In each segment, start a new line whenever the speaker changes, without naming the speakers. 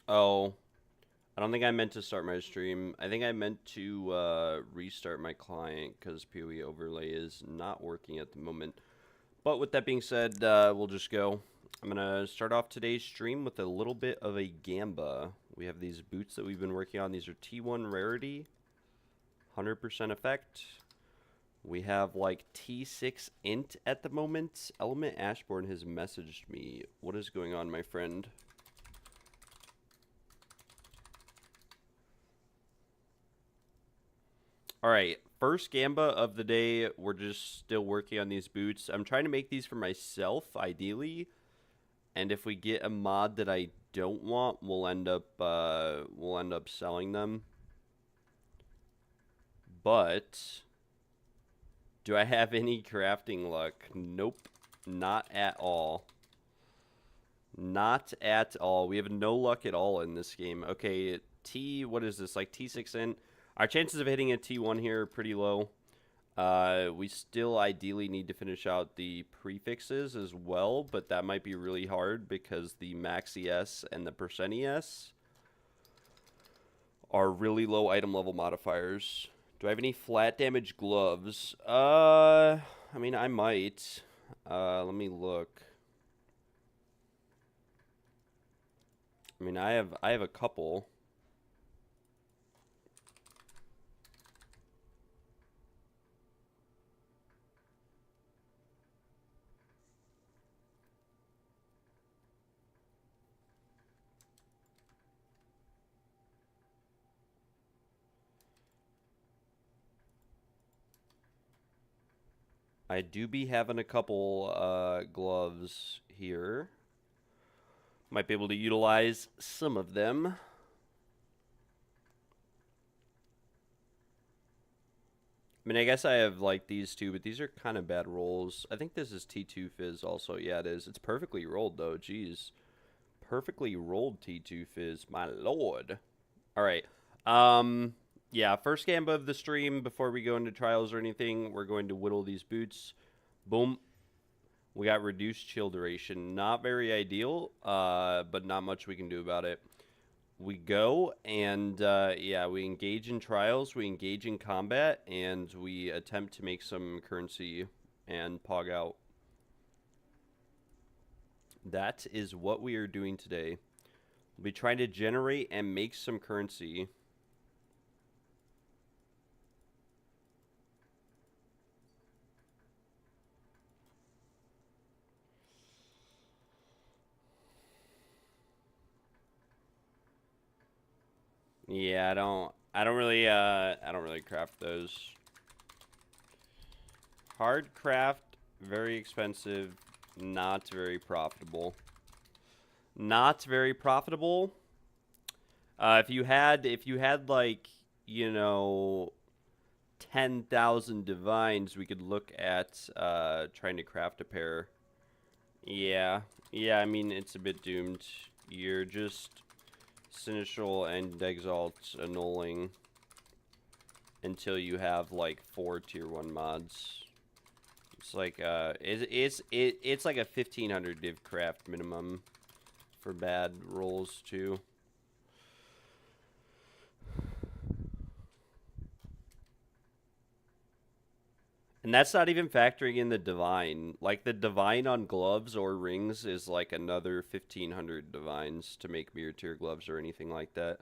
Oh, I don't think I meant to start my stream. I think I meant to restart my client because PoE overlay is not working at the moment. But with that being said, we'll just go. I'm going to start off today's stream with a little bit of a gamba. We have these boots that we've been working on. These are T1 rarity, 100% effect. We have like T6 int at the moment. Element Ashbourne has messaged me. What is going on, my friend? All right, first gamba of the day. We're just still working on these boots. I'm trying to make these for myself, ideally. And if we get a mod that I don't want, we'll end up selling them. But do I have any crafting luck? Nope, not at all. Not at all. We have no luck at all in this game. Okay, what is this? Like T6 in. Our chances of hitting a T1 here are pretty low. We still ideally need to finish out the prefixes as well, but that might be really hard because the mAXIS and the %ES are really low item level modifiers. Do I have any flat damage gloves? I mean, I might. Let me look. I mean, I have a couple. I do be having a couple gloves here. Might be able to utilize some of them. I mean, I guess I have like these two, but these are kind of bad rolls. I think this is T2 Fizz also. Yeah, it is. It's perfectly rolled though. Jeez. Perfectly rolled T2 Fizz. My lord. All right. Yeah, first gamba of the stream before we go into trials or anything. We're going to whittle these boots. Boom. We got reduced chill duration. Not very ideal, but not much we can do about it. We go and, yeah, we engage in trials, we engage in combat, and we attempt to make some currency and pog out. That is what we are doing today. We'll be trying to generate and make some currency. Yeah, I don't really craft those. Hard craft, very expensive, not very profitable. Not very profitable. If you had like, you know, 10,000 divines, we could look at trying to craft a pair. Yeah. Yeah, I mean, it's a bit doomed. You're just Seneschal and Exalt annulling until you have like 4 tier 1 mods. It's like it's like a 1500 div craft minimum for bad rolls too. And that's not even factoring in the divine. Like the divine on gloves or rings is like another 1500 divines to make mirror tier gloves or anything like that.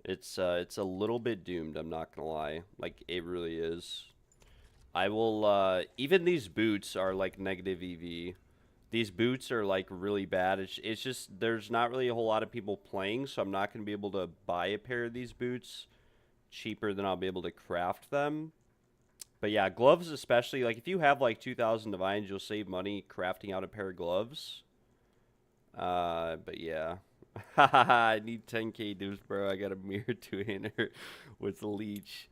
It's a little bit doomed, I'm not gonna lie. Like it really is. I will even these boots are like negative EV. These boots are like really bad. It's just there's not really a whole lot of people playing, so I'm not gonna be able to buy a pair of these boots cheaper than I'll be able to craft them. But yeah, gloves especially, like if you have like 2,000 divines, you'll save money crafting out a pair of gloves. But yeah. I need 10k dues, bro. I got a mirror two-hander with the leech.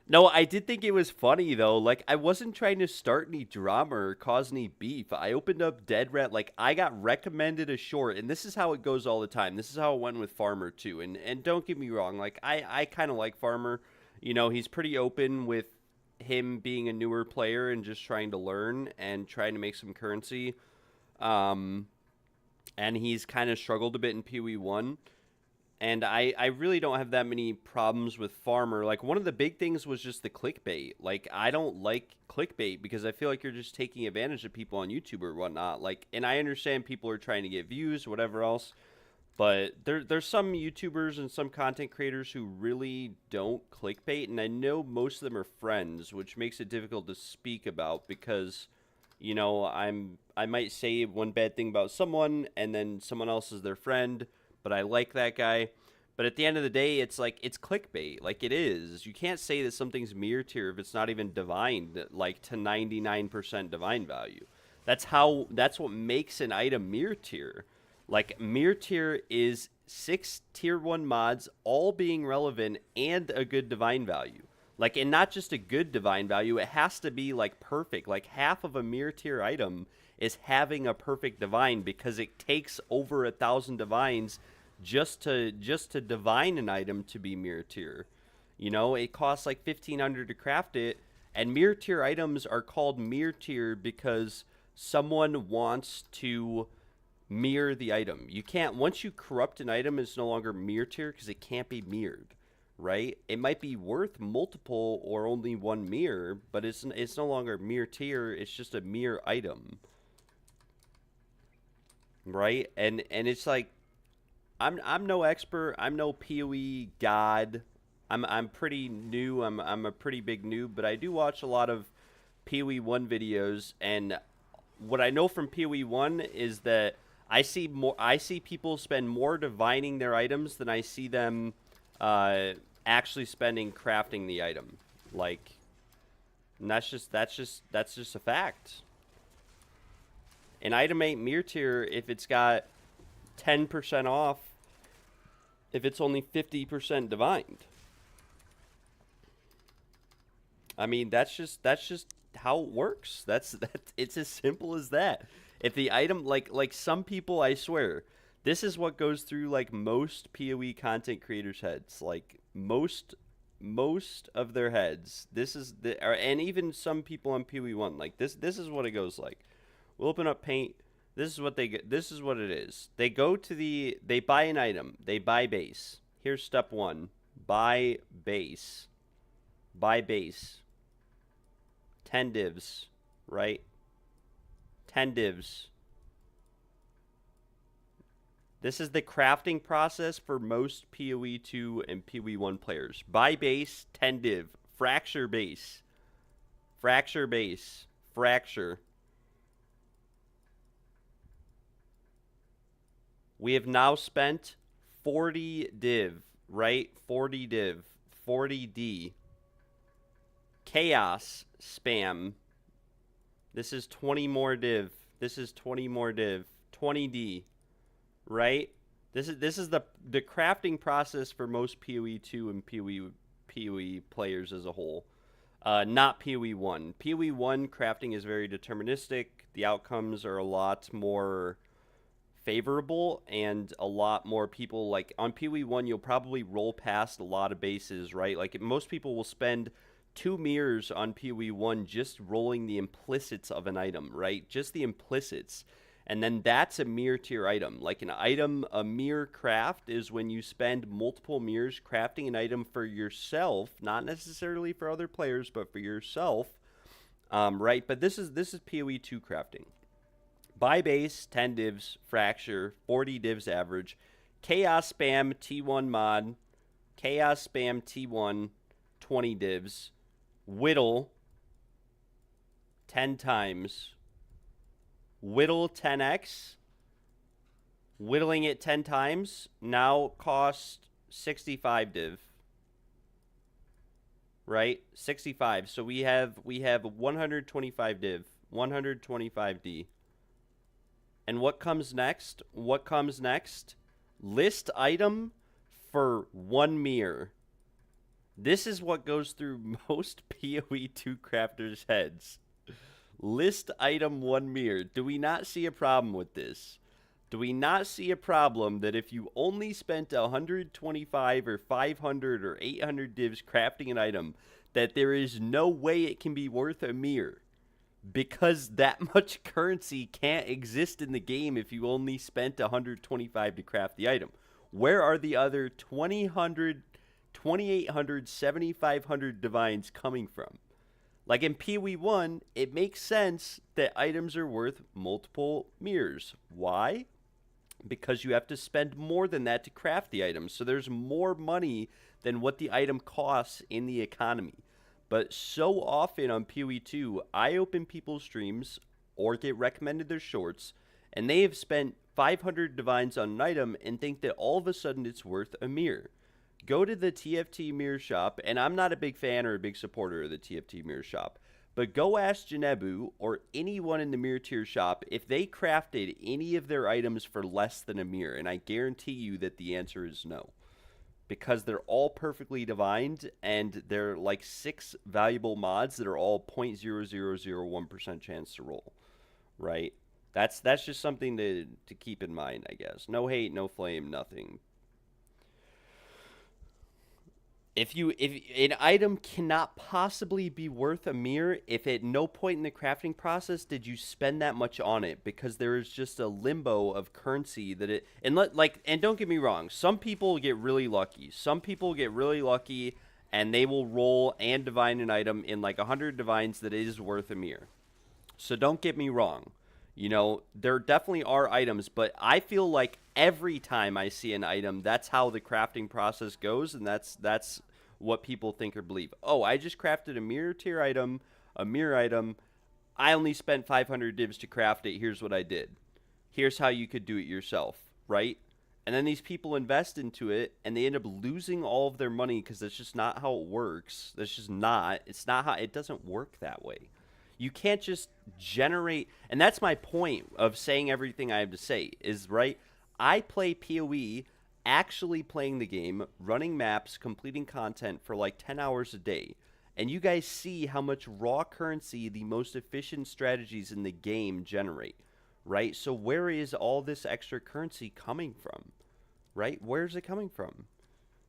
No, I did think it was funny though. Like I wasn't trying to start any drama or cause any beef. I opened up Dead Rat. Like I got recommended a short, and this is how it goes all the time. This is how it went with Farmer too. And don't get me wrong. Like I kind of like Farmer. You know, he's pretty open with him being a newer player and just trying to learn and trying to make some currency. and he's kind of struggled a bit in PoE1. And I really don't have that many problems with Farmer. Like, one of the big things was just the clickbait. Like, I don't like clickbait because I feel like you're just taking advantage of people on YouTube or whatnot. Like, and I understand people are trying to get views, whatever else. But there's some YouTubers and some content creators who really don't clickbait. And I know most of them are friends, which makes it difficult to speak about because, you know, I might say one bad thing about someone and then someone else is their friend, but I like that guy. But at the end of the day, it's like, it's clickbait. Like, it is. You can't say that something's mirror tier if it's not even divine, like, to 99% divine value. That's what makes an item mirror tier. Like, mirror tier is 6 tier 1 mods all being relevant and a good divine value. Like, and not just a good divine value, it has to be, like, perfect. Like, half of a mirror tier item is having a perfect divine because it takes over 1,000 divines just to divine an item to be mirror tier. You know, it costs like 1,500 to craft it, and mirror tier items are called mirror tier because someone wants to mirror the item. You can't, once you corrupt an item, it's no longer mirror tier because it can't be mirrored, right? It might be worth multiple or only one mirror, but it's no longer mirror tier. It's just a mirror item, right? And it's like, I'm no expert. I'm no PoE god. I'm pretty new. I'm a pretty big noob, but I do watch a lot of PoE1 videos, and what I know from PoE1 is that I see people spend more divining their items than I see them actually spending crafting the item. Like, and that's just a fact. An item ain't mirror tier if it's got 10% off, if it's only 50% divined. I mean, that's just how it works. It's as simple as that. If the item, like some people, I swear, this is what goes through like most PoE content creators' heads. Like most of their heads. This is and even some people on PoE1, like this is what it goes like. We'll open up Paint. This is what they get. This is what it is. They buy an item. They buy base. Here's step 1. Buy base. Buy base. 10 divs, right? 10 divs. This is the crafting process for most PoE2 and PoE1 players. Buy base, 10 div. Fracture base. Fracture base. Fracture. We have now spent 40 div, right? 40 div. 40D. Chaos spam. This is 20 more div. This is 20 more div. 20D. Right? This is the crafting process for most PoE2 and PoE players as a whole. Not PoE1. PoE1 crafting is very deterministic. The outcomes are a lot more favorable, and a lot more people, like on PoE1 you'll probably roll past a lot of bases, right? Like most people will spend 2 mirrors on PoE1 just rolling the implicits of an item, right? Just the implicits. And then that's a mirror tier item. Like an item, a mirror craft is when you spend multiple mirrors crafting an item for yourself, not necessarily for other players, but for yourself, right? But this is PoE2 crafting. Buy base, 10 divs, fracture, 40 divs average, chaos spam, T1 mod, chaos spam, T1, 20 divs, whittle, 10 times, whittle 10x, whittling it 10 times, now cost 65 div, right? 65. So we have 125 div, 125D. And what comes next? What comes next? List item for 1 mirror. This is what goes through most PoE2 crafters' heads. List item 1 mirror. Do we not see a problem with this? Do we not see a problem that if you only spent 125 or 500 or 800 divs crafting an item, that there is no way it can be worth a mirror? because that much currency can't exist in the game if you only spent 125 to craft the item. Where are the other 2,800, 7,500 divines coming from? Like in PoE1, it makes sense that items are worth multiple mirrors. Why? Because you have to spend more than that to craft the item. So there's more money than what the item costs in the economy. But so often on PoE2, I open people's streams or get recommended their shorts, and they have spent 500 divines on an item and think that all of a sudden it's worth a mirror. Go to the TFT mirror shop, and I'm not a big fan or a big supporter of the TFT mirror shop, but go ask Janebu or anyone in the mirror tier shop if they crafted any of their items for less than a mirror, and I guarantee you that the answer is no. Because they're all perfectly divined, and they're like 6 valuable mods that are all 0.0001% chance to roll, right? That's just something to keep in mind, I guess. No hate, no flame, nothing. If an item cannot possibly be worth a mirror if at no point in the crafting process did you spend that much on it, because there is just a limbo of currency that it and don't get me wrong, some people get really lucky. Some people get really lucky and they will roll and divine an item in like 100 divines that it is worth a mirror. So don't get me wrong. You know, there definitely are items, but I feel like every time I see an item, that's how the crafting process goes, and that's what people think or believe. Oh, I just crafted a mirror tier item, a mirror item. I only spent 500 divs to craft it. Here's what I did. Here's how you could do it yourself, right? And then these people invest into it, and they end up losing all of their money because that's just not how it works. That's just not. It's not how. It doesn't work that way. You can't just generate, and that's my point of saying everything I have to say, is right. I play PoE, actually playing the game, running maps, completing content for like 10 hours a day. And you guys see how much raw currency the most efficient strategies in the game generate, right? So where is all this extra currency coming from, right? Where's it coming from?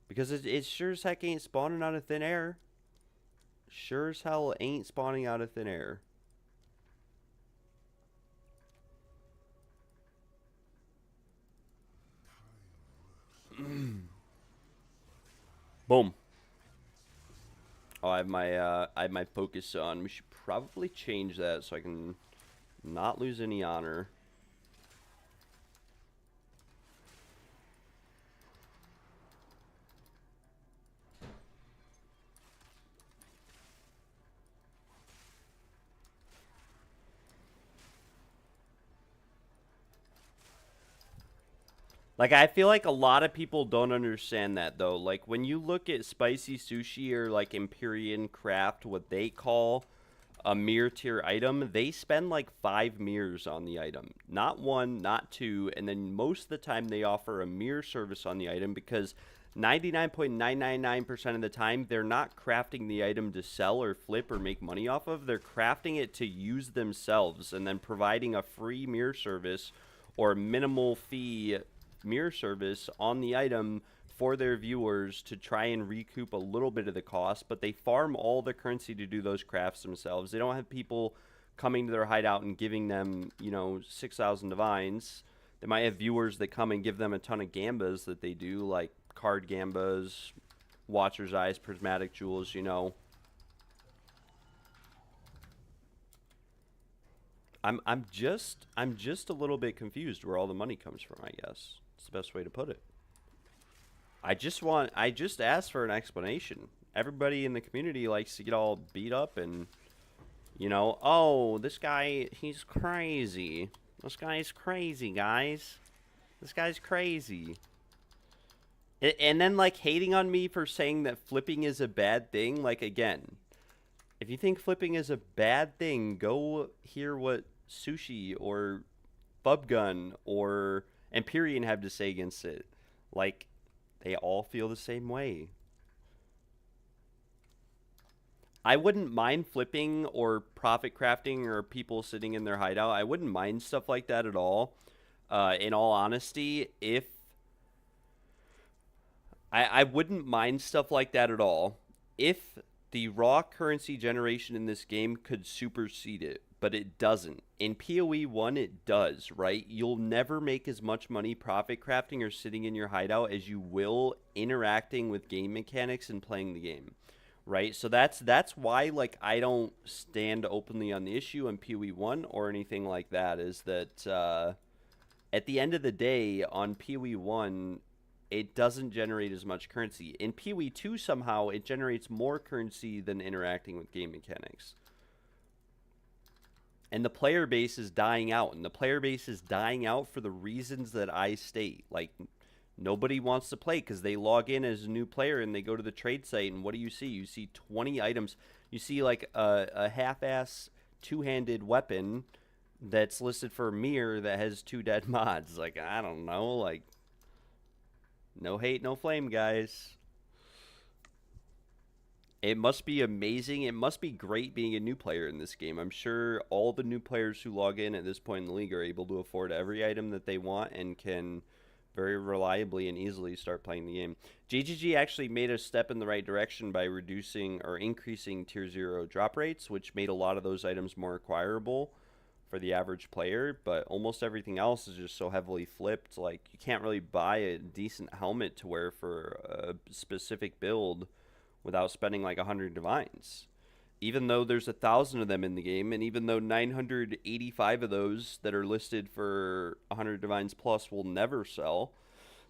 Because it sure as heck ain't spawning out of thin air. Sure as hell ain't spawning out of thin air. Boom. Oh, I have my focus on. We should probably change that so I can not lose any honor. Like, I feel like a lot of people don't understand that, though. Like, when you look at Spicy Sushi or, like, Empyrean Craft, what they call a mirror tier item, they spend, like, 5 mirrors on the item. Not 1, not 2, and then most of the time they offer a mirror service on the item because 99.999% of the time, they're not crafting the item to sell or flip or make money off of. They're crafting it to use themselves and then providing a free mirror service or minimal fee mirror service on the item for their viewers to try and recoup a little bit of the cost, but they farm all the currency to do those crafts themselves. They don't have people coming to their hideout and giving them, 6,000 divines. They might have viewers that come and give them a ton of gambas that they do, like card gambas, Watcher's Eyes, Prismatic Jewels, I'm just a little bit confused where all the money comes from, I guess. It's the best way to put it. I just asked for an explanation. Everybody in the community likes to get all beat up and, oh, this guy, he's crazy. This guy's crazy, guys. This guy's crazy. And then, like, hating on me for saying that flipping is a bad thing. Like, again, if you think flipping is a bad thing, go hear what Sushi or Bubgun or Empyrean have to say against it. Like, they all feel the same way. I wouldn't mind flipping or profit crafting or people sitting in their hideout. I wouldn't mind stuff like that at all. In all honesty, if I wouldn't mind stuff like that at all if the raw currency generation in this game could supersede it. but it doesn't. In PoE1, it does, right? You'll never make as much money profit crafting or sitting in your hideout as you will interacting with game mechanics and playing the game, right? So that's why like I don't stand openly on the issue in PoE1 or anything like that. Is that at the end of the day on PoE1, it doesn't generate as much currency. In PoE2, somehow it generates more currency than interacting with game mechanics. And the player base is dying out. And the player base is dying out for the reasons that I state. Like, nobody wants to play because they log in as a new player and they go to the trade site. And what do you see? You see 20 items. You see, like, a half-ass two-handed weapon that's listed for a mirror that has 2 dead mods. Like, I don't know. Like, no hate, no flame, guys. It must be amazing. It must be great being a new player in this game. I'm sure all the new players who log in at this point in the league are able to afford every item that they want and can very reliably and easily start playing the game. GGG actually made a step in the right direction by reducing or increasing tier 0 drop rates, which made a lot of those items more acquirable for the average player, but almost everything else is just so heavily flipped. Like, you can't really buy a decent helmet to wear for a specific build without spending like 100 divines. Even though there's 1,000 of them in the game, and even though 985 of those that are listed for 100 divines plus will never sell,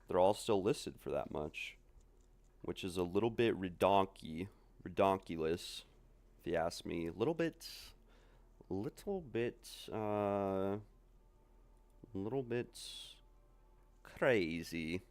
they're all still listed for that much, which is a little bit redonkulous, if you ask me. A little bit crazy.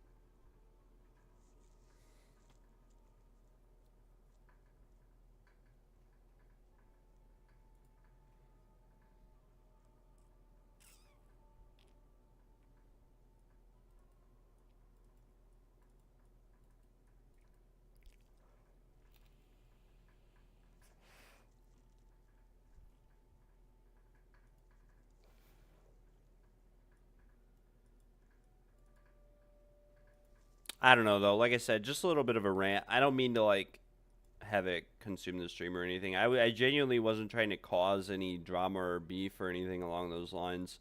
I don't know though. Like I said, just a little bit of a rant. I don't mean to like have it consume the stream or anything. I genuinely wasn't trying to cause any drama or beef or anything along those lines.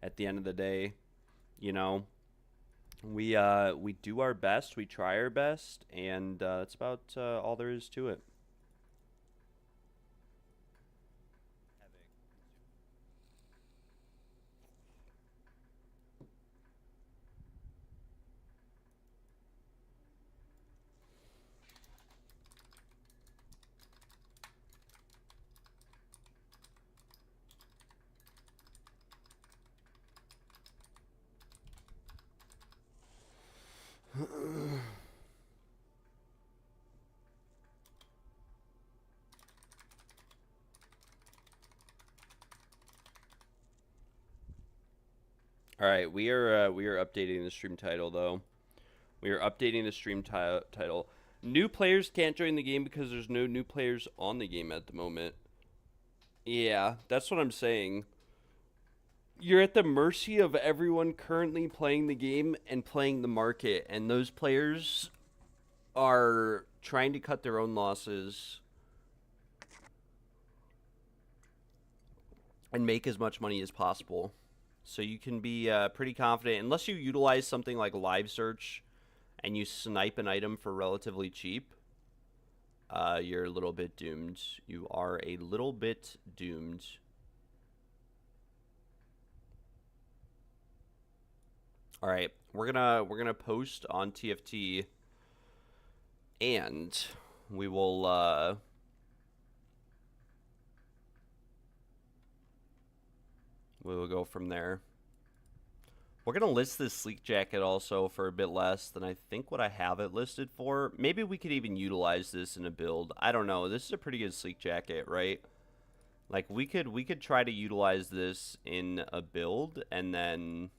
At the end of the day, you know, we do our best, we try our best, and that's about all there is to it. All right, we are updating the stream title though. We are updating the stream title. New players can't join the game because there's no new players on the game at the moment. Yeah, that's what I'm saying. You're at the mercy of everyone currently playing the game and playing the market, and those players are trying to cut their own losses and make as much money as possible. So you can be pretty confident, unless you utilize something like live search and you snipe an item for relatively cheap, you're a little bit doomed. You are a little bit doomed. All right, we're gonna post on TFT, and we will go from there. We're gonna list this sleek jacket also for a bit less than I think what I have it listed for. Maybe we could even utilize this in a build. I don't know. This is a pretty good sleek jacket, right? Like we could try to utilize this in a build, and then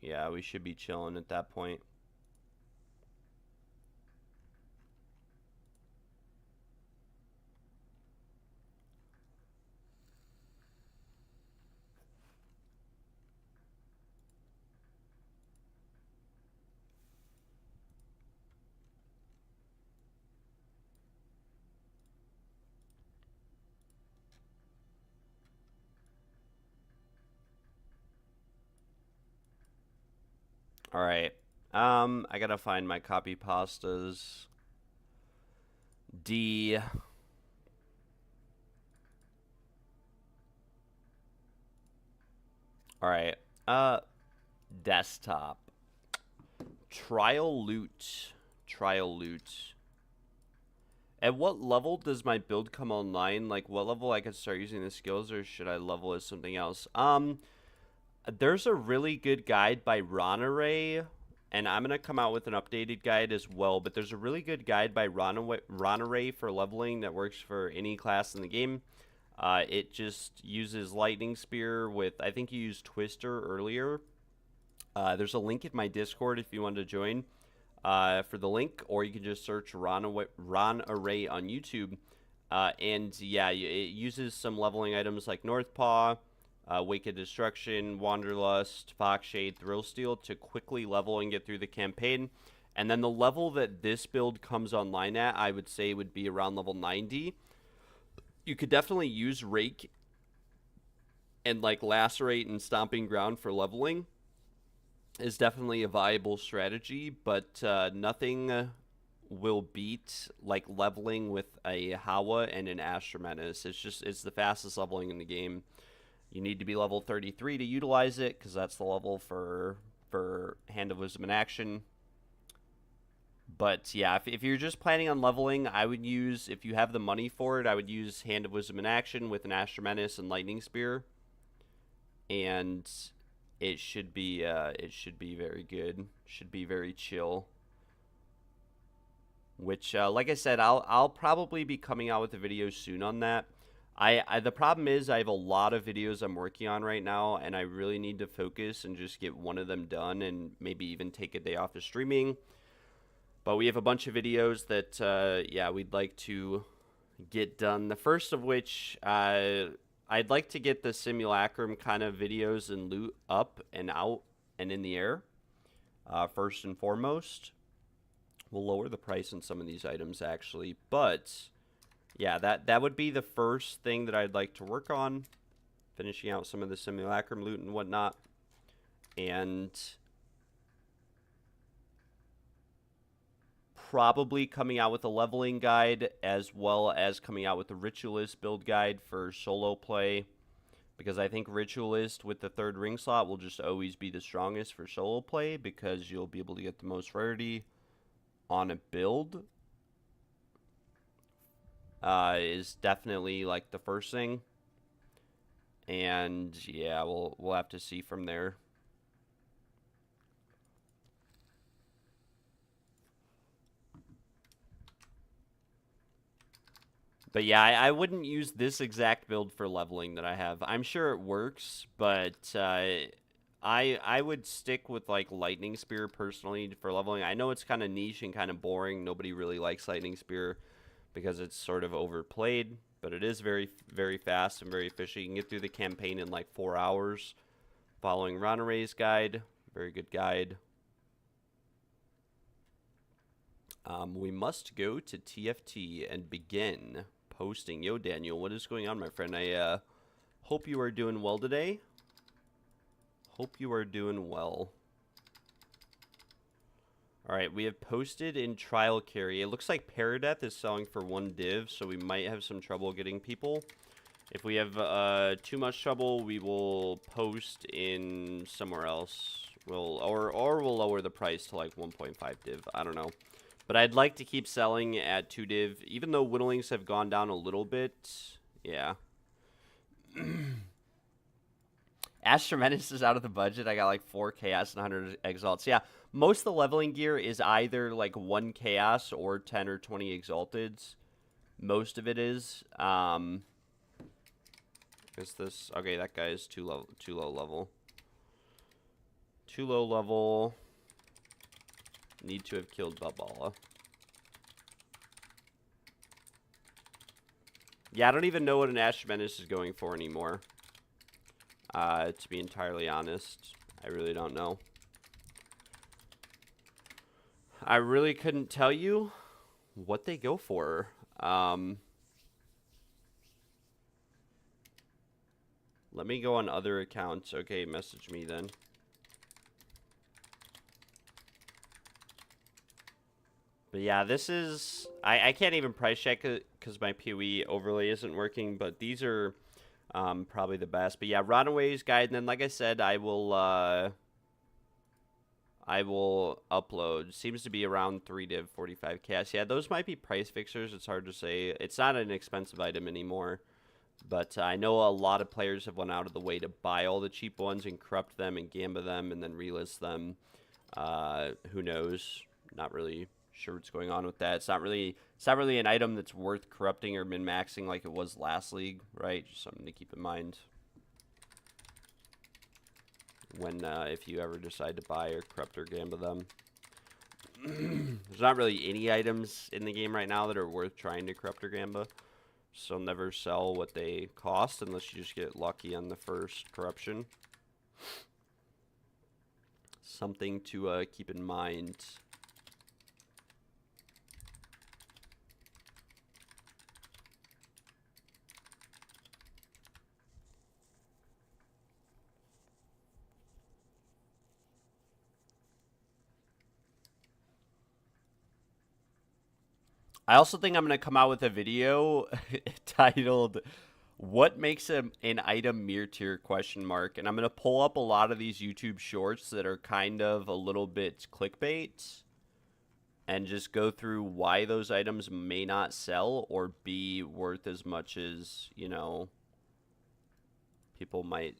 yeah, we should be chilling at that point. All right. I gotta find my copy pastas. D. All right. Desktop. Trial loot. Trial loot. At what level does my build come online? Like, what level I could start using the skills, or should I level as something else? There's a really good guide by Ronaray, and I'm gonna come out with an updated guide as well. But there's a really good guide by Ronaray for leveling that works for any class in the game. It just uses Lightning Spear with, I think you used Twister earlier. There's a link in my Discord if you want to join for the link, or you can just search Ron Array on YouTube. And yeah, it uses some leveling items like Northpaw, Wake of Destruction, Wanderlust, Foxshade, Thrillsteel to quickly level and get through the campaign. And then the level that this build comes online at, I would say would be around level 90. You could definitely use Rake and like Lacerate and Stomping Ground for leveling. Is definitely a viable strategy, but nothing will beat like leveling with a Hawa and an Astra Menace. It's the fastest leveling in the game. You need to be level 33 to utilize it, because that's the level for Hand of Wisdom in Action. But yeah, if you're just planning on leveling, I would use, if you have the money for it, I would use Hand of Wisdom in Action with an Astra Menace and Lightning Spear. And it should be very good. Should be very chill. Which, like I said, I'll probably be coming out with a video soon on that. The problem is I have a lot of videos I'm working on right now, and I really need to focus and just get one of them done, and maybe even take a day off of streaming. But we have a bunch of videos that, yeah, we'd like to get done. The first of which, I'd like to get the simulacrum kind of videos and loot up and out and in the air, first and foremost. We'll lower the price on some of these items, actually. But, yeah, that would be the first thing that I'd like to work on, finishing out some of the simulacrum loot and whatnot. And probably coming out with a leveling guide, as well as coming out with the Ritualist build guide for solo play, because I think Ritualist with the 3rd ring slot will just always be the strongest for solo play, because you'll be able to get the most rarity on a build. Is definitely like the first thing, and yeah, we'll have to see from there. But yeah, I wouldn't use this exact build for leveling that I have. I'm sure it works, but I would stick with like Lightning Spear personally for leveling. I know it's kind of niche and kind of boring. Nobody really likes Lightning Spear because it's sort of overplayed, but it is very, very fast and very efficient. You can get through the campaign in like 4 hours following Ronaray's guide. Very good guide. We must go to TFT and begin posting. Yo, Daniel, what is going on, my friend? I hope you are doing well today. Hope you are doing well. Alright, we have posted in trial carry. It looks like Paradeath is selling for 1 div, so we might have some trouble getting people. If we have too much trouble, we will post in somewhere else. Or we'll lower the price to like 1.5 div. I don't know. But I'd like to keep selling at 2 div, even though Whittlings have gone down a little bit. Yeah. Astra Menace is out of the budget. I got like 4 Chaos and 100 Exalts. Yeah, most of the leveling gear is either like 1 Chaos or 10 or 20 Exalteds. Most of it is. Is this... Okay, that guy is too low level. Too low level. Need to have killed Babala. Yeah, I don't even know what an Astra Menace is going for anymore. To be entirely honest, I really don't know. I really couldn't tell you what they go for. Let me go on other accounts. Okay, message me then. But yeah, this is... I can't even price check it because my PoE overlay isn't working, but these are probably the best. But yeah, Runaways Guide, and then like I said, I will upload. Seems to be around 3 div 45 cast. Yeah, those might be price fixers. It's hard to say. It's not an expensive item anymore. But I know a lot of players have went out of the way to buy all the cheap ones and corrupt them and gamba them and then relist them. Who knows? Not really sure what's going on with that. It's not really an item that's worth corrupting or min-maxing like it was last league, right? Just something to keep in mind when if you ever decide to buy or corrupt or gamba them. There's not really any items in the game right now that are worth trying to corrupt or gamba. So never sell what they cost unless you just get lucky on the first corruption. Something to keep in mind. I also think I'm going to come out with a video titled "What Makes an Item Mir Tier?" And I'm going to pull up a lot of these YouTube shorts that are kind of a little bit clickbait and just go through why those items may not sell or be worth as much as, you know, people might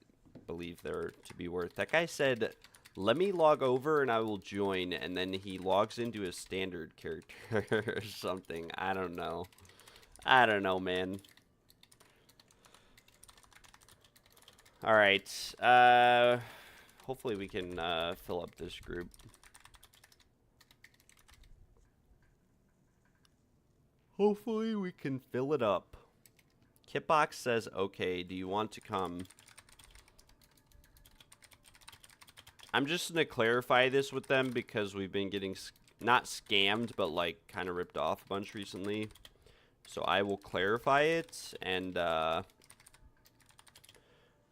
believe they're to be worth. That guy said, "Let me log over and I will join," and then he logs into his standard character or something. I don't know. I don't know, man. Alright. Hopefully we can fill up this group. Hopefully we can fill it up. Kitbox says, okay, do you want to come? I'm just going to clarify this with them because we've been getting, not scammed, but like kind of ripped off a bunch recently. So I will clarify it, and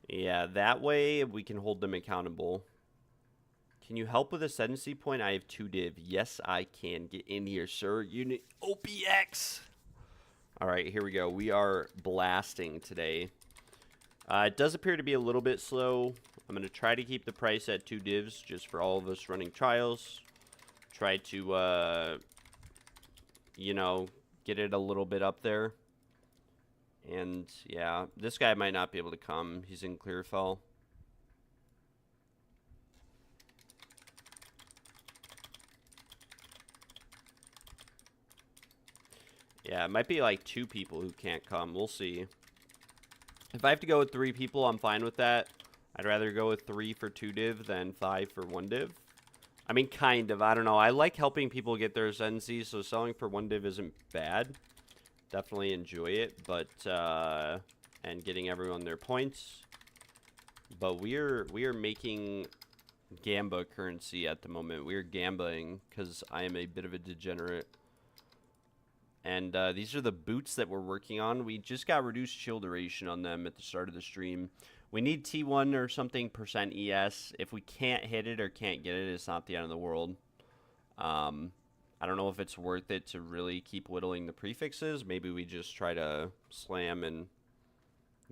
yeah, that way we can hold them accountable. Can you help with ascendancy point? I have 2 div. Yes, I can. Get in here, sir. Unit OPX. All right, here we go. We are blasting today. It does appear to be a little bit slow. I'm going to try to keep the price at 2 divs just for all of us running trials. Try to, you know, get it a little bit up there. And, yeah, this guy might not be able to come. He's in Clearfell. Yeah, it might be like 2 people who can't come. We'll see. If I have to go with 3 people, I'm fine with that. I'd rather go with 3 for 2 div than 5 for 1 div. I mean, kind of. I don't know. I like helping people get their ascendancy, so selling for 1 div isn't bad. Definitely enjoy it, but and getting everyone their points. But we are making gamba currency at the moment. We are gambaing because I am a bit of a degenerate. And these are the boots that we're working on. We just got reduced chill duration on them at the start of the stream. We need T1 or something % ES. If we can't hit it or can't get it, it's not the end of the world. I don't know if it's worth it to really keep whittling the prefixes. Maybe we just try to slam and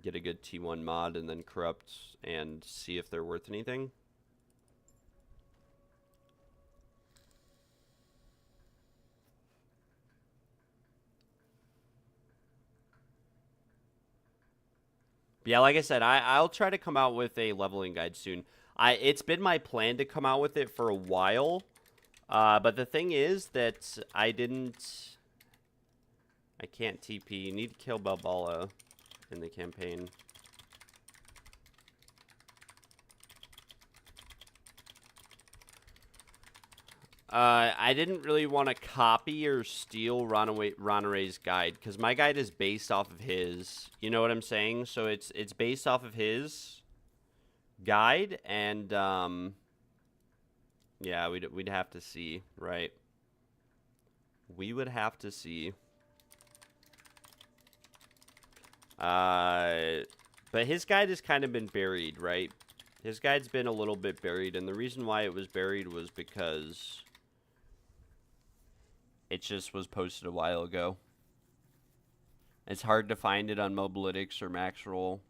get a good T1 mod and then corrupt and see if they're worth anything. But yeah, like I said, I'll try to come out with a leveling guide soon. It's been my plan to come out with it for a while. But the thing is that I can't TP. You need to kill Balboa in the campaign. I didn't really want to copy or steal Ronaray's guide because my guide is based off of his. You know what I'm saying? So it's based off of his guide, and yeah, we'd have to see, right? We would have to see. But his guide has kind of been buried, right? His guide's been a little bit buried, and the reason why it was buried was because It just was posted a while ago. It's hard to find it on Mobalytics or Maxroll.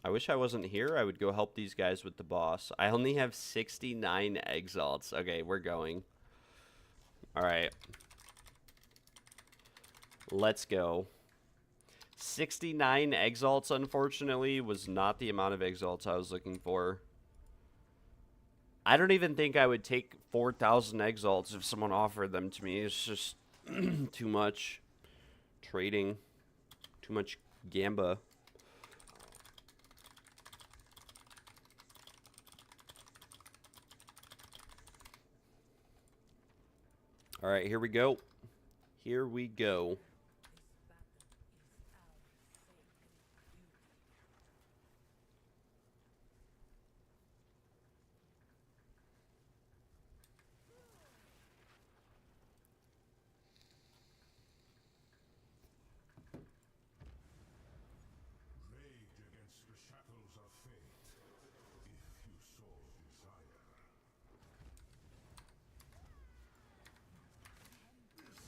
I wish I wasn't here. I would go help these guys with the boss. I only have 69 exalts. Okay, we're going. Alright. Let's go. 69 exalts, unfortunately, was not the amount of exalts I was looking for. I don't even think I would take 4,000 exalts if someone offered them to me. It's just too much trading. Too much gamba. Alright, here we go. Here we go.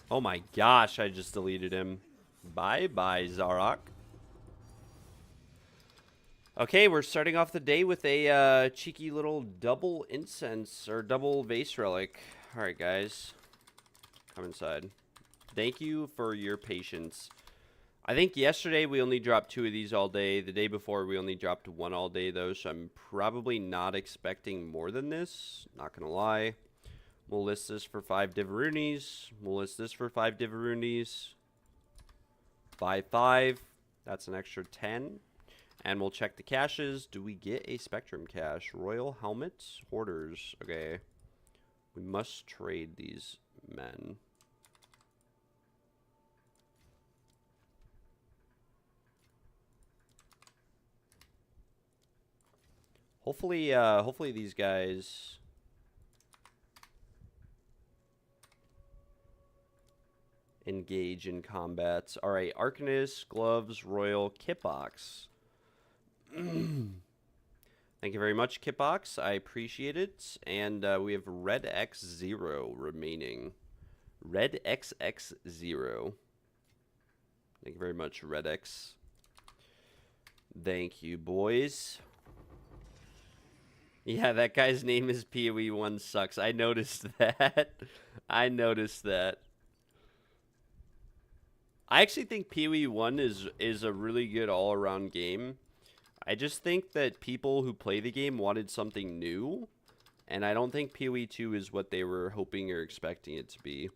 Oh my gosh, I just deleted him. Bye-bye, Zarok. Okay, we're starting off the day with a cheeky little double incense, or double vase relic. Alright, guys. Come inside. Thank you for your patience. I think yesterday we only dropped 2 of these all day. The day before we only dropped 1 all day, though, so I'm probably not expecting more than this. Not gonna lie. We'll list this for 5 Diveroonies. We'll list this for 5 Diveroonies. Buy 5. That's an extra 10. And we'll check the caches. Do we get a Spectrum cache? Royal Helmets? Hoarders. Okay. We must trade these men. Hopefully these guys... engage in combats. Alright, Arcanist, Gloves, Royal, Kitbox. Thank you very much, Kitbox. I appreciate it. And we have Red X0 remaining. Red XX0. Thank you very much, Red X. Thank you, boys. Yeah, that guy's name is PoE1 sucks. I noticed that. I noticed that. I actually think PoE1 is a really good all-around game. I just think that people who play the game wanted something new, and I don't think PoE2 is what they were hoping or expecting it to be.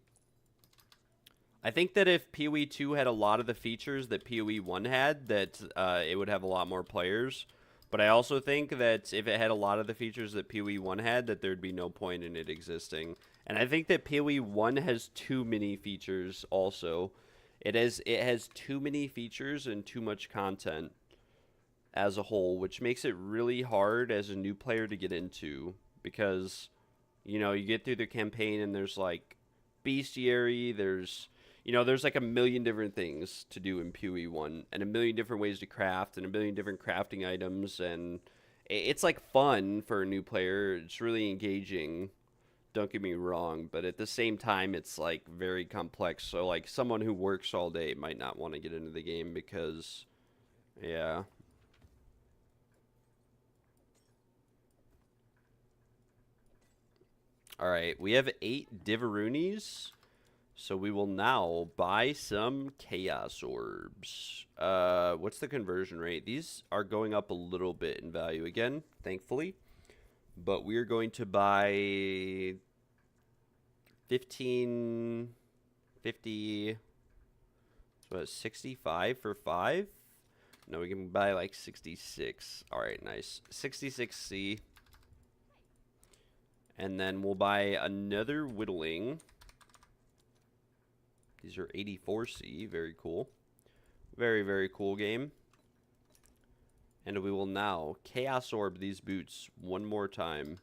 I think that if PoE2 had a lot of the features that PoE1 had, that it would have a lot more players. But I also think that if it had a lot of the features that PoE1 had, that there'd be no point in it existing. And I think that PoE1 has too many features also. It has too many features and too much content as a whole, which makes it really hard as a new player to get into, because, you know, you get through the campaign and there's like bestiary, there's like a million different things to do in PoE1 and a million different ways to craft and a million different crafting items, and it's like fun for a new player. It's really engaging. Don't get me wrong, but at the same time, it's like very complex. So like someone who works all day might not want to get into the game because, yeah. All right, we have 8 Diveroonies, so we will now buy some Chaos Orbs. What's the conversion rate? These are going up a little bit in value again, thankfully. But we're going to buy 15, 50, so 65 for 5? No, we can buy like 66. All right, nice. 66C. And then we'll buy another Whittling. These are 84C. Very cool. Very, very cool game. And we will now Chaos Orb these boots one more time.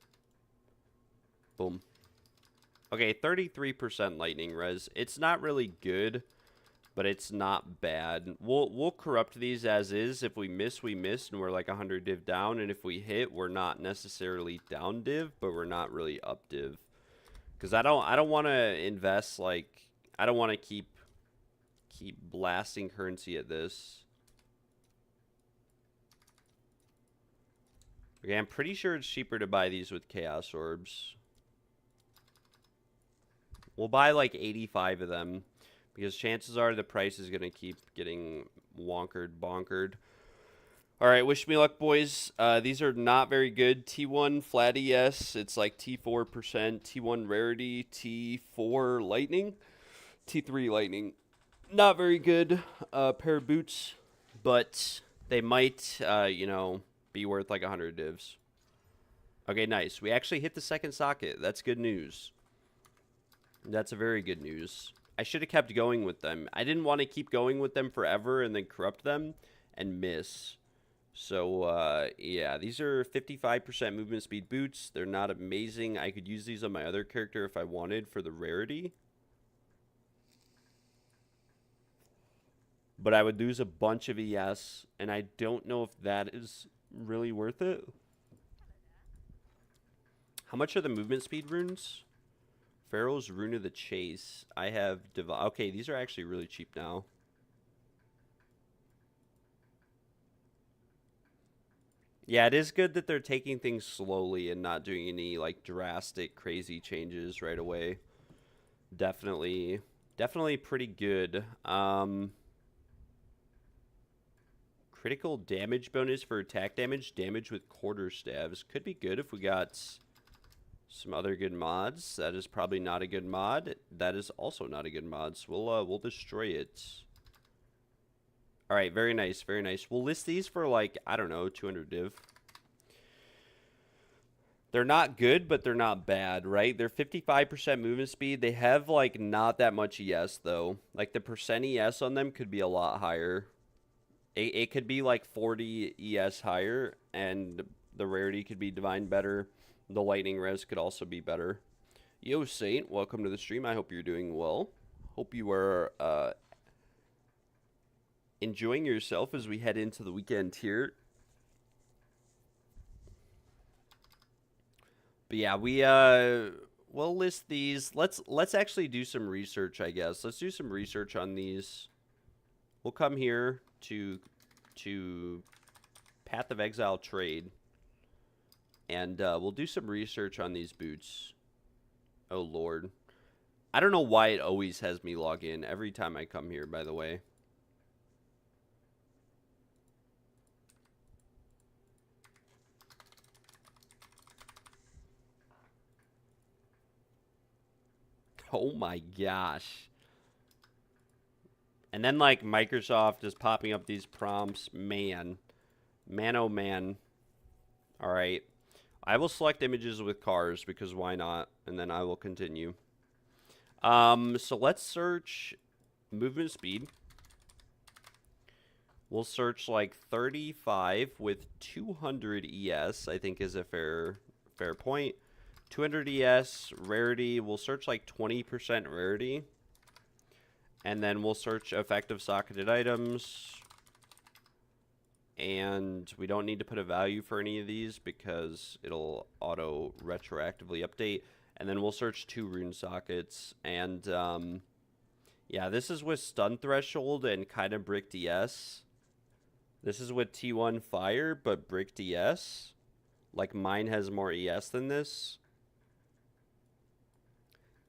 Boom. Okay, 33% lightning res. It's not really good, but it's not bad. We'll corrupt these as is. If we miss, we miss, and we're like 100 div down. And if we hit, we're not necessarily down div, but we're not really up div. Because I don't want to invest, like, I don't want to keep blasting currency at this. Okay, I'm pretty sure it's cheaper to buy these with Chaos Orbs. We'll buy like 85 of them, because chances are the price is going to keep getting bonkered. All right, wish me luck, boys. These are not very good. T1 flat ES, it's like T4%. T1 rarity, T4 lightning, T3 lightning. Not very good pair of boots, but they might, you know, be worth like 100 divs. Okay, nice. We actually hit the second socket. That's good news. That's a very good news. I should have kept going with them. I didn't want to keep going with them forever and then corrupt them and miss. So, yeah, these are 55% movement speed boots. They're not amazing. I could use these on my other character if I wanted for the rarity. But I would lose a bunch of ES, and I don't know if that is really worth it. How much are the movement speed runes? Pharaoh's Rune of the Chase. I have... Okay, these are actually really cheap now. Yeah, it is good that they're taking things slowly and not doing any, like, drastic, crazy changes right away. Definitely pretty good. Critical damage bonus for attack damage. Damage with quarterstaves. Could be good if we got some other good mods. That is probably not a good mod. That is also not a good mod. So we'll destroy it. All right, very nice, very nice. We'll list these for like, I don't know, 200 div. They're not good, but they're not bad, right? They're 55% movement speed. They have like not that much ES though. Like the percent ES on them could be a lot higher. It could be like 40 ES higher, and the rarity could be divine better. The lightning res could also be better. Yo, Saint, welcome to the stream. I hope you're doing well. Hope you are enjoying yourself as we head into the weekend here. But yeah, we'll list these. Let's actually do some research, I guess. Let's do some research on these. We'll come here to Path of Exile trade, and we'll do some research on these boots. Oh Lord, I don't know why it always has me log in every time I come here, by the way. Oh my gosh. And then, like, Microsoft is popping up these prompts. Man, oh man. All right. I will select images with cars because why not? And then I will continue. So let's search movement speed. We'll search like 35 with 200 ES, I think is a fair point. 200 ES, rarity. We'll search like 20% rarity. And then we'll search effective socketed items. And we don't need to put a value for any of these because it'll auto retroactively update. And then we'll search 2 rune sockets. And yeah, this is with stun threshold and kind of brick DS. This is with T1 fire, but brick DS. Like mine has more ES than this.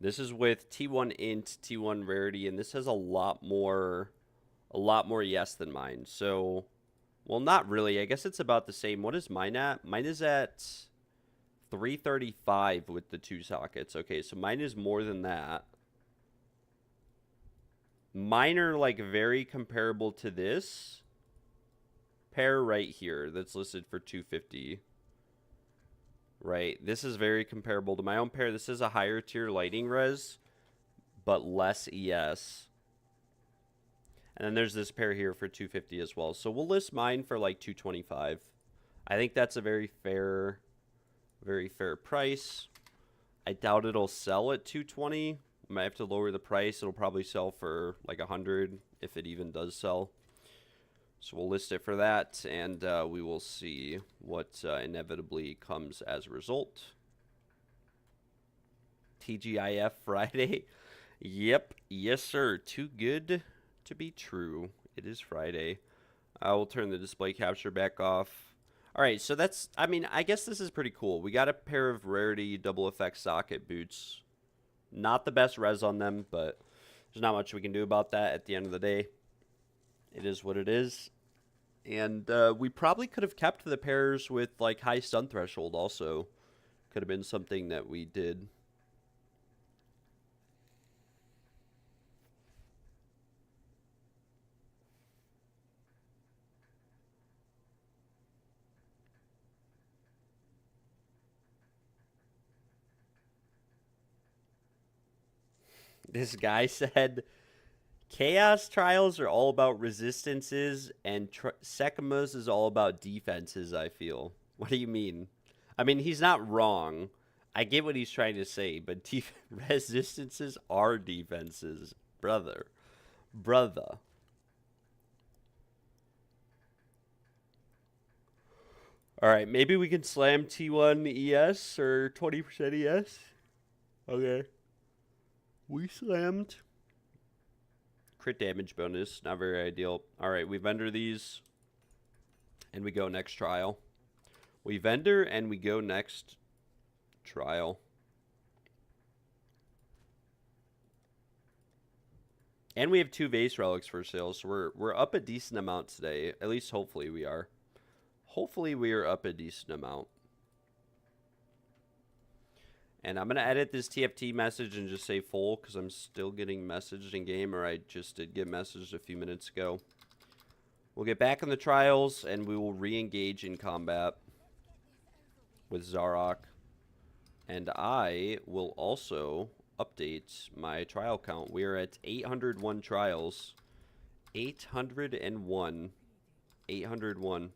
This is with T1 int, T1 rarity, and this has a lot more ES than mine. So, well, not really. I guess it's about the same. What is mine at? Mine is at 335 with the 2 sockets. Okay, so mine is more than that. Mine are like very comparable to this pair right here that's listed for 250. Right, this is very comparable to my own pair. This is a higher tier lighting res, but less ES. And then there's this pair here for 250 as well. So we'll list mine for like 225. I think that's a very fair price. I doubt it'll sell at 220. Might have to lower the price. It'll probably sell for like 100 if it even does sell. So we'll list it for that, and we will see what inevitably comes as a result. TGIF Friday. Yep. Yes, sir. Too good to be true. It is Friday. I will turn the display capture back off. All right, so that's, I mean, I guess this is pretty cool. We got a pair of Rarity double effect socket boots. Not the best res on them, but there's not much we can do about that at the end of the day. It is what it is. And we probably could have kept the pairs with like high stun threshold also. Could have been something that we did. This guy said Chaos Trials are all about resistances, and Sekimo's is all about defenses, I feel. What do you mean? I mean, he's not wrong. I get what he's trying to say, but resistances are defenses, brother. Brother. All right, maybe we can slam T1 ES or 20% ES. Okay. We slammed. Crit damage bonus, not very ideal. All right, we vendor these, and we go next trial. We vendor, and we go next trial. And we have 2 vase relics for sale, so we're up a decent amount today. At least hopefully we are. Hopefully we are up a decent amount. And I'm going to edit this TFT message and just say full because I'm still getting messaged in game, or I just did get messaged a few minutes ago. We'll get back in the trials and we will re-engage in combat with Zarok. And I will also update my trial count. We are at 801 trials. 801. 801.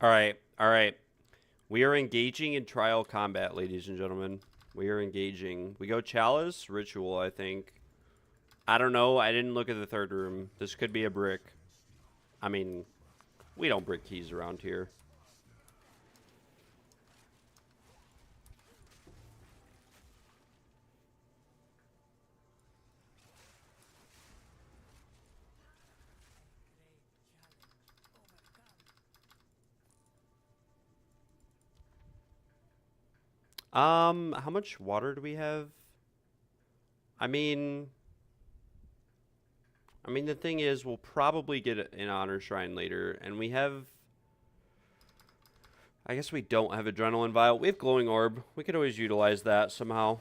All right, all right. We are engaging in trial combat, ladies and gentlemen. We are engaging. We go Chalice, Ritual, I think. I don't know. I didn't look at the third room. This could be a brick. I mean, we don't brick keys around here. How much water do we have? I mean, the thing is, we'll probably get an honor shrine later, and we have. I guess we don't have adrenaline vial. We have glowing orb. We could always utilize that somehow.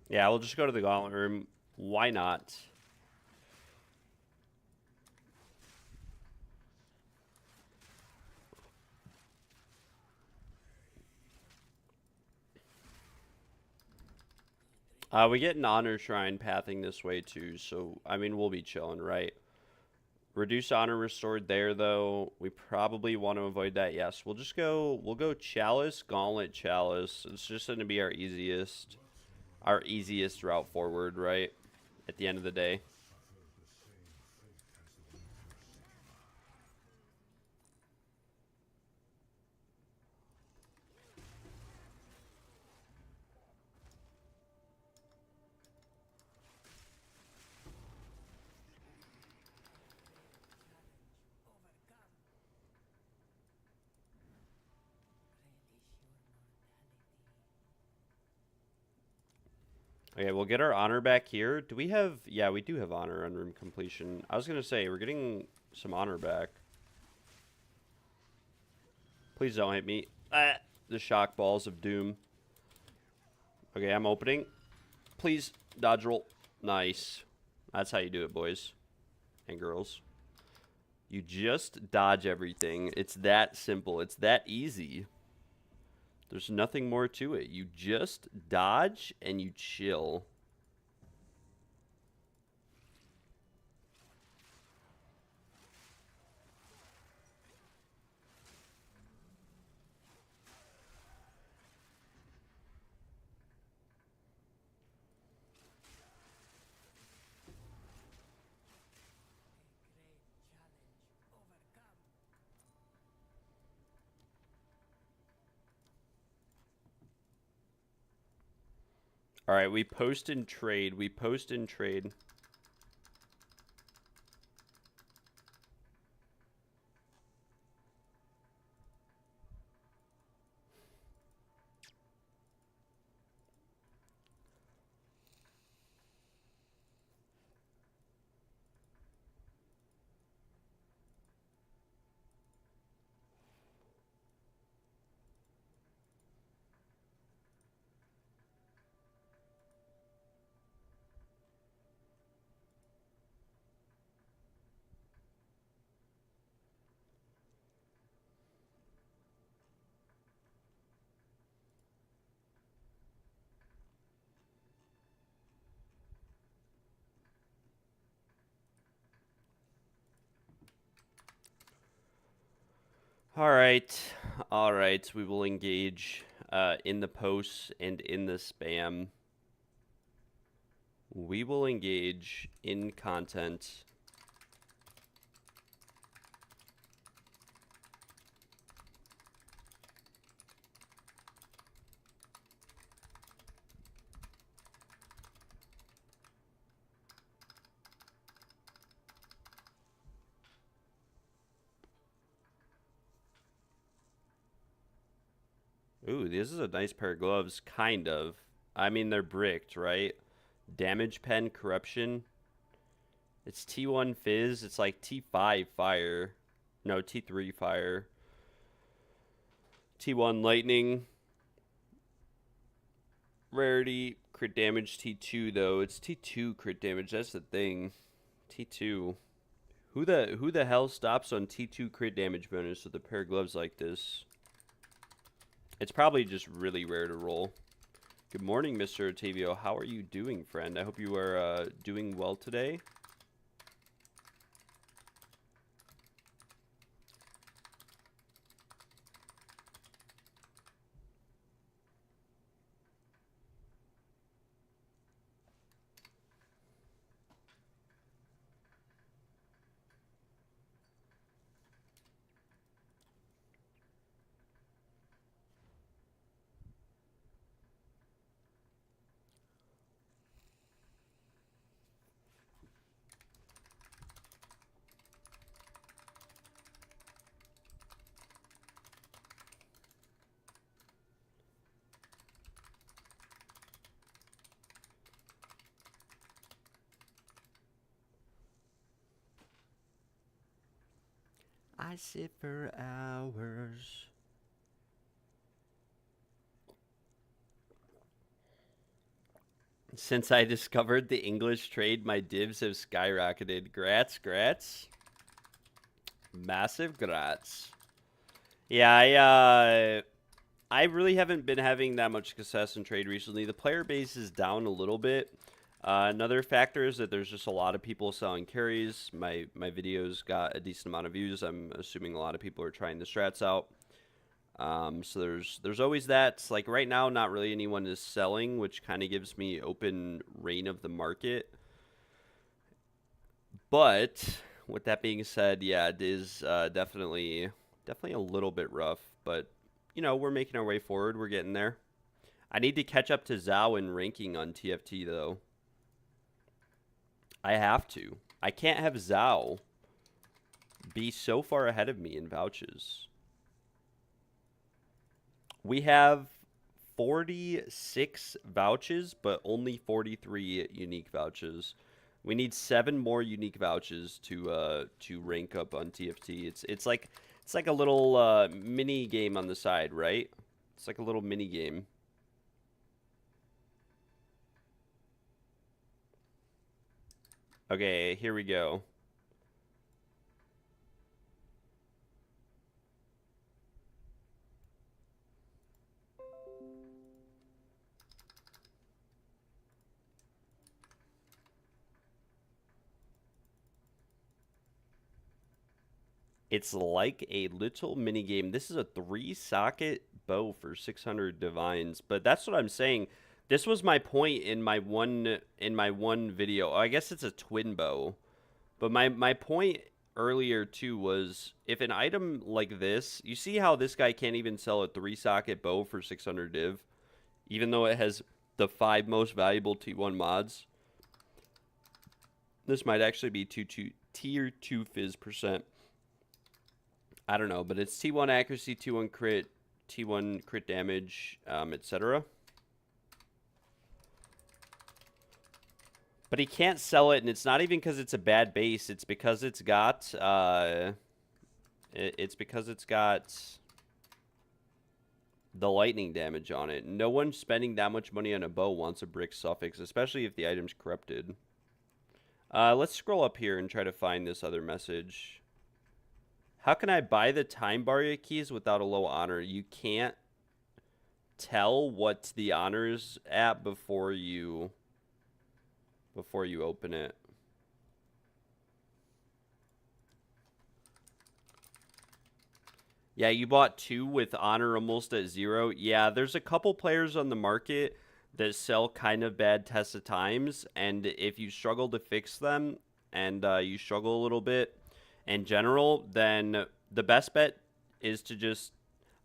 Yeah, we'll just go to the gauntlet room. Why not? We get an honor shrine pathing this way too, so I mean we'll be chilling, right? Reduce honor restored there though. We probably want to avoid that. Yes, we'll go Chalice, Gauntlet, Chalice. It's just gonna be our easiest route forward, right? At the end of the day. Okay, we'll get our honor back here. Do we have... Yeah, we do have honor on room completion. I was going to say, we're getting some honor back. Please don't hit me. Ah, the shock balls of doom. Okay, I'm opening. Please, dodge roll. Nice. That's how you do it, boys and girls. You just dodge everything. It's that simple. It's that easy. There's nothing more to it. You just dodge and you chill. All right, we post and trade. We post and trade. All right. We will engage in the posts and in the spam. We will engage in content. Ooh, this is a nice pair of gloves, kind of. I mean, they're bricked, right? Damage pen, corruption. It's T1 fizz. It's like T5 fire. No, T3 fire. T1 lightning. Rarity, crit damage T2 though. It's T2 crit damage. That's the thing. T2. Who the hell stops on T2 crit damage bonus with a pair of gloves like this? It's probably just really rare to roll. Good morning, Mr. Otavio. How are you doing, friend? I hope you are doing well today. I sit for hours. Since I discovered the English trade, my divs have skyrocketed. Grats. Massive grats. Yeah, I really haven't been having that much success in trade recently. The player base is down a little bit. Another factor is that there's just a lot of people selling carries. My videos got a decent amount of views. I'm assuming a lot of people are trying the strats out. So there's always that. It's like right now, not really anyone is selling, which kind of gives me open reign of the market. But with that being said, yeah, it is definitely a little bit rough. But you know, we're making our way forward. We're getting there. I need to catch up to Zhao in ranking on TFT though. I have to. I can't have Zhao be so far ahead of me in vouches. We have 46 vouches, but only 43 unique vouches. We need 7 more unique vouches to rank up on TFT. It's like a little mini game on the side, right? It's like a little mini game. Okay, here we go. It's like a little mini game. This is a 3-socket bow for 600 divines, but that's what I'm saying. This was my point in my one video. I guess it's a twin bow. But my point earlier too was if an item like this, you see how this guy can't even sell a 3-socket bow for 600 div, even though it has the 5 most valuable T1 mods. This might actually be tier 2 fizz percent. I don't know, but it's T1 accuracy, T1 crit, T1 crit damage, etc. But he can't sell it, and it's not even because it's a bad base. It's because it's got the lightning damage on it. No one spending that much money on a bow wants a brick suffix, especially if the item's corrupted. Let's scroll up here and try to find this other message. How can I buy the time barrier keys without a low honor? You can't tell what the honor is at before you open it. Yeah, you bought 2 with honor almost at 0. Yeah, there's a couple players on the market that sell kind of bad test of times, and if you struggle to fix them and you struggle a little bit in general, then the best bet is to just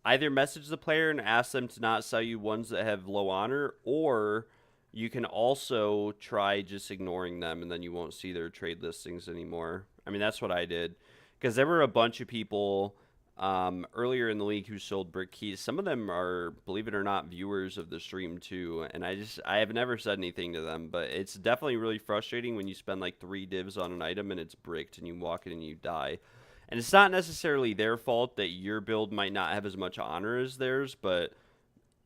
either message the player and ask them to not sell you ones that have low honor, or you can also try just ignoring them, and then you won't see their trade listings anymore. I mean, that's what I did, because there were a bunch of people earlier in the league who sold brick keys. Some of them are, believe it or not, viewers of the stream too. And I have never said anything to them, but it's definitely really frustrating when you spend like 3 divs on an item and it's bricked and you walk in and you die. And it's not necessarily their fault that your build might not have as much honor as theirs, but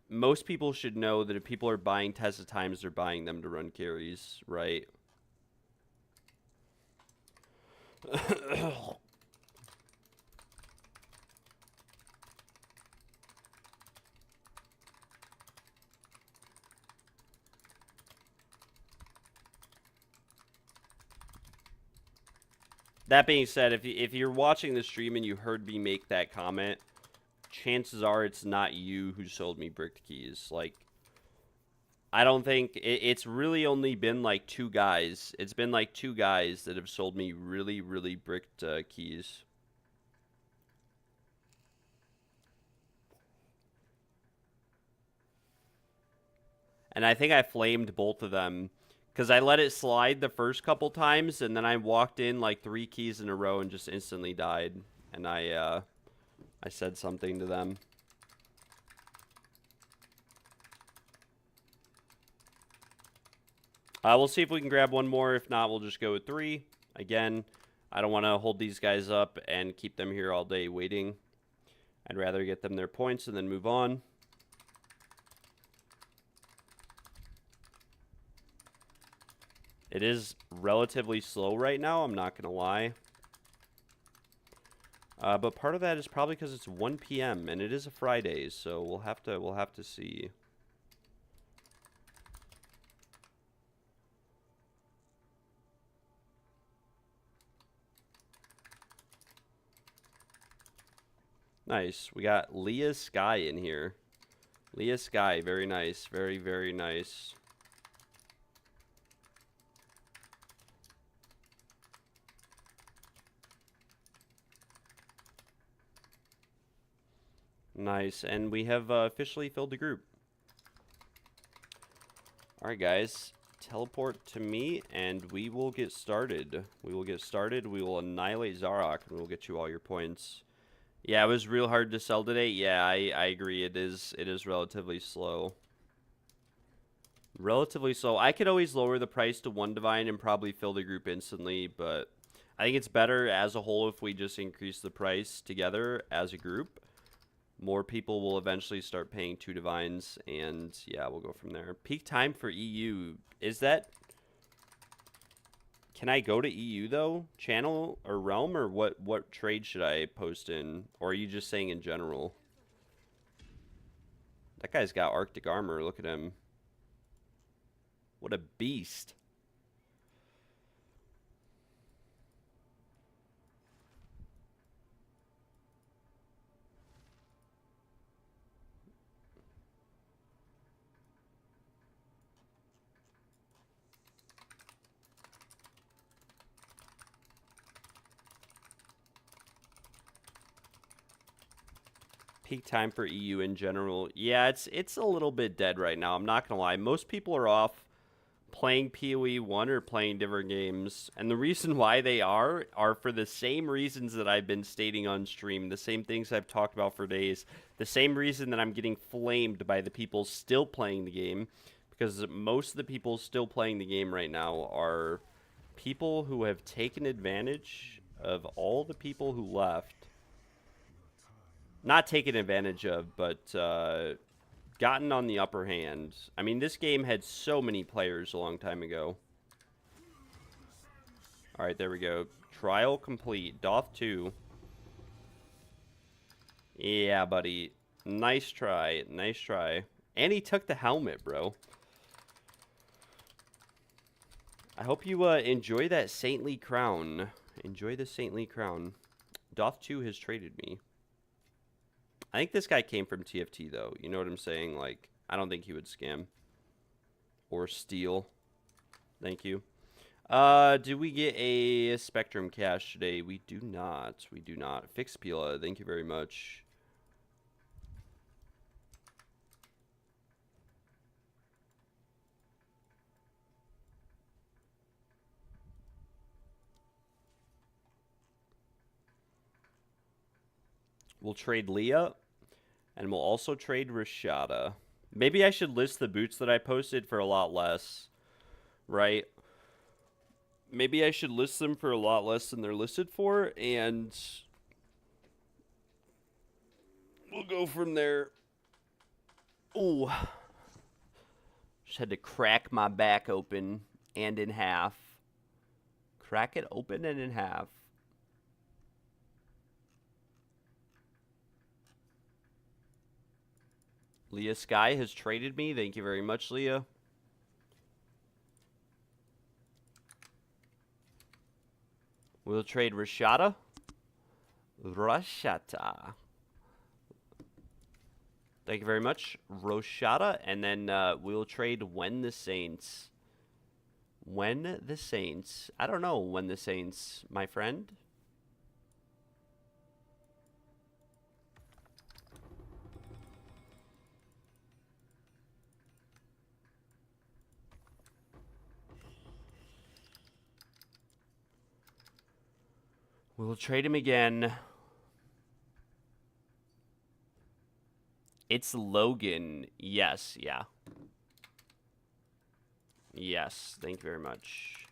most people should know that if people are buying Test of Times, they're buying them to run carries, right? That being said, if you're watching the stream and you heard me make that comment, chances are it's not you who sold me bricked keys. Like, I don't think it's really only been like 2 guys. It's been like 2 guys that have sold me really, really bricked keys. And I think I flamed both of them because I let it slide the first couple times, and then I walked in like 3 keys in a row and just instantly died. And I said something to them. We'll see if we can grab one more. If not, we'll just go with 3. Again, I don't want to hold these guys up and keep them here all day waiting. I'd rather get them their points and then move on. It is relatively slow right now, I'm not going to lie. But part of that is probably because it's 1 p.m. and it is a Friday, so we'll have to see. Nice. We got Leah Sky in here. Leah Sky, very nice. Very, very nice. Nice, and we have officially filled the group. Alright guys, teleport to me and we will get started. We will annihilate Zarok and we'll get you all your points. Yeah, it was real hard to sell today. Yeah, I agree. It is relatively slow. Relatively slow. I could always lower the price to 1 divine and probably fill the group instantly, but I think it's better as a whole if we just increase the price together as a group. More people will eventually start paying 2 divines, and yeah, we'll go from there. Peak time for EU. Is that... Can I go to EU, though? Channel or Realm, or what trade should I post in? Or are you just saying in general? That guy's got Arctic armor. Look at him. What a beast. Peak time for EU in general. Yeah, it's a little bit dead right now. I'm not going to lie. Most people are off playing PoE1 or playing different games. And the reason why they are for the same reasons that I've been stating on stream. The same things I've talked about for days. The same reason that I'm getting flamed by the people still playing the game. Because most of the people still playing the game right now are people who have taken advantage of all the people who left. Not taken advantage of, but gotten on the upper hand. I mean, this game had so many players a long time ago. Alright, there we go. Trial complete. Doth 2. Yeah, buddy. Nice try. Nice try. And he took the helmet, bro. I hope you enjoy that saintly crown. Enjoy the saintly crown. Doth 2 has traded me. I think this guy came from TFT, though. You know what I'm saying? Like, I don't think he would scam. Or steal. Thank you. Do we get a Spectrum cash today? We do not. We do not. Fix Pila. Thank you very much. We'll trade Leah, and we'll also trade Rashada. Maybe I should list the boots that I posted for a lot less, right? Maybe I should list them for a lot less than they're listed for, and we'll go from there. Ooh. Just had to crack my back open and in half. Crack it open and in half. Leah Sky has traded me. Thank you very much, Leah. We'll trade Rashada. Rashada. Thank you very much, Rashada. And then we'll trade When the Saints. When the Saints. I don't know when the Saints, my friend. We'll trade him again. It's Logan. Yes, yeah. Yes, thank you very much.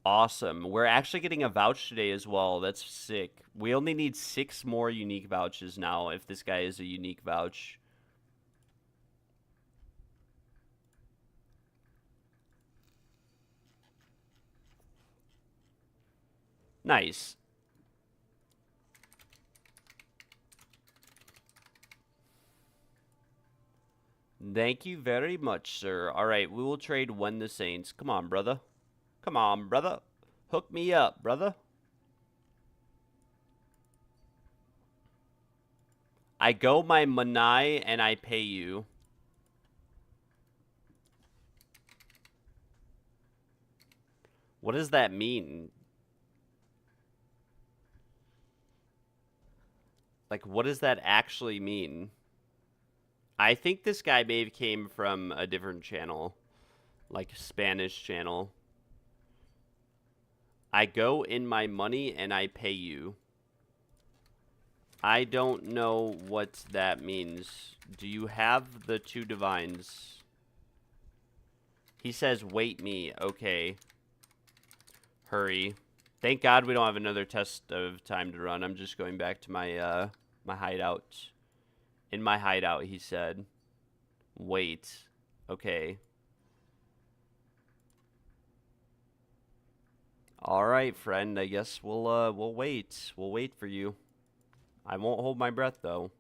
Awesome. We're actually getting a vouch today as well. That's sick. We only need 6 more unique vouches now if this guy is a unique vouch. Nice. Thank you very much, sir. All right, we will trade When the Saints. Come on, brother. Come on, brother. Hook me up, brother. I go my Manai and I pay you. What does that mean? Like, what does that actually mean? I think this guy may have came from a different channel. Like, a Spanish channel. I go in my money and I pay you. I don't know what that means. Do you have the 2 divines? He says, wait me. Okay. Hurry. Thank God we don't have another test of time to run. I'm just going back to my my hideout. In my hideout, he said. Wait. Okay. All right, friend. I guess we'll wait. We'll wait for you. I won't hold my breath though.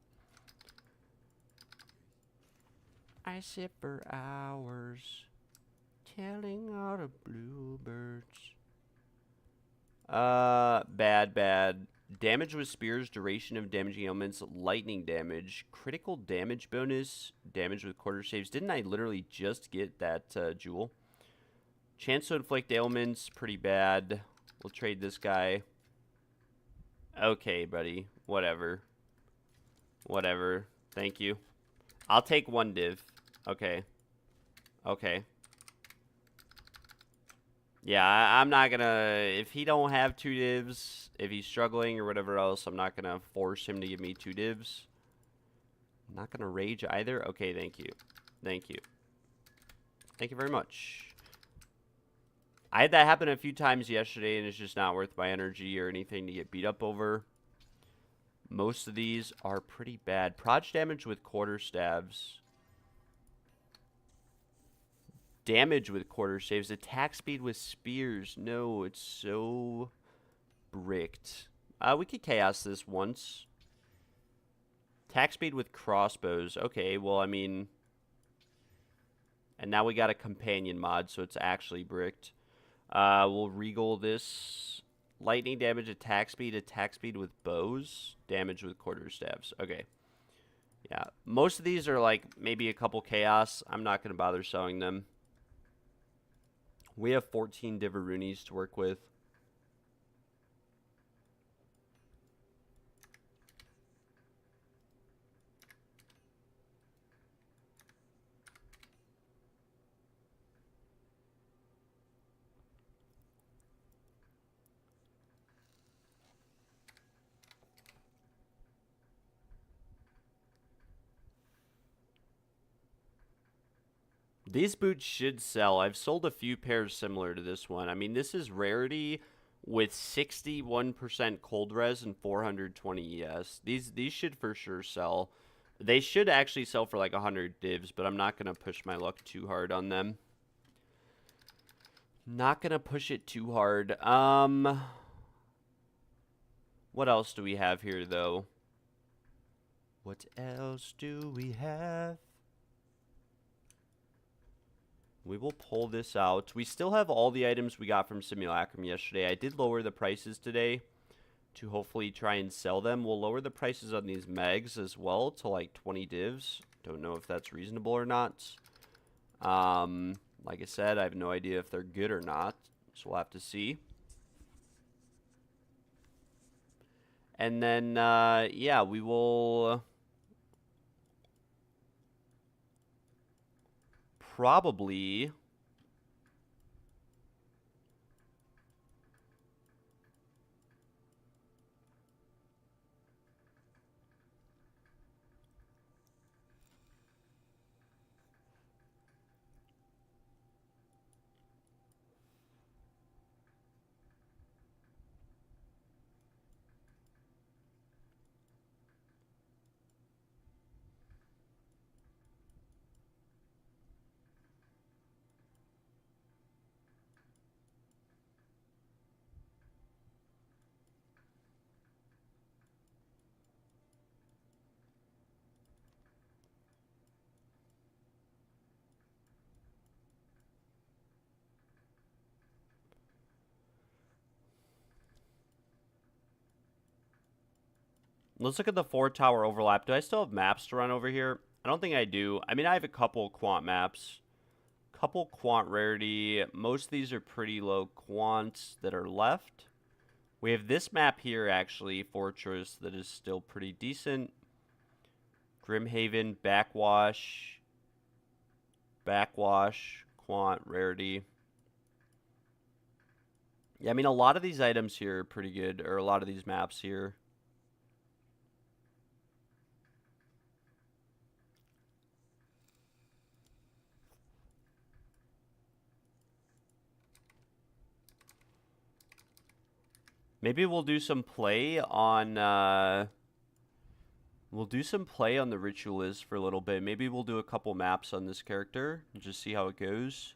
I sit for hours telling all the bluebirds. Bad. Damage with spears, duration of damaging elements, lightning damage, critical damage bonus, damage with quarter saves. Didn't I literally just get that jewel? Chance to inflict ailments, pretty bad. We'll trade this guy. Okay, buddy. Whatever. Whatever. Thank you. I'll take 1 div. Okay. Okay. Yeah, I'm not gonna... If he don't have 2 divs, if he's struggling or whatever else, I'm not gonna force him to give me 2 divs. I'm not gonna rage either. Okay, thank you. Thank you. Thank you very much. I had that happen a few times yesterday, and it's just not worth my energy or anything to get beat up over. Most of these are pretty bad. Proj damage with quarter stabs. Damage with quarter saves. Attack speed with spears. No, it's so bricked. We could chaos this once. Attack speed with crossbows. Okay, well, I mean... And now we got a companion mod, so it's actually bricked. We'll regal this. Lightning damage, attack speed with bows. Damage with quarter stabs. Okay. Yeah, most of these are like maybe a couple chaos. I'm not going to bother selling them. We have 14 Diverunis to work with. These boots should sell. I've sold a few pairs similar to this one. I mean, this is rarity with 61% cold res and 420 ES. These should for sure sell. They should actually sell for like 100 divs, but I'm not going to push my luck too hard on them. Not going to push it too hard. What else do we have here, though? What else do we have? We will pull this out. We still have all the items we got from Simulacrum yesterday. I did lower the prices today to hopefully try and sell them. We'll lower the prices on these megs as well to like 20 divs. Don't know if that's reasonable or not. Like I said, I have no idea if they're good or not, so we'll have to see. And then, yeah, we will probably... Let's look at the 4-tower overlap. Do I still have maps to run over here? I don't think I do. I mean, I have a couple quant maps. Couple quant rarity. Most of these are pretty low quants that are left. We have this map here, actually, Fortress, that is still pretty decent. Grimhaven, Backwash. Backwash, quant, rarity. Yeah, I mean, a lot of these items here are pretty good, or a lot of these maps here. Maybe we'll do some play on, we'll do some play on the Ritualist for a little bit. Maybe we'll do a couple maps on this character and just see how it goes.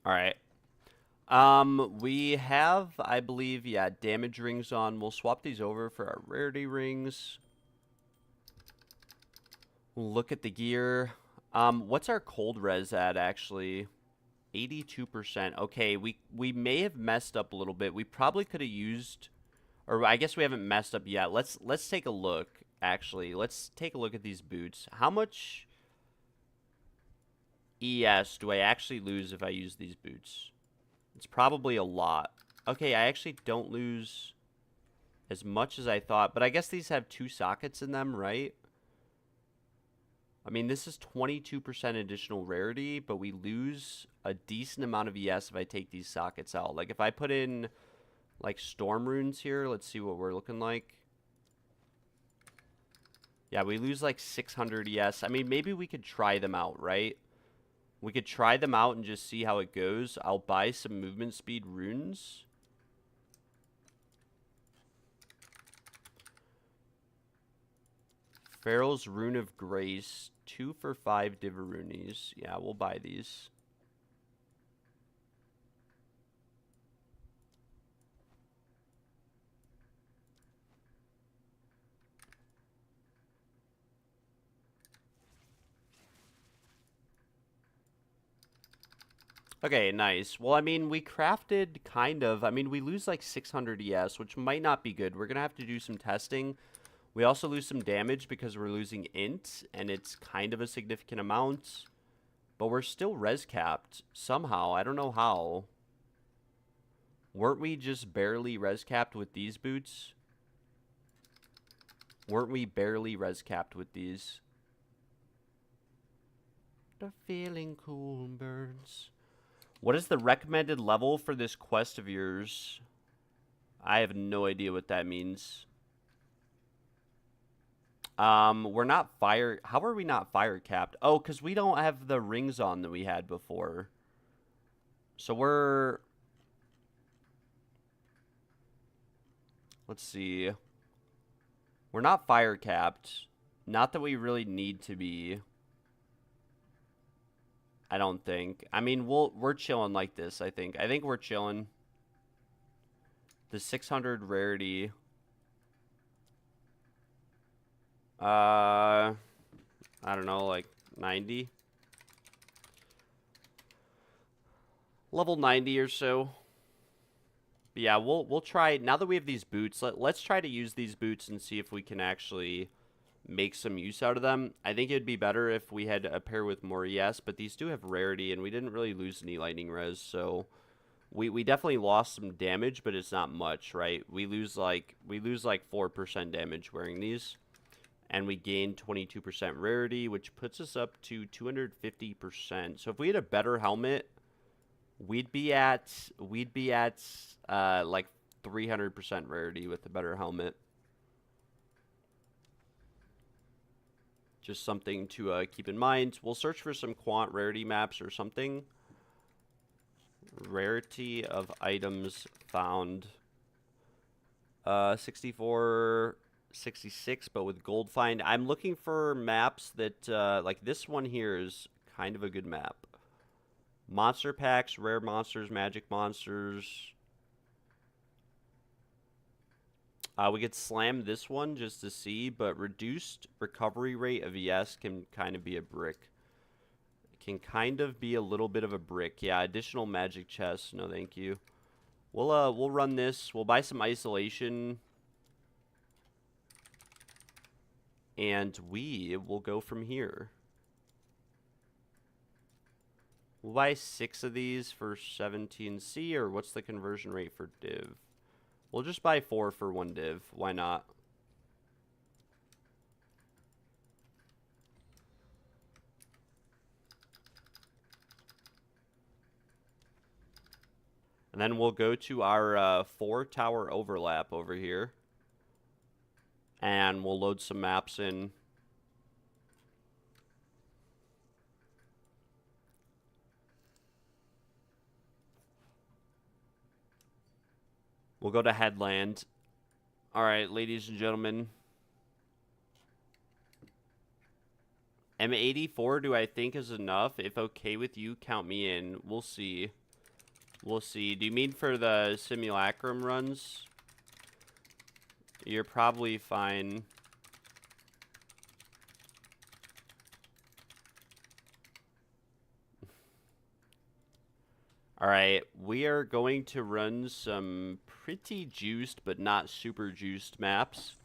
All right. We have, I believe, yeah, damage rings on. We'll swap these over for our rarity rings. We'll look at the gear. What's our cold res at, actually? 82%. Okay, we may have messed up a little bit. We probably could have used, or I guess we haven't messed up yet. Let's take a look, actually. Let's take a look at these boots. How much ES do I actually lose if I use these boots? It's probably a lot. Okay, I actually don't lose as much as I thought, but I guess these have 2 sockets in them, right? I mean, this is 22% additional rarity, but we lose a decent amount of ES if I take these sockets out. Like, if I put in, like, storm runes here, let's see what we're looking like. Yeah, we lose, like, 600 ES. I mean, maybe we could try them out, right? We could try them out and just see how it goes. I'll buy some movement speed runes. Pharaoh's Rune of Grace. 2 for 5 Diverunis. Yeah, we'll buy these. Okay, nice. Well, I mean, we crafted kind of. I mean, we lose like 600 ES, which might not be good. We're going to have to do some testing. We also lose some damage because we're losing int, and it's kind of a significant amount. But we're still res capped somehow. I don't know how. Weren't we just barely res capped with these boots? Weren't we barely res capped with these? The feeling cool burns. What is the recommended level for this quest of yours? I have no idea what that means. We're not fire. How are we not fire capped? Oh, because we don't have the rings on that we had before. So we're. Let's see. We're not fire capped. Not that we really need to be. I don't think. I mean, we're chilling like this, I think. I think we're chilling. The 600 rarity. I don't know, like 90. Level 90 or so. But yeah, we'll try now that we have these boots. Let's try to use these boots and see if we can actually make some use out of them. I think it'd be better if we had a pair with more ES, but these do have rarity, and we didn't really lose any lightning res, so we definitely lost some damage, but it's not much, right? We lose like 4% damage wearing these, and we gain 22% rarity, which puts us up to 250%. So if we had a better helmet, we'd be at like 300% rarity with a better helmet. Just something to keep in mind. We'll search for some quant rarity maps or something. Rarity of items found. 64, 66, but with gold find. I'm looking for maps that, like this one here is kind of a good map. Monster packs, rare monsters, magic monsters. We could slam this one just to see, but reduced recovery rate of ES can kind of be a brick. It can kind of be a little bit of a brick. Yeah, additional magic chests. No, thank you. We'll run this. We'll buy some isolation. And we will go from here. We'll buy 6 of these for 17C, or what's the conversion rate for div? We'll just buy 4 for 1 div. Why not? And then we'll go to our 4 tower overlap over here. And we'll load some maps in. We'll go to Headland. All right, ladies and gentlemen. M84, do I think is enough? If okay with you, count me in. We'll see. We'll see. Do you mean for the simulacrum runs? You're probably fine. Alright, we are going to run some pretty juiced but not super juiced maps.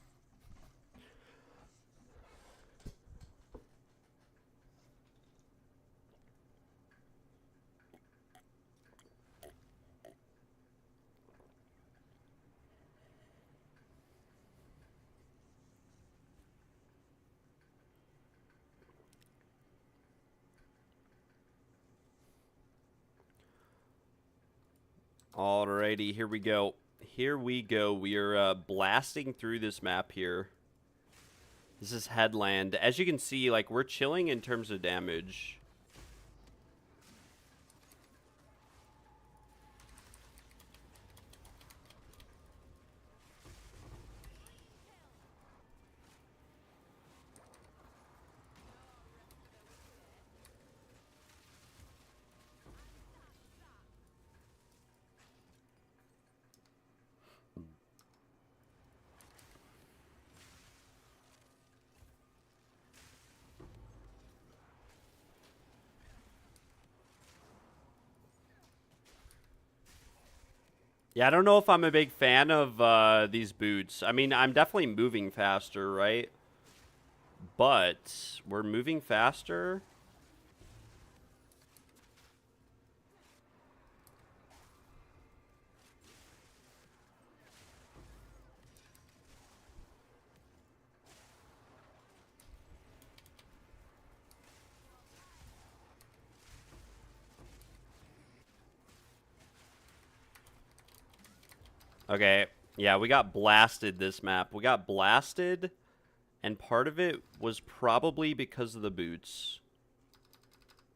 Alrighty, here we go. Here we go. We are blasting through this map here. This is Headland. As you can see, like, we're chilling in terms of damage. Yeah, I don't know if I'm a big fan of these boots. I mean, I'm definitely moving faster, right? But we're moving faster. Okay. Yeah, we got blasted this map. We got blasted, and part of it was probably because of the boots.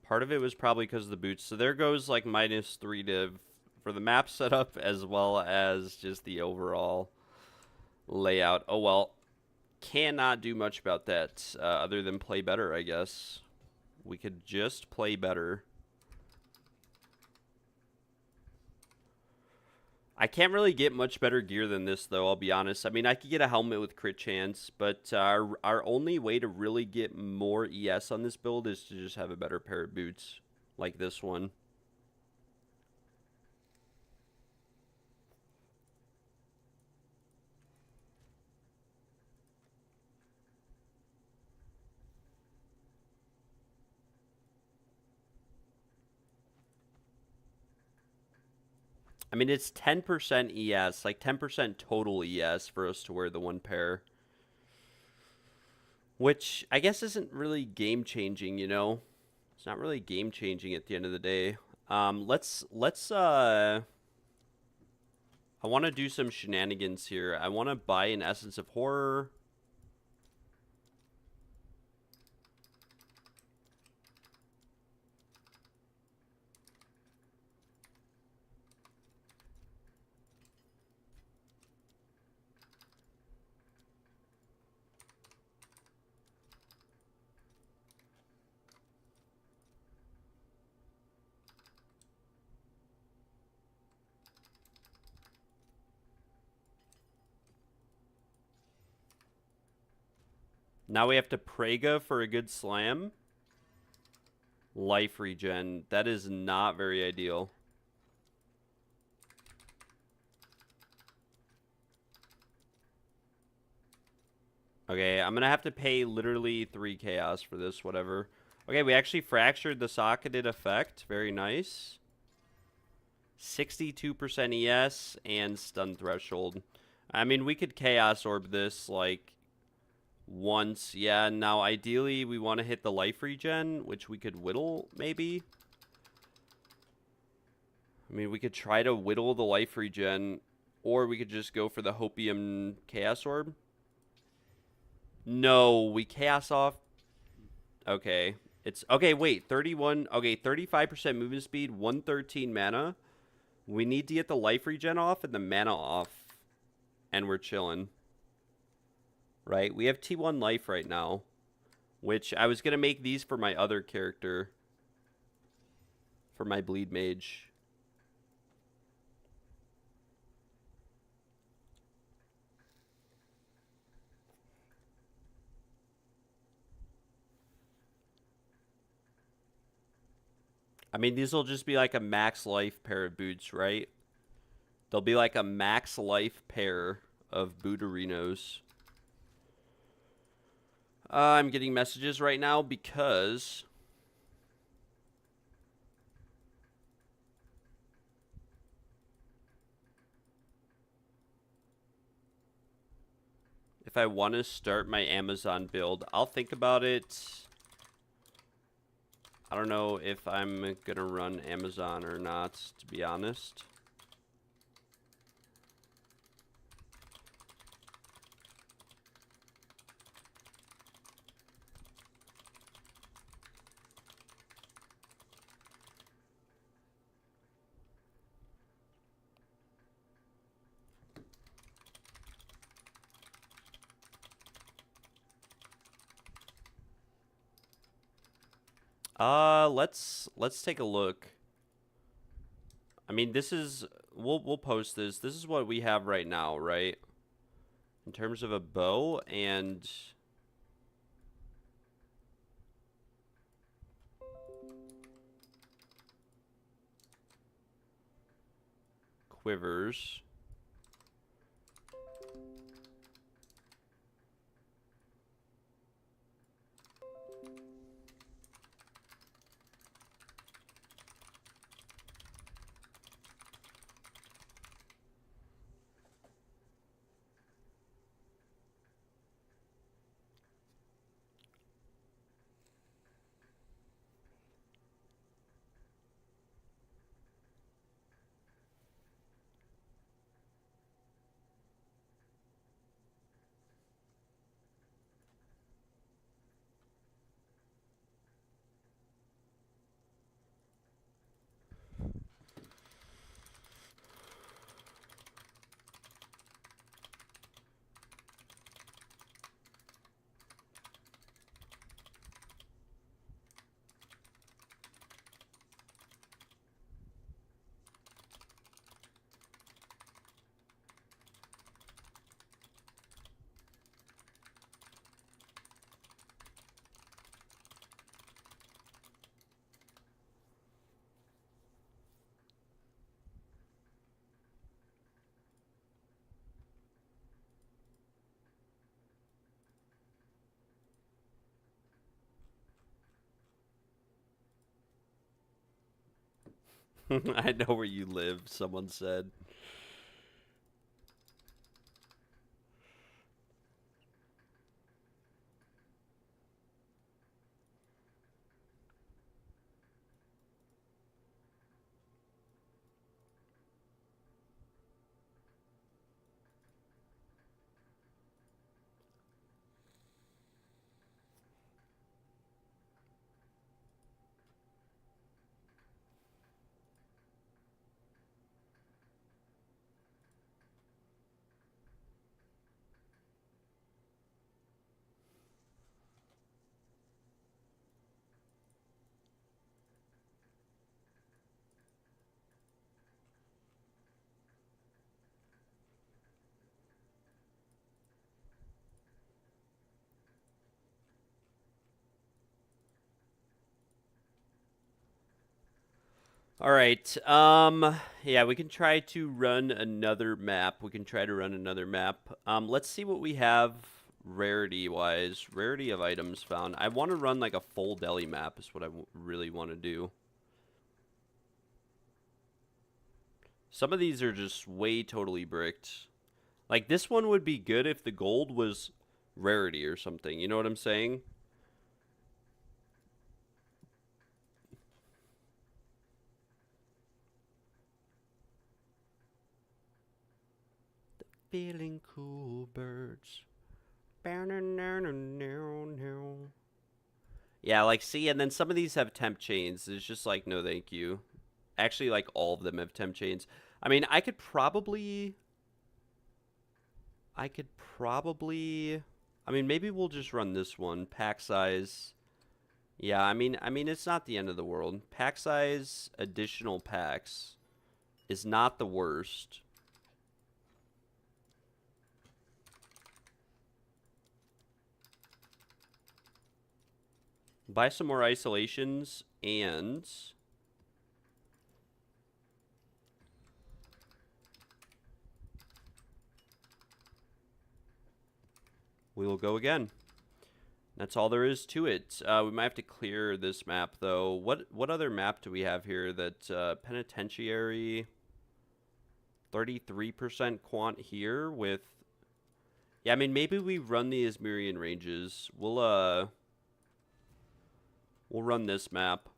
Part of it was probably because of the boots. So there goes like -3 div for the map setup as well as just the overall layout. Oh well, cannot do much about that other than play better, I guess. We could just play better. I can't really get much better gear than this, though, I'll be honest. I mean, I could get a helmet with crit chance, but our only way to really get more ES on this build is to just have a better pair of boots, like this one. I mean, it's 10% ES, like 10% total ES for us to wear the one pair. Which I guess isn't really game changing, you know? It's not really game changing at the end of the day. Let's I want to do some shenanigans here. I want to buy an Essence of Horror. Now we have to Praga for a good slam. Life regen. That is not very ideal. Okay, I'm going to have to pay literally 3 chaos for this, whatever. Okay, we actually fractured the socketed effect. Very nice. 62% ES and stun threshold. I mean, we could chaos orb this, like, once. Yeah, now ideally we want to hit the life regen, which we could whittle, maybe. I mean, we could try to whittle the life regen, or we could just go for the Hopium Chaos Orb. No, we chaos off. Okay. It's okay, wait, 31. Okay, 35% movement speed, 113 mana. We need to get the life regen off and the mana off. And we're chilling. Right? We have T1 life right now, which I was going to make these for my other character. For my bleed mage. I mean, these will just be like a max life pair of boots, right? They'll be like a max life pair of bootarinos. I'm getting messages right now because if I want to start my Amazon build, I'll think about it. I don't know if I'm going to run Amazon or not, to be honest. Let's take a look. I mean, this is we'll post this. This is what we have right now, right? In terms of a bow and quivers. I know where you live, someone said. All right. Yeah, we can try to run another map. Let's see what we have rarity-wise. Rarity of items found. I want to run like a full deli map is what I really want to do. Some of these are just way totally bricked. Like this one would be good if the gold was rarity or something. You know what I'm saying? Feeling cool, birds. Yeah, like, see, and then some of these have temp chains. It's just like, no, thank you. Actually, like, all of them have temp chains. I mean, I could probably... I mean, maybe we'll just run this one. Pack size. Yeah, I mean, it's not the end of the world. Pack size, additional packs is not the worst. Buy some more isolations, and we will go again. That's all there is to it. We might have to clear this map, though. What other map do we have here? That penitentiary, 33% quant here with... Yeah, I mean, maybe we run the Izmirian ranges. We'll run this map.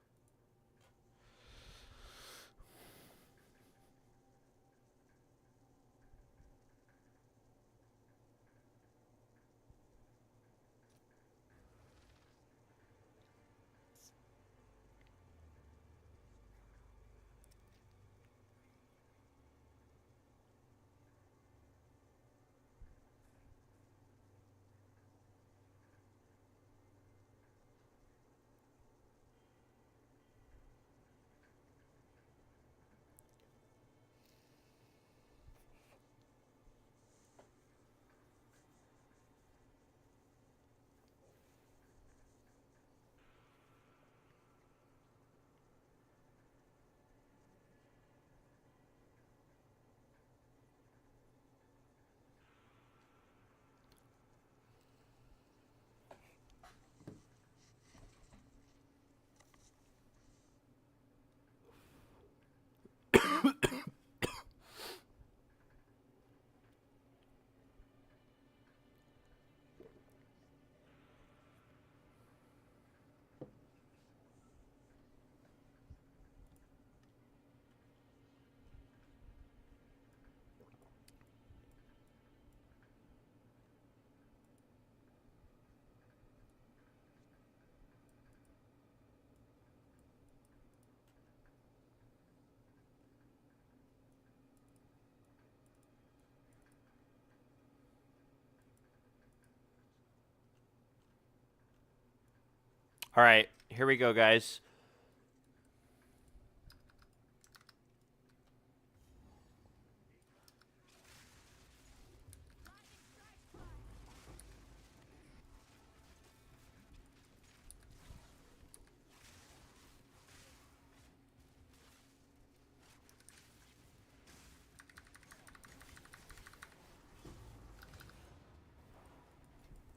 All right, here we go, guys.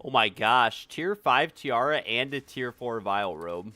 Oh my gosh, tier 5 tiara and a tier 4 vial robe.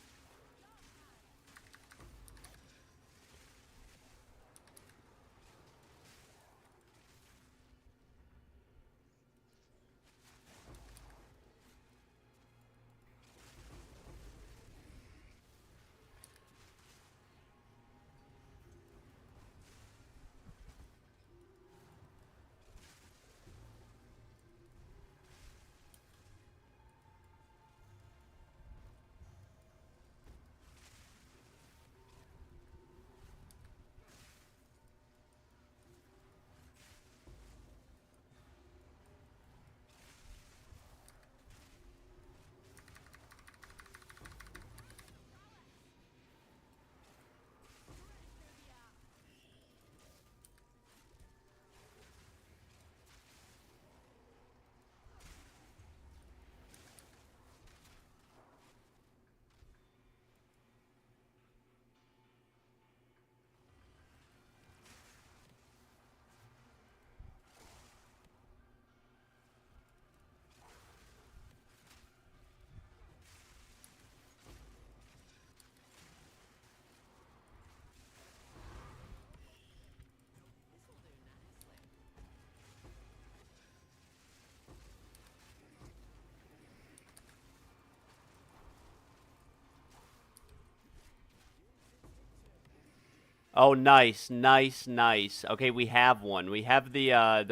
Oh, nice, nice, nice. Okay, we have one. We have the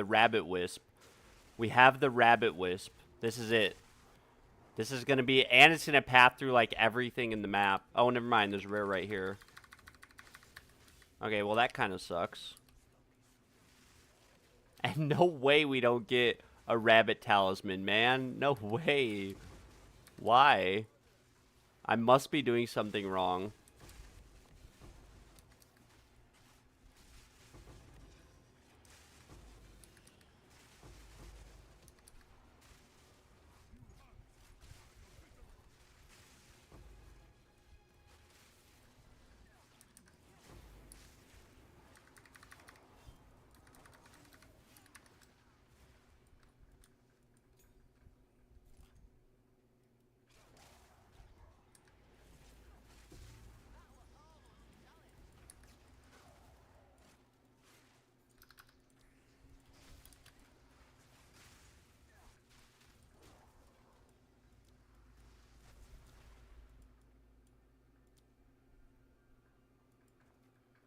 rabbit wisp. We have the rabbit wisp. This is it. This is gonna be, and it's gonna path through like everything in the map. Oh, never mind. There's rare right here. Okay, well that kind of sucks. And no way we don't get a rabbit talisman, man. No way. Why? I must be doing something wrong.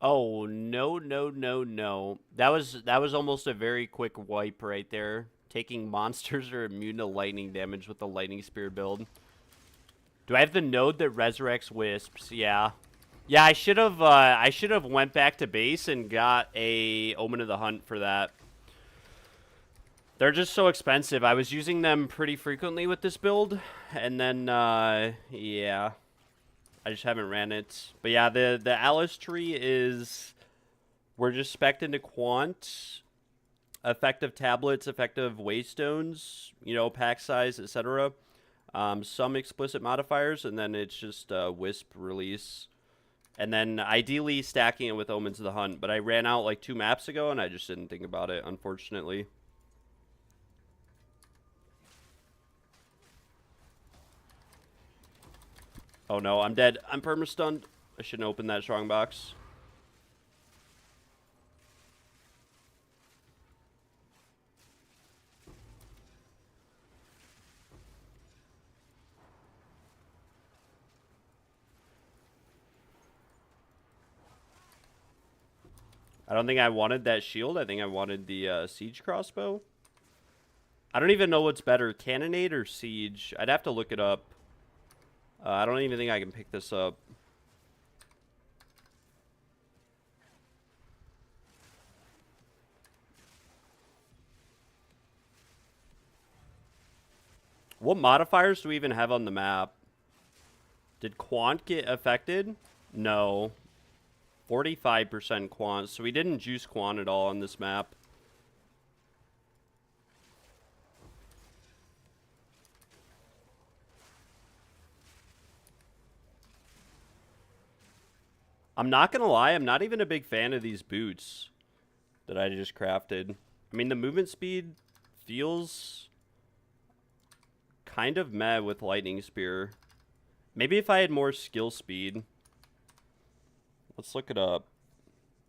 Oh, no, no, no, no. That was almost a very quick wipe right there. Taking monsters are immune to lightning damage with the lightning spear build. Do I have the node that resurrects wisps? Yeah. Yeah, I should have went back to base and got a Omen of the Hunt for that. They're just so expensive. I was using them pretty frequently with this build, and then yeah. I just haven't ran it. But yeah, the Alice tree is, we're just spec'd into Quant, effective tablets, effective waystones, you know, pack size, etc. Some explicit modifiers, and then it's just Wisp release. And then ideally stacking it with Omens of the Hunt. But I ran out like 2 maps ago, and I just didn't think about it, unfortunately. Oh no, I'm dead. I'm perma-stunned. I shouldn't open that strongbox. I don't think I wanted that shield. I think I wanted the siege crossbow. I don't even know what's better, cannonade or siege. I'd have to look it up. I don't even think I can pick this up. What modifiers do we even have on the map? Did quant get affected? No. 45% quant, so we didn't juice quant at all on this map. I'm not gonna lie, I'm not even a big fan of these boots that I just crafted. I mean, the movement speed feels kind of meh with Lightning Spear. Maybe if I had more skill speed. Let's look it up.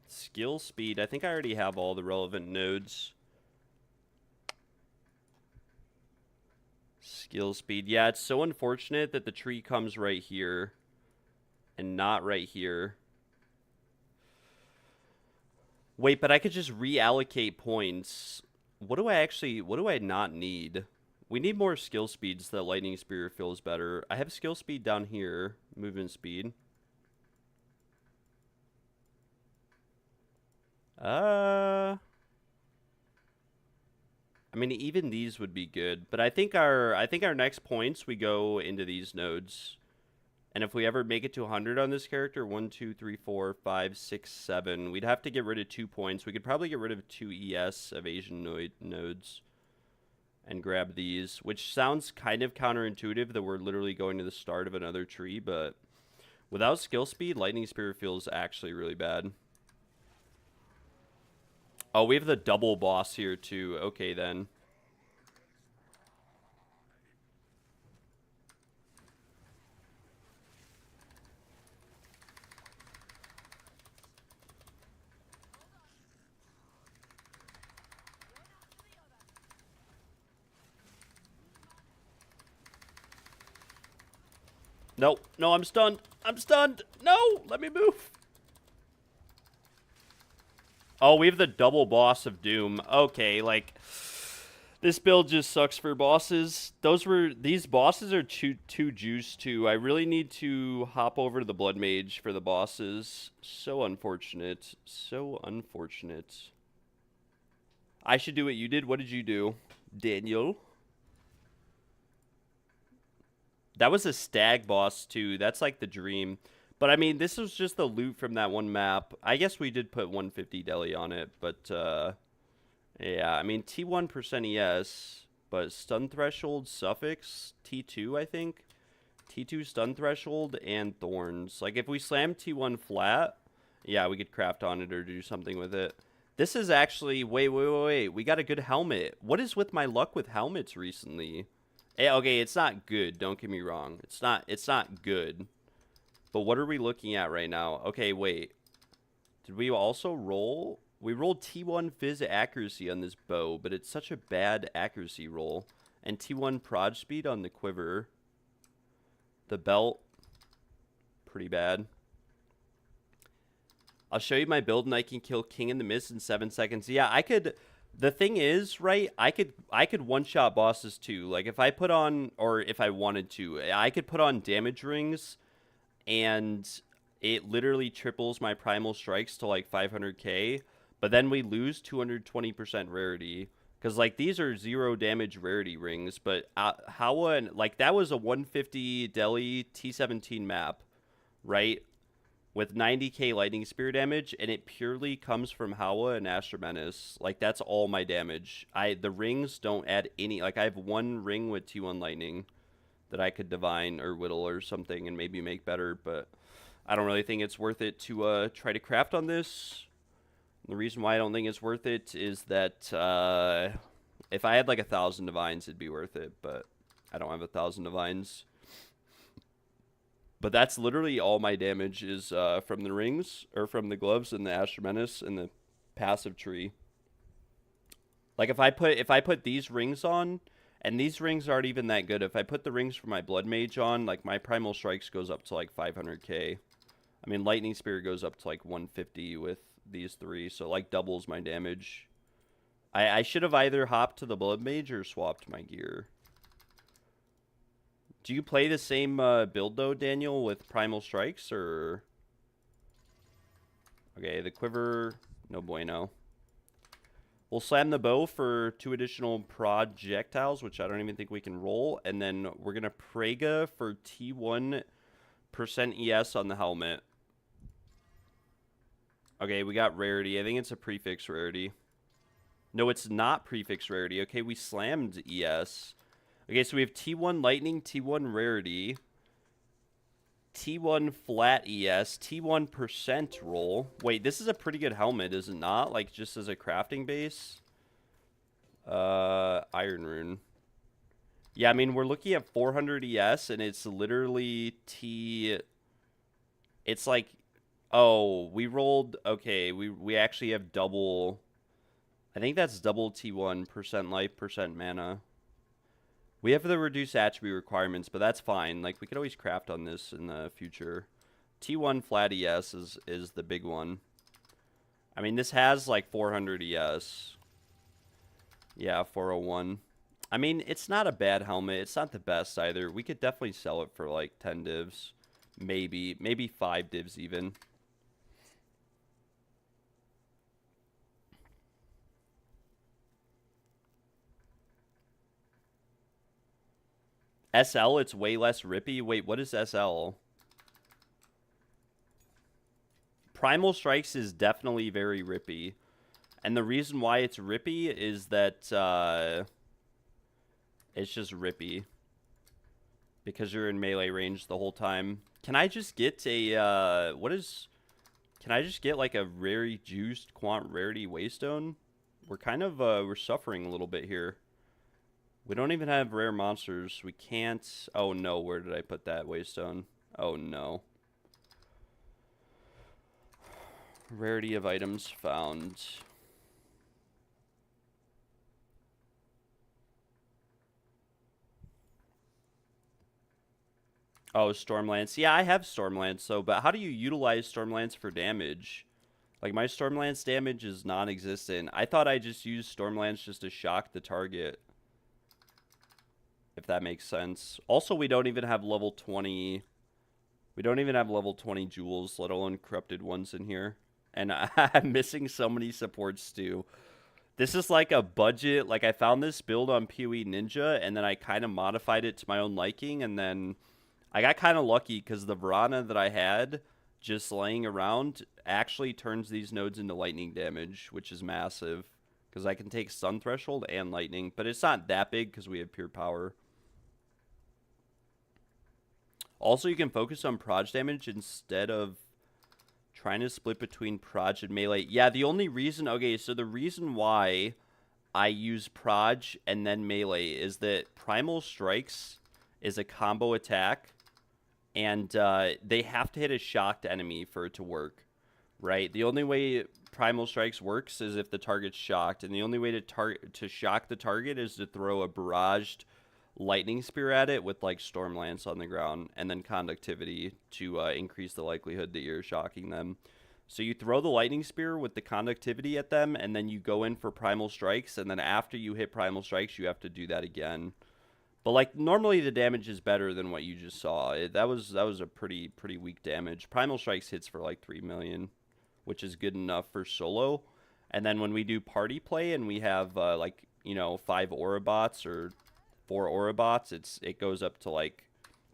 Skill speed, I think I already have all the relevant nodes. Skill speed, yeah, it's so unfortunate that the tree comes right here and not right here. Wait, but I could just reallocate points. What do I not need? We need more skill speeds so that Lightning Spear feels better. I have skill speed down here, movement speed. I mean, even these would be good, but I think our next points we go into these nodes. And if we ever make it to 100 on this character, 1, 2, 3, 4, 5, 6, 7, we'd have to get rid of 2 points. We could probably get rid of 2 ES evasion nodes and grab these, which sounds kind of counterintuitive that we're literally going to the start of another tree, but without skill speed, Lightning Spear feels actually really bad. Oh, we have the double boss here too. Okay, then. No, no, I'm stunned. I'm stunned. No, let me move. Oh, we have the double boss of Doom. Okay, like, this build just sucks for bosses. These bosses are too juiced too. I really need to hop over to the Blood Mage for the bosses. So unfortunate. So unfortunate. I should do what you did. What did you do, Daniel? That was a stag boss too. That's like the dream. But I mean, this was just the loot from that one map. I guess we did put 150 deli on it, but yeah, I mean T1% ES, but stun threshold suffix T2, I think. T2 stun threshold and thorns. Like if we slam T1 flat, yeah, we could craft on it or do something with it. This is actually wait. We got a good helmet. What is with my luck with helmets recently? Okay, it's not good. Don't get me wrong. It's not good. But what are we looking at right now? Okay, wait. Did we also roll? We rolled T1 Fizz accuracy on this bow, but it's such a bad accuracy roll. And T1 prod speed on the quiver. The belt, pretty bad. I'll show you my build and I can kill King in the Mist in 7 seconds. Yeah, I could. The thing is, right, I could one-shot bosses too. Like, if I put on, or if I wanted to, I could put on damage rings, and it literally triples my primal strikes to, like, 500k, but then we lose 220% rarity. Because, like, these are 0 damage rarity rings, but Hawa, like, that was a 150 Delhi T17 map, right? With 90k lightning spear damage, and it purely comes from Hawa and Astra Menace. Like, that's all my damage. The rings don't add any. Like, I have 1 ring with T1 lightning that I could divine or whittle or something and maybe make better, but I don't really think it's worth it to try to craft on this. The reason why I don't think it's worth it is that if I had like 1,000 divines, it'd be worth it, but I don't have 1,000 divines. But that's literally all my damage is from the rings, or from the gloves and the Astra Menace and the passive tree. Like, if I put these rings on, and these rings aren't even that good. If I put the rings for my Blood Mage on, like, my Primal Strikes goes up to like 500k. I mean, Lightning Spear goes up to like 150 with these 3, so like doubles my damage. I should have either hopped to the Blood Mage or swapped my gear. Do you play the same build, though, Daniel, with Primal Strikes, or... Okay, the quiver, no bueno. We'll slam the bow for 2 additional projectiles, which I don't even think we can roll, and then we're going to Prega for T1 Percent ES on the helmet. Okay, we got rarity. I think it's a prefix rarity. No, it's not prefix rarity. Okay, we slammed ES. Okay, so we have T1 lightning, T1 rarity, T1 flat ES, T1 percent roll. Wait, this is a pretty good helmet, is it not? Like, just as a crafting base? Iron rune. Yeah, I mean, we're looking at 400 ES, and it's literally T... It's like... Oh, we rolled... Okay, we actually have double... I think that's double T1, percent life, percent mana. We have the reduced attribute requirements, but that's fine. Like, we could always craft on this in the future. T1 flat ES is the big one. I mean, this has, like, 400 ES. Yeah, 401. I mean, it's not a bad helmet. It's not the best either. We could definitely sell it for, like, 10 divs. Maybe 5 divs even. SL, it's way less rippy. Wait, what is SL? Primal Strikes is definitely very rippy. And the reason why it's rippy is that it's just rippy. Because you're in melee range the whole time. Can I just get a, can I just get like a very juiced quant rarity waystone? We're kind of, we're suffering a little bit here. We don't even have rare monsters. We can't, oh no, where did I put that waystone? Oh no. Rarity of items found. Oh, Stormlance. Yeah, I have Stormlance, so, but how do you utilize Stormlance for damage? Like, my Stormlance damage is non-existent. I thought I just used Stormlance just to shock the target. If that makes sense. Also, we don't even have level 20... We don't even have level 20 jewels, let alone corrupted ones in here. And I'm missing so many supports, too. This is like a budget... Like, I found this build on PoE Ninja, and then I kind of modified it to my own liking, and then... I got kind of lucky because the Varana that I had just laying around actually turns these nodes into lightning damage, which is massive. Because I can take Stun Threshold and Lightning, but it's not that big because we have pure power. Also, you can focus on proj damage instead of trying to split between proj and melee. Yeah, the only reason... Okay, so the reason why I use proj and then melee is that Primal Strikes is a combo attack. And they have to hit a shocked enemy for it to work, right? The only way Primal Strikes works is if the target's shocked. And the only way to shock the target is to throw a barraged lightning spear at it with, like, Stormlance on the ground. And then conductivity to increase the likelihood that you're shocking them. So you throw the lightning spear with the conductivity at them, and then you go in for Primal Strikes. And then after you hit Primal Strikes, you have to do that again. But, like, normally the damage is better than what you just saw. That was a pretty weak damage. Primal Strikes hits for, like, 3 million, which is good enough for solo. And then when we do party play and we have, like, you know, 5 Aura bots or 4 Aura bots, it goes up to, like,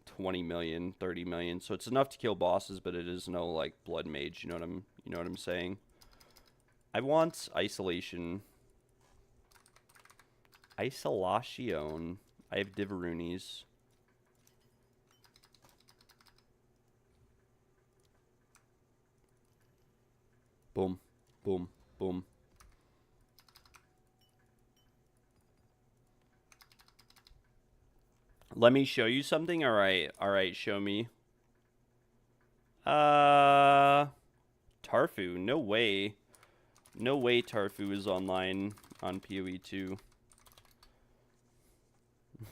20 million, 30 million. So it's enough to kill bosses, but it is no, like, blood mage. You know what I'm saying? I want isolation. Isolation. I have Diverunis. Boom. Boom. Boom. Let me show you something? Alright. Alright, show me. Tarfu. No way. No way Tarfu is online on PoE2.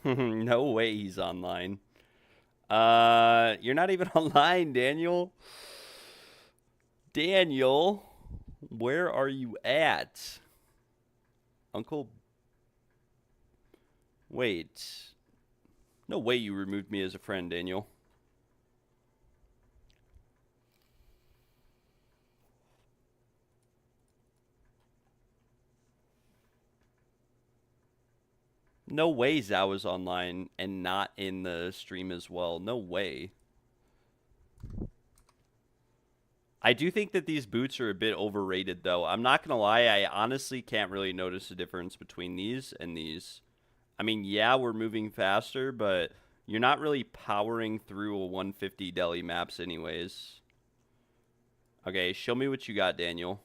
No way he's online. You're not even online, Daniel. Daniel, where are you at? Uncle... Wait. No way you removed me as a friend, Daniel. No way Zhao was online and not in the stream as well. No way. I do think that these boots are a bit overrated, though. I'm not going to lie. I honestly can't really notice a difference between these and these. I mean, yeah, we're moving faster, but you're not really powering through a 150 deli maps anyways. Okay, show me what you got, Daniel.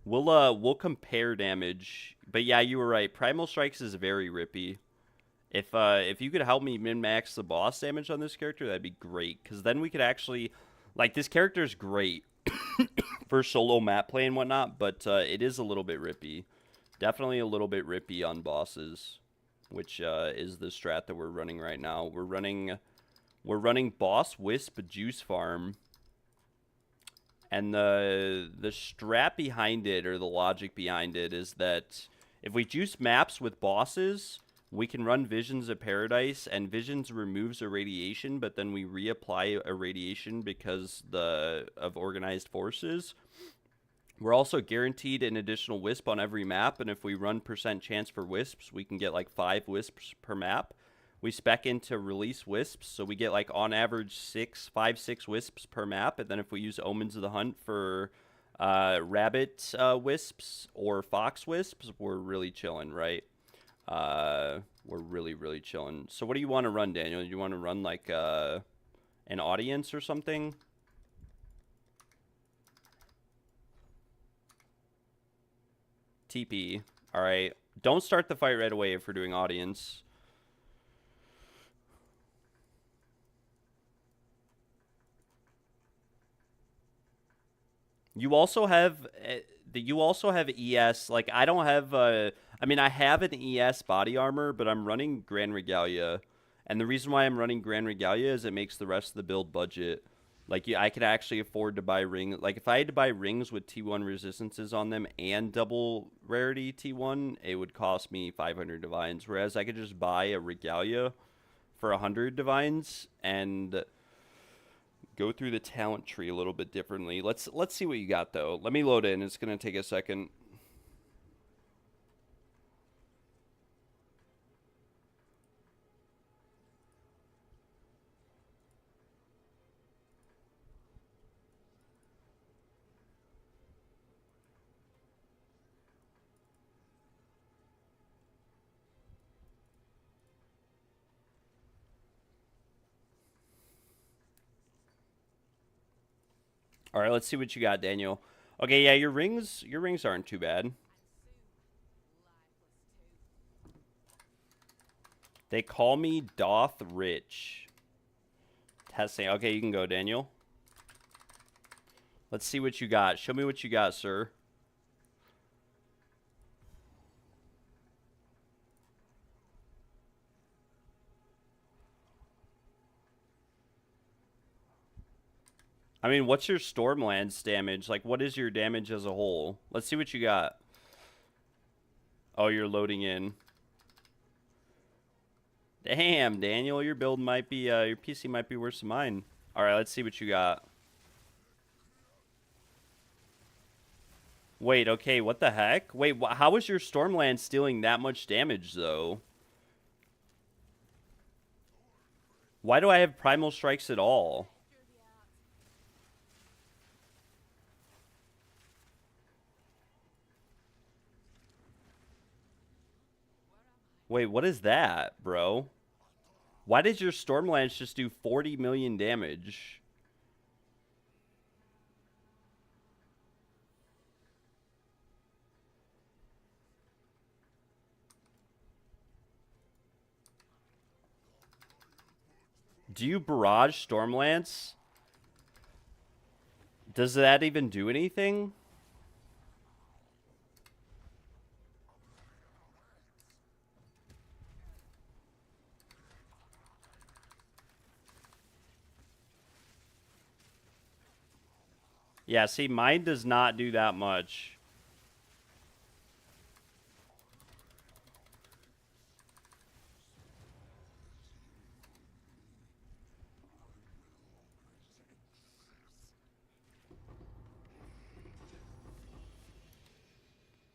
We'll compare damage. But yeah, you were right. Primal Strikes is very rippy. If you could help me min-max the boss damage on this character, that'd be great. Because then we could actually... Like, this character's great for solo map play and whatnot, but it is a little bit rippy. Definitely a little bit rippy on bosses, which is the strat that we're running right now. We're running Boss Wisp Juice Farm. And the strat behind it, or the logic behind it, is that if we juice maps with bosses, we can run Visions of Paradise, and Visions removes irradiation, but then we reapply irradiation because of organized forces. We're also guaranteed an additional wisp on every map, and if we run % chance for wisps, we can get like 5 wisps per map. We spec into release wisps, so we get like on average 6 wisps per map, and then if we use Omens of the Hunt for rabbit wisps or fox wisps, we're really chilling, right? We're really chilling. So what do you want to run, Daniel? Do you want to run like an audience or something? TP. All right. Don't start the fight right away if we're doing audience. You also have ES. Like, I don't have I mean, I have an ES body armor, but I'm running Grand Regalia. And the reason why I'm running Grand Regalia is it makes the rest of the build budget. Like, I could actually afford to buy rings. Like, if I had to buy rings with T1 resistances on them and double rarity T1, it would cost me 500 divines. Whereas I could just buy a Regalia for 100 divines and go through the talent tree a little bit differently. Let's see what you got, though. Let me load in. It's going to take a second. All right, let's see what you got, Daniel. Okay, yeah, your rings aren't too bad. They call me Doth Rich. Testing. Okay, you can go, Daniel. Let's see what you got. Show me what you got, sir. I mean, what's your Stormlands damage? Like, what is your damage as a whole? Let's see what you got. Oh, you're loading in. Damn, Daniel, your build might be, your PC might be worse than mine. All right, let's see what you got. Wait, okay, what the heck? Wait, how is your Stormland stealing that much damage, though? Why do I have Primal Strikes at all? Wait, what is that, bro? Why did your Stormlands just do 40 million damage? Do you barrage Stormlance? Does that even do anything? Yeah, see, mine does not do that much.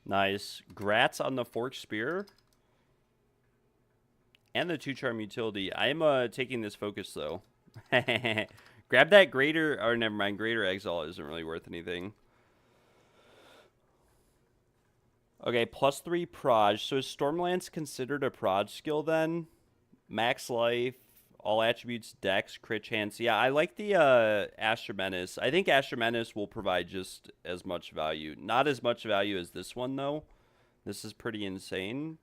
Nice. Grats on the Forked Spear. And the 2-charm utility. I'm taking this focus, though. Grab that greater, or never mind, greater exile isn't really worth anything. Okay, +3 proj. So is Stormlance considered a proj skill then? Max life, all attributes, dex, crit chance. Yeah, I like the Astra Menace. I think Astra Menace will provide just as much value. Not as much value as this one, though. This is pretty insane.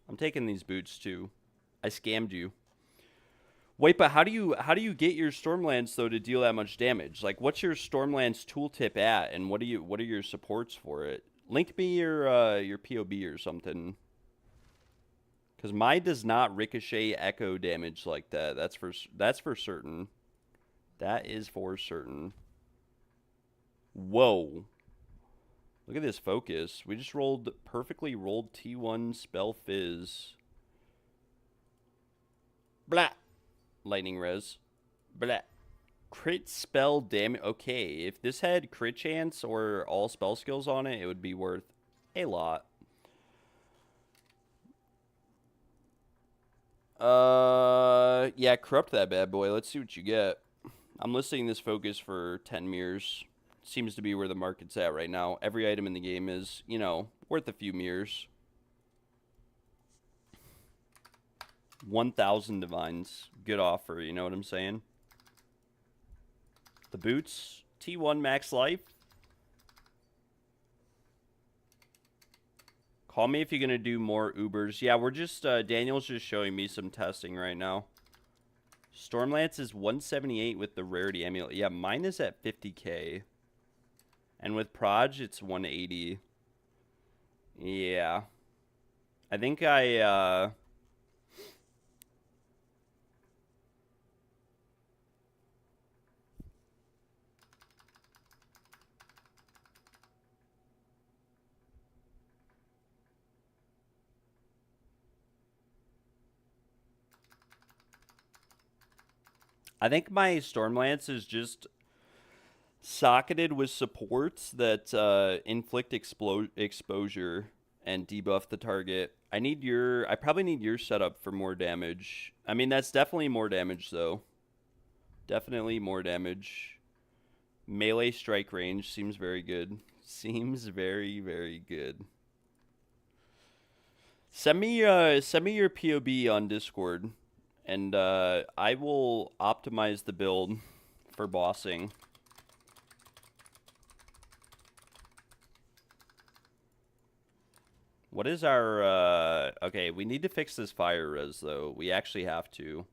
I'm taking these boots, too. I scammed you. Wait, but how do you get your Stormlance though to deal that much damage? Like, what's your Stormlance tooltip at, and what are your supports for it? Link me your POB or something, because mine does not ricochet echo damage like that. That's for certain. That is for certain. Whoa! Look at this focus. We just perfectly rolled T1 spell fizz. Blah. Lightning res. Blah. Crit spell damage. Okay, if this had crit chance or all spell skills on it, it would be worth a lot. Yeah, corrupt that bad boy. Let's see what you get. I'm listing this focus for 10 mirrors. Seems to be where the market's at right now. Every item in the game is, you know, worth a few mirrors. 1,000 divines. Good offer, you know what I'm saying? The boots. T1 max life. Call me if you're going to do more Ubers. Yeah, we're just, Daniel's just showing me some testing right now. Stormlance is 178 with the rarity amulet. Yeah, mine is at 50k. And with Proj, it's 180. Yeah. I think I think my Stormlance is just socketed with supports that inflict exposure and debuff the target. I probably need your setup for more damage. I mean, that's definitely more damage, though. Definitely more damage. Melee strike range seems very good. Seems very, very good. Send me your POB on Discord, and I will optimize the build for bossing. What is our, okay, we need to fix this fire res, though. We actually have to.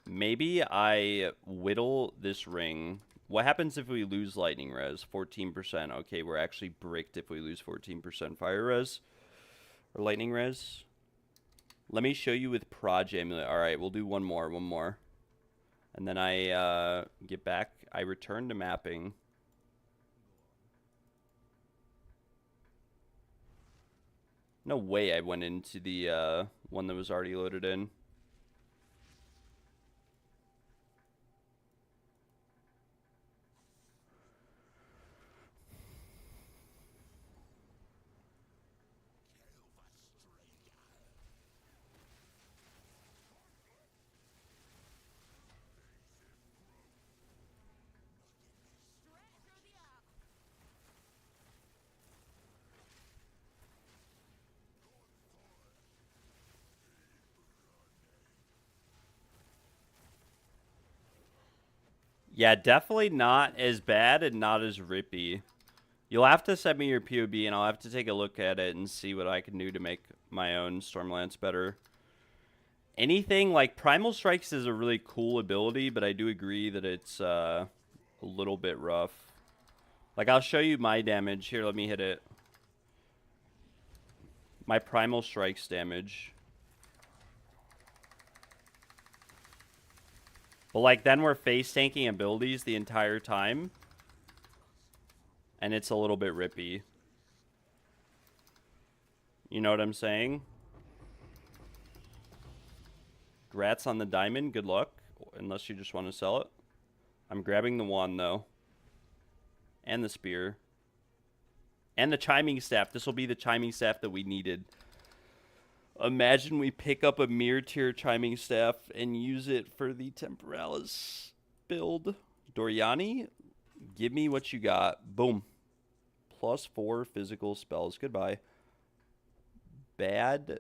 Maybe I whittle this ring. What happens if we lose lightning res? 14%. Okay, we're actually bricked if we lose 14% fire res. Or lightning res. Let me show you with Proj Amulet. Alright, we'll do one more. And then I get back. I return to mapping. No way I went into the one that was already loaded in. Yeah, definitely not as bad and not as rippy. You'll have to send me your POB, and I'll have to take a look at it and see what I can do to make my own Stormlance better. Anything like Primal Strikes is a really cool ability, but I do agree that it's a little bit rough. Like, I'll show you my damage. Here, let me hit it. My Primal Strikes damage. But, like, then we're face tanking abilities the entire time. And it's a little bit rippy. You know what I'm saying? Grats on the diamond. Good luck. Unless you just want to sell it. I'm grabbing the wand, though. And the spear. And the chiming staff. This will be the chiming staff that we needed. Imagine we pick up a mirror tier chiming staff and use it for the Temporalis build. Doriani, give me what you got. Boom. +4 physical spells. Goodbye. Bad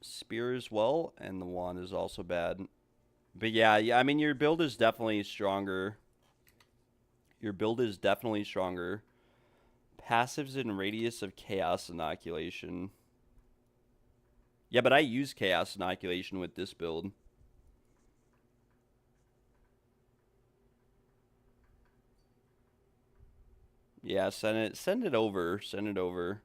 spear as well, and the wand is also bad. But yeah, I mean, your build is definitely stronger. Your build is definitely stronger. Passives in radius of chaos inoculation. Yeah, but I use chaos inoculation with this build. Yeah, send it over. Send it over.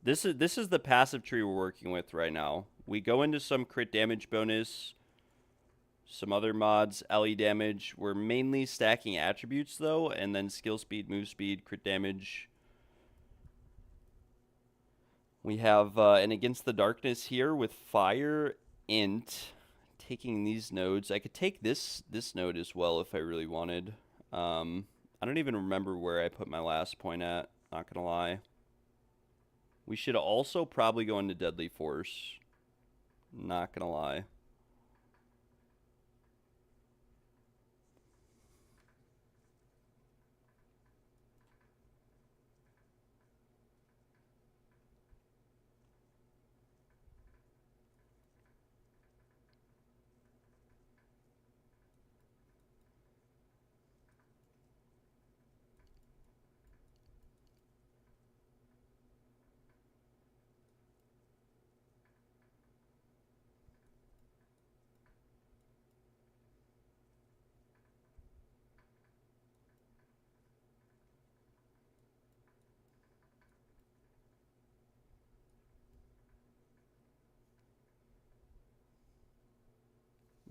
This is the passive tree we're working with right now. We go into some crit damage bonus, some other mods, LE damage. We're mainly stacking attributes though, and then skill speed, move speed, crit damage. We have an Against the Darkness here with fire, int, taking these nodes. I could take this node as well if I really wanted. I don't even remember where I put my last point at, not gonna lie. We should also probably go into Deadly Force. Not gonna lie.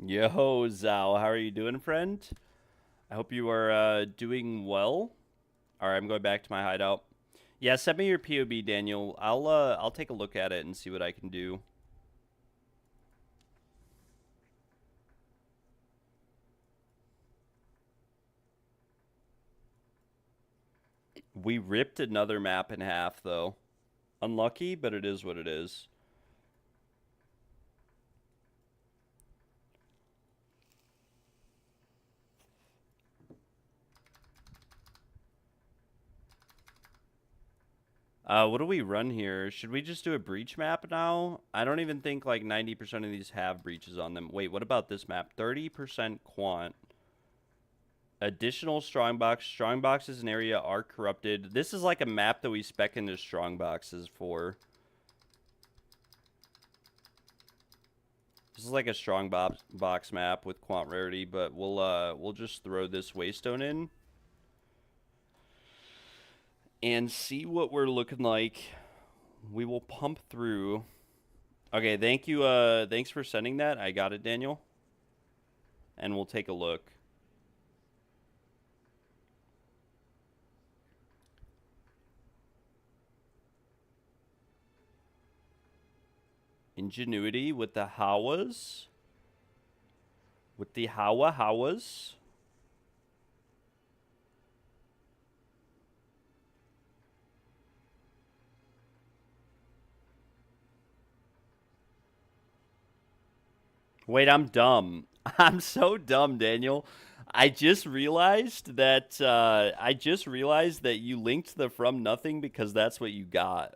Yo, Zao, how are you doing, friend? I hope you are doing well. All right, I'm going back to my hideout. Yeah, send me your POB, Daniel. I'll take a look at it and see what I can do. We ripped another map in half, though. Unlucky, but it is what it is. What do we run here? Should we just do a breach map now? I don't even think like 90% of these have breaches on them. Wait, what about this map? 30% quant. Additional strongbox. Strongboxes in area are corrupted. This is like a map that we spec into strongboxes for. This is like a strong box map with quant rarity, but we'll just throw this waystone in and see what we're looking like. We will pump through. Okay, thank you. Thanks for sending that. I got it, Daniel. And we'll take a look. Ingenuity with the Hawas. With the Hawas. Wait, I'm dumb. I'm so dumb, Daniel. I just realized that you linked the from nothing because that's what you got.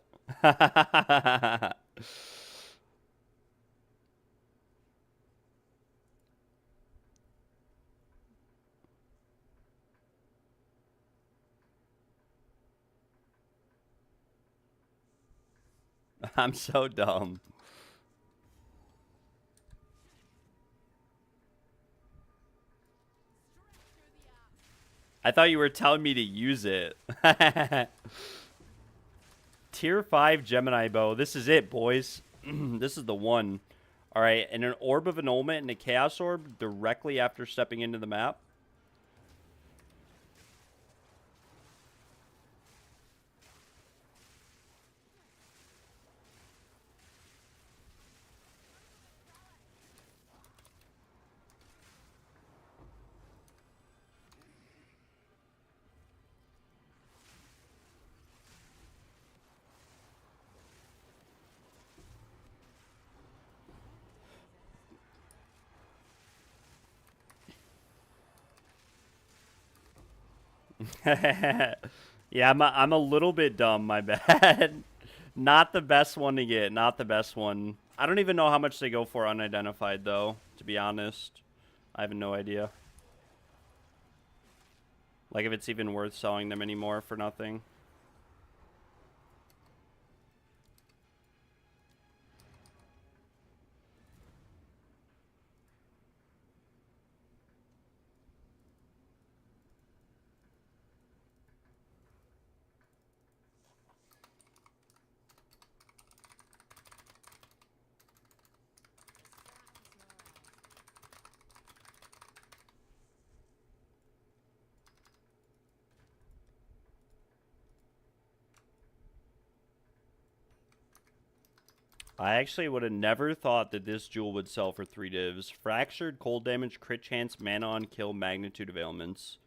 I'm so dumb. I thought you were telling me to use it. Tier 5 Gemini bow. This is it, boys. This is the one. Alright, and an Orb of Annulment and a Chaos Orb directly after stepping into the map. Yeah, I'm a little bit dumb, my bad. Not the best one to get, not the best one. I don't even know how much they go for unidentified, though, to be honest. I have no idea. Like, if it's even worth selling them anymore for nothing. I actually would have never thought that this jewel would sell for 3 divs. Fractured, cold damage, crit chance, mana on kill, magnitude of ailments.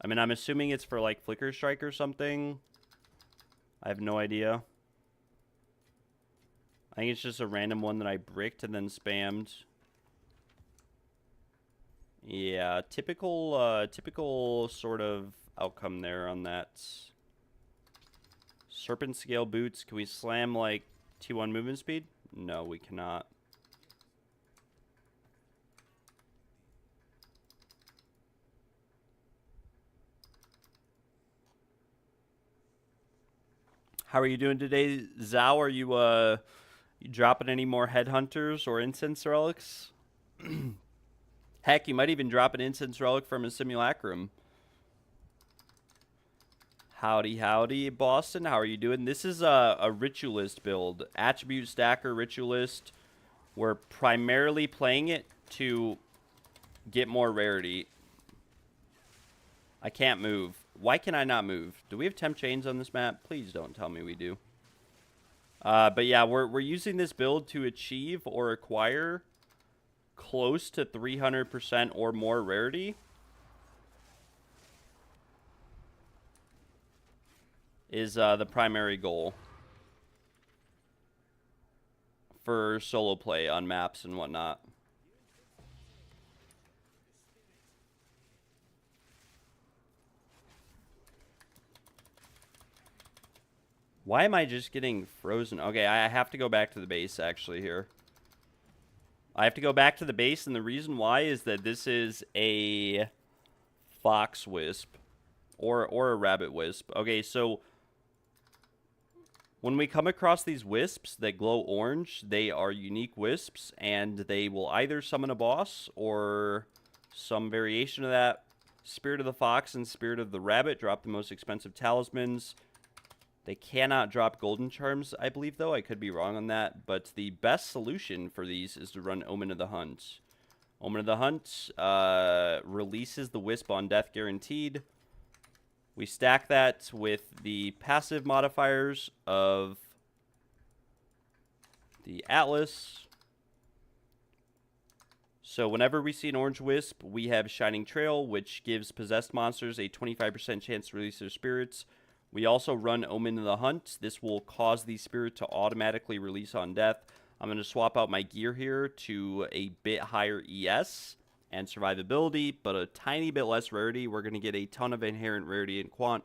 I mean, I'm assuming it's for, like, Flicker Strike or something. I have no idea. I think it's just a random one that I bricked and then spammed. Yeah, typical sort of outcome there on that. Serpent Scale Boots. Can we slam, like, T1 movement speed? No, we cannot. How are you doing today, Zhao? Are you dropping any more headhunters or incense relics? Heck, you might even drop an incense relic from a simulacrum. Howdy, howdy, Boston. How are you doing? This is a ritualist build. Attribute stacker ritualist. We're primarily playing it to get more rarity. I can't move. Why can I not move? Do we have temp chains on this map? Please don't tell me we do. But yeah, we're using this build to achieve or acquire close to 300% or more rarity. Is the primary goal for solo play on maps and whatnot. Why am I just getting frozen? Okay, I have to go back to the base actually here. I have to go back to the base, and the reason why is that this is a fox wisp or a rabbit wisp. Okay, so when we come across these wisps that glow orange, they are unique wisps, and they will either summon a boss or some variation of that. Spirit of the Fox and Spirit of the Rabbit drop the most expensive talismans. They cannot drop golden charms, I believe, though. I could be wrong on that. But the best solution for these is to run Omen of the Hunt. Omen of the Hunt releases the wisp on death guaranteed. We stack that with the passive modifiers of the Atlas. So whenever we see an orange wisp, we have Shining Trail, which gives possessed monsters a 25% chance to release their spirits. We also run Omen of the Hunt. This will cause the spirit to automatically release on death. I'm going to swap out my gear here to a bit higher ES and survivability, but a tiny bit less rarity. We're going to get a ton of inherent rarity and quant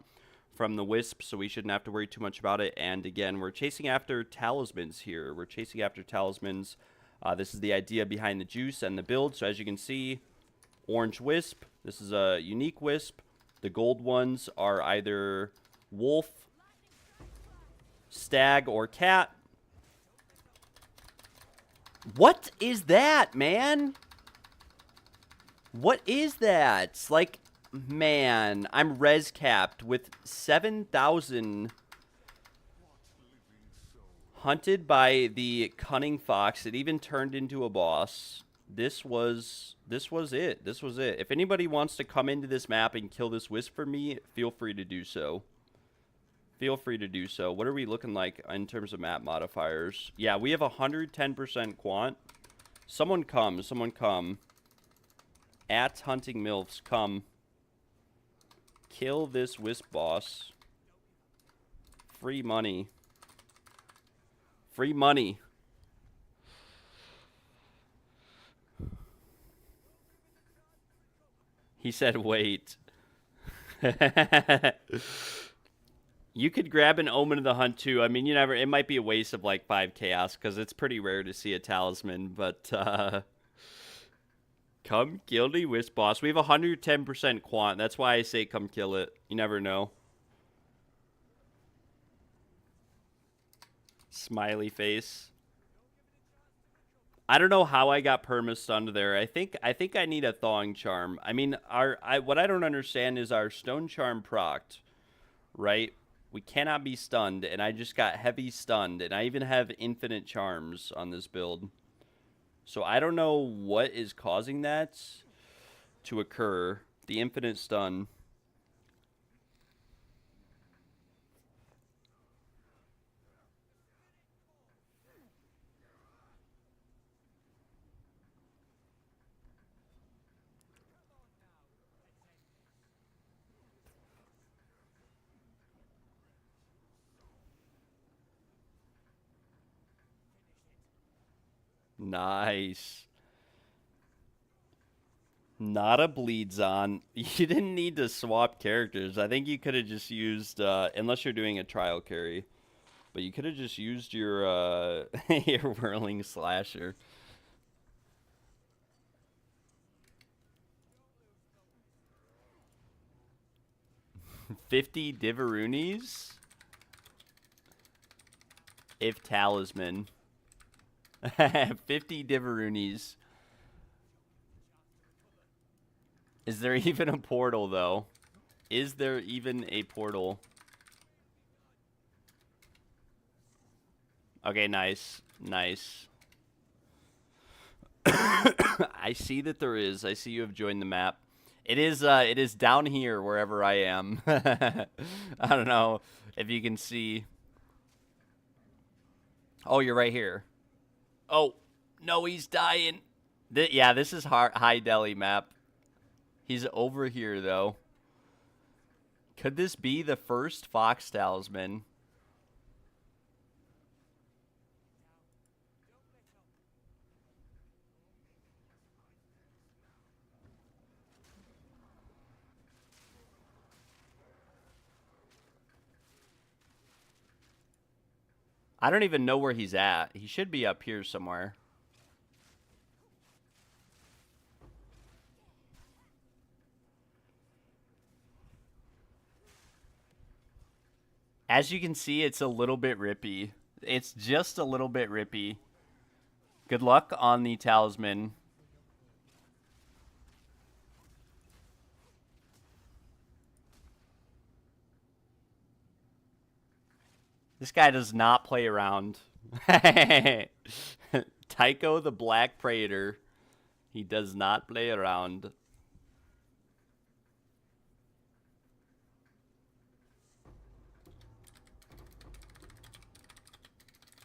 from the wisp, so we shouldn't have to worry too much about it. And again, we're chasing after talismans here. We're chasing after talismans. This is the idea behind the juice and the build. So as you can see, orange wisp. This is a unique wisp. The gold ones are either wolf, stag, or cat. What is that, man? What is that? Like, man, I'm res capped with 7,000 hunted by the cunning fox. It even turned into a boss. This was it. This was it. If anybody wants to come into this map and kill this wisp for me, feel free to do so. Feel free to do so. What are we looking like in terms of map modifiers? Yeah, we have 110% quant. Someone come. Someone come. At Hunting Milfs, come. Kill this wisp boss. Free money. Free money. He said wait. You could grab an Omen of the Hunt too. I mean, you never. It might be a waste of like 5 chaos because it's pretty rare to see a talisman. But come kill the Wisp boss. We have 110% quant. That's why I say come kill it. You never know. Smiley face. I don't know how I got perma-stunned there. I think I need a thawing charm. I mean, what I don't understand is our stone charm procced, right? We cannot be stunned, and I just got heavy stunned, and I even have infinite charms on this build. So I don't know what is causing that to occur. The infinite stun. Nice. Not a bleeds on. You didn't need to swap characters. I think you could have just used, unless you're doing a trial carry, but you could have just used your your whirling slasher. 50 Diverunis? If talisman. 50 Diverunis. Is there even a portal, though? Is there even a portal? Okay, nice. Nice. I see that there is. I see you have joined the map. It is down here wherever I am. I don't know if you can see. Oh, you're right here. Oh, no, he's dying. Yeah, this is High Delhi map. He's over here, though. Could this be the first Fox Talisman? I don't even know where he's at. He should be up here somewhere. As you can see, it's a little bit rippy. It's just a little bit rippy. Good luck on the talisman. This guy does not play around. Tycho the Black Praetor. He does not play around.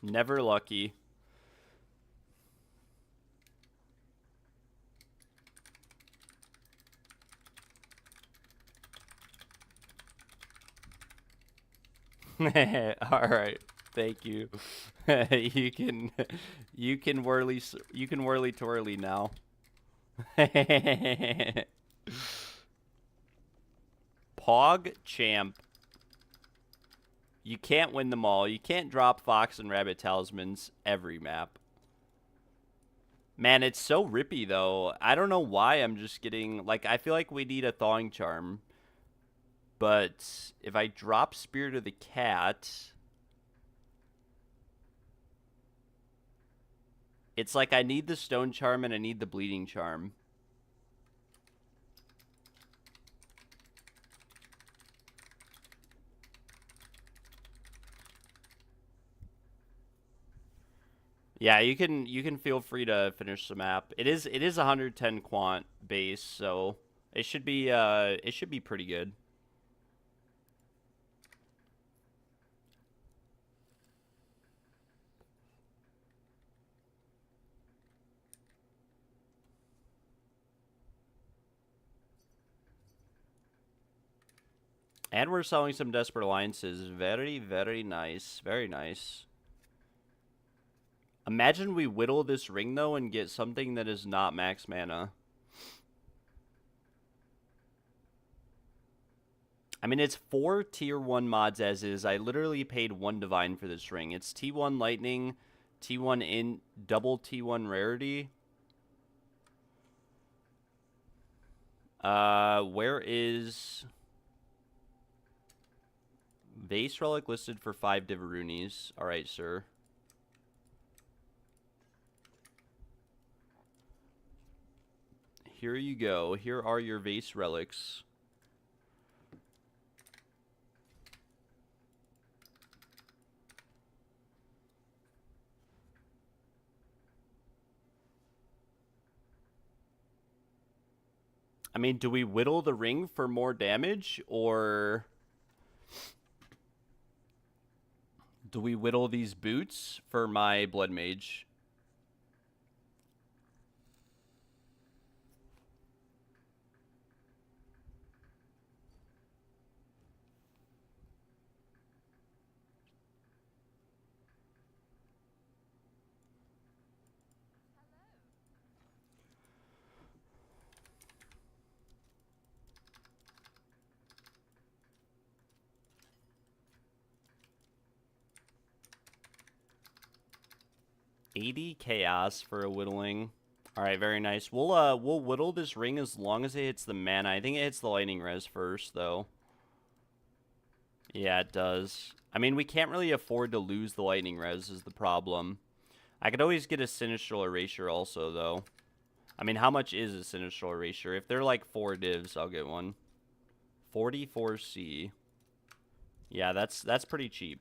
Never lucky. All right. Thank you. you can whirly twirly now. Pog champ. You can't win them all. You can't drop Fox and Rabbit talismans every map. Man, it's so rippy, though. I don't know why I'm just getting... Like, I feel like we need a Thawing Charm. But if I drop Spirit of the Cat... It's like I need the Stone Charm and I need the Bleeding Charm. Yeah, you can feel free to finish the map. It is 110 quant base, so it should be pretty good. And we're selling some Desperate Alliances. Very, very nice. Very nice. Imagine we whittle this ring, though, and get something that is not max mana. I mean, it's 4 tier 1 mods as is. I literally paid 1 divine for this ring. It's T1 lightning, T1 in double T1 rarity. Where is Vase Relic listed for 5 Diverunis? Alright, sir. Here you go. Here are your Vase Relics. I mean, do we whittle the ring for more damage, or do we whittle these boots for my Blood Mage? $80 chaos for a whittling. All right, very nice. We'll whittle this ring as long as it hits the mana. I think it hits the lightning res first, though. Yeah, it does. I mean, we can't really afford to lose the lightning res is the problem. I could always get a Sinistral Erasure also, though. I mean, how much is a Sinistral Erasure? If they're like 4 divs, I'll get one. 44C. Yeah, that's pretty cheap.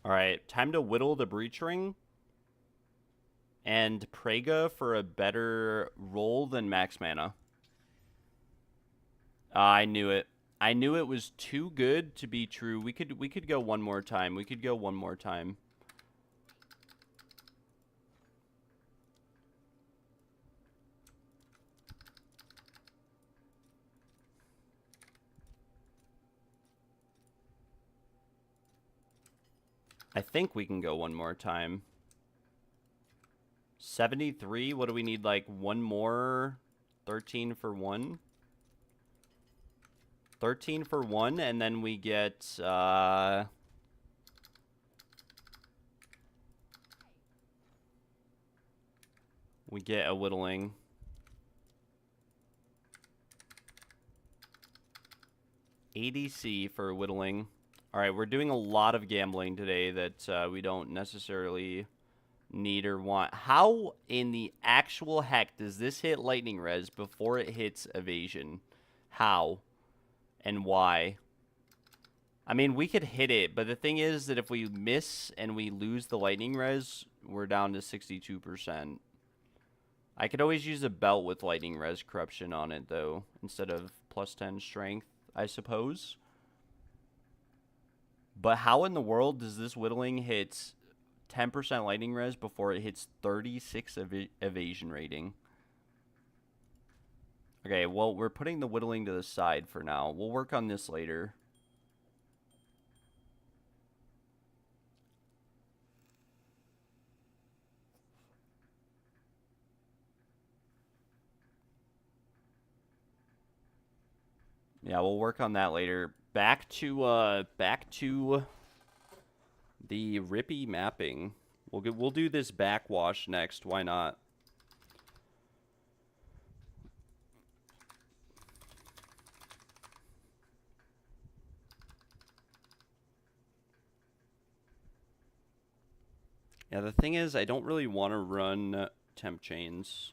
Alright, time to whittle the Breach Ring. And Prega for a better roll than max mana. I knew it. I knew it was too good to be true. We could go one more time. We could go one more time. I think we can go one more time. 73, what do we need, like one more? 13 for 1? 13 for 1, and then we get, we get a whittling. ADC for whittling. Alright, we're doing a lot of gambling today that we don't necessarily need or want. How in the actual heck does this hit lightning res before it hits evasion? How? And why? I mean, we could hit it, but the thing is that if we miss and we lose the lightning res, we're down to 62%. I could always use a belt with lightning res corruption on it, though, instead of plus 10 strength, I suppose. But how in the world does this whittling hit 10% lightning res before it hits 36 evasion rating? Okay, well, we're putting the whittling to the side for now. We'll work on this later. Yeah, we'll work on that later. Back to the Rippy mapping. We'll do this backwash next. Why not? Yeah, the thing is, I don't really want to run temp chains.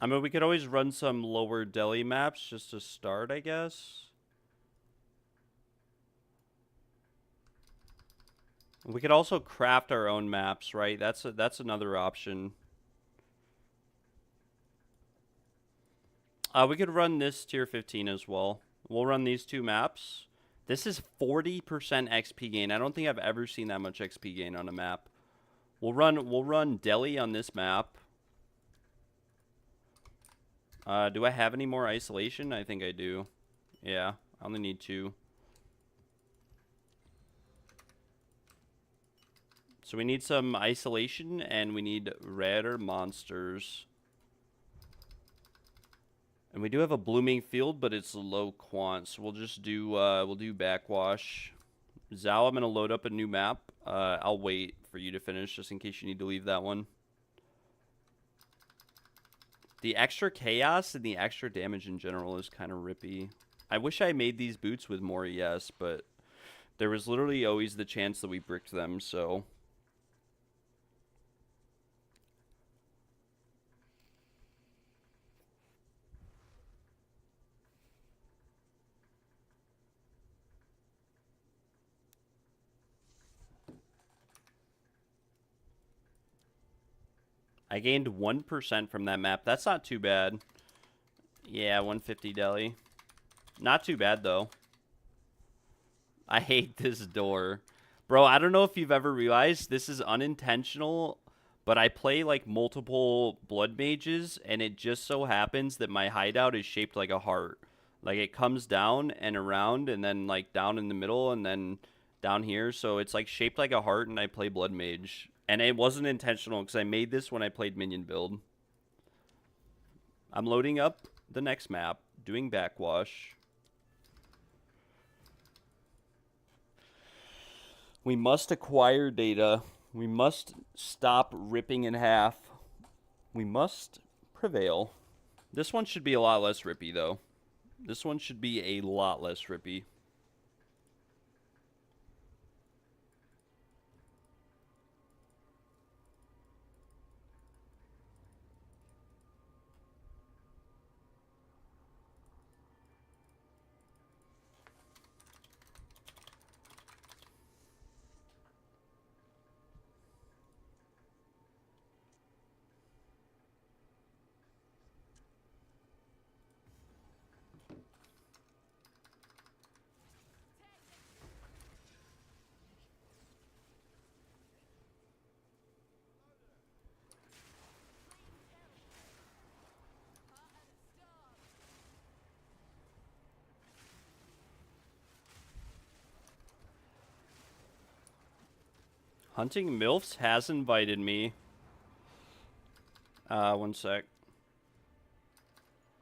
I mean, we could always run some lower Delhi maps just to start, I guess. We could also craft our own maps, right? That's another option. We could run this tier 15 as well. We'll run these two maps. This is 40% XP gain. I don't think I've ever seen that much XP gain on a map. We'll run Delhi on this map. Do I have any more isolation? I think I do. Yeah, I only need 2. So we need some isolation and we need rare monsters. And we do have a blooming field, but it's low quant, so we'll just do backwash. Zao, I'm gonna load up a new map. I'll wait for you to finish just in case you need to leave that one. The extra chaos and the extra damage in general is kind of rippy. I wish I made these boots with more ES, but there was literally always the chance that we bricked them, so. I gained 1% from that map. That's not too bad. Yeah, 150 Delhi. Not too bad, though. I hate this door. Bro, I don't know if you've ever realized this is unintentional, but I play, like, multiple blood mages, and it just so happens that my hideout is shaped like a heart. Like, it comes down and around, and then, like, down in the middle, and then down here. So it's, like, shaped like a heart, and I play blood mage. And it wasn't intentional, because I made this when I played minion build. I'm loading up the next map, doing backwash. We must acquire data. We must stop ripping in half. We must prevail. This one should be a lot less rippy, though. This one should be a lot less rippy. Hunting MILFs has invited me. One sec.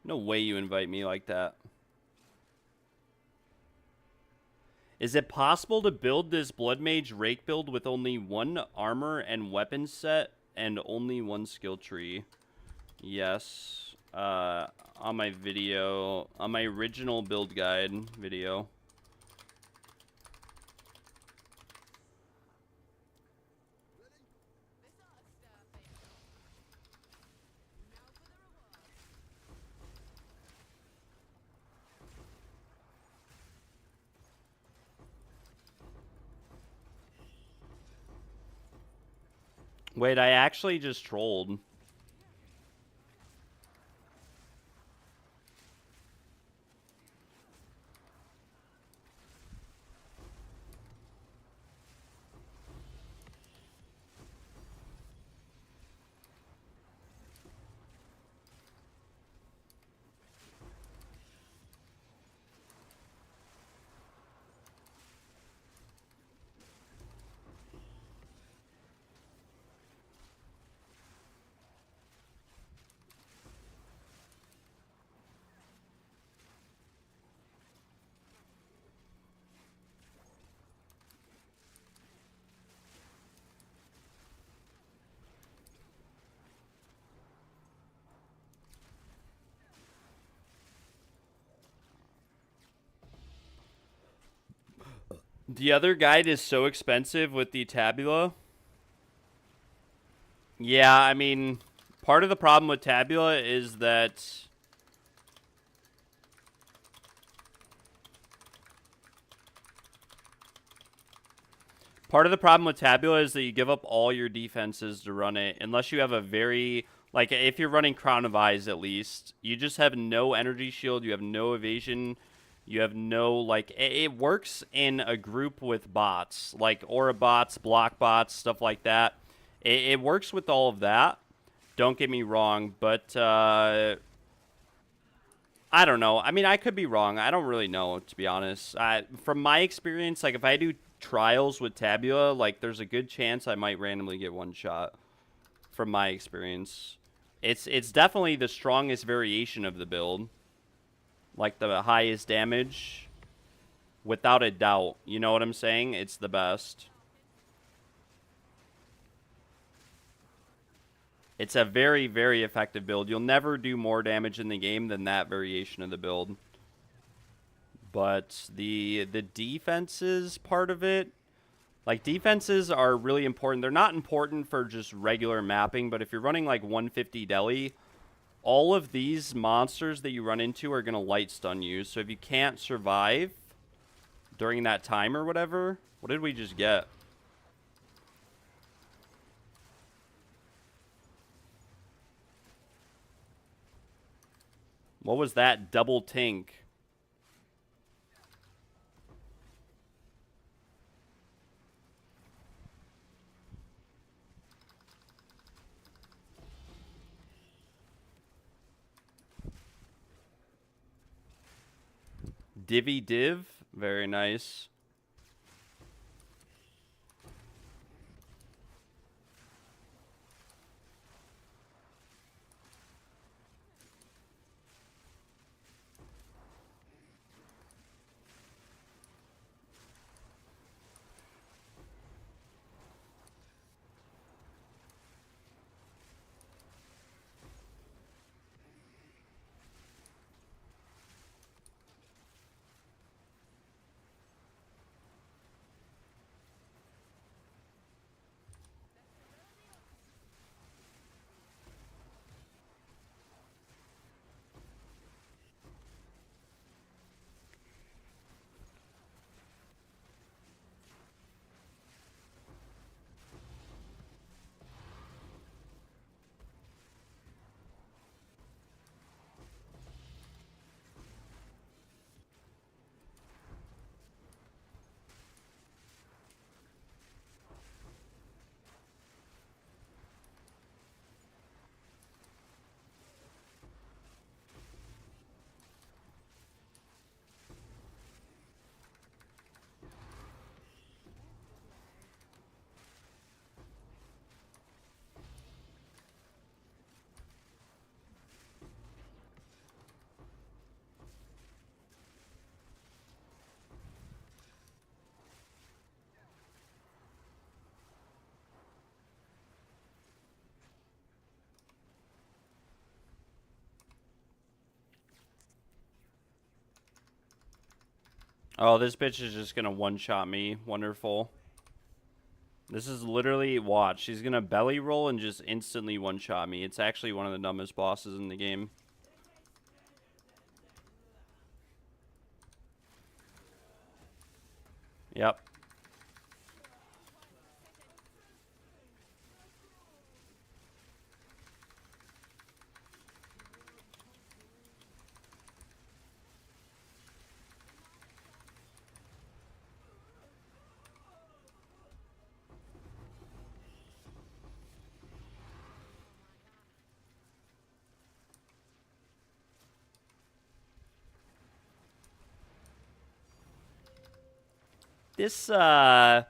No way you invite me like that. Is it possible to build this Blood Mage Rake build with only 1 armor and weapon set and only 1 skill tree? Yes. On my video, on my original build guide video. Wait, I actually just trolled. The other guide is so expensive with the tabula. Yeah, I mean, Part of the problem with Tabula is that you give up all your defenses to run it, unless you have a very, like, if you're running Crown of Eyes at least, you just have no energy shield, you have no evasion, you have no, like, it works in a group with bots, like aura bots, block bots, stuff like that. It works with all of that, don't get me wrong, but, I don't know. I mean, I could be wrong. I don't really know, to be honest. From my experience, like, if I do trials with Tabula, like, there's a good chance I might randomly get one shot. From my experience, it's definitely the strongest variation of the build, like the highest damage, without a doubt. You know what I'm saying? It's the best. It's a very, very effective build. You'll never do more damage in the game than that variation of the build. But the defenses part of it, like, defenses are really important. They're not important for just regular mapping, but if you're running like 150 deli, all of these monsters that you run into are going to light stun you. So if you can't survive during that time or whatever, what did we just get? What was that? Double tink. Divvy div. Very nice. Oh, this bitch is just gonna one-shot me. Wonderful. This is literally, watch. She's gonna belly roll and just instantly one-shot me. It's actually one of the dumbest bosses in the game. Yep. This, boss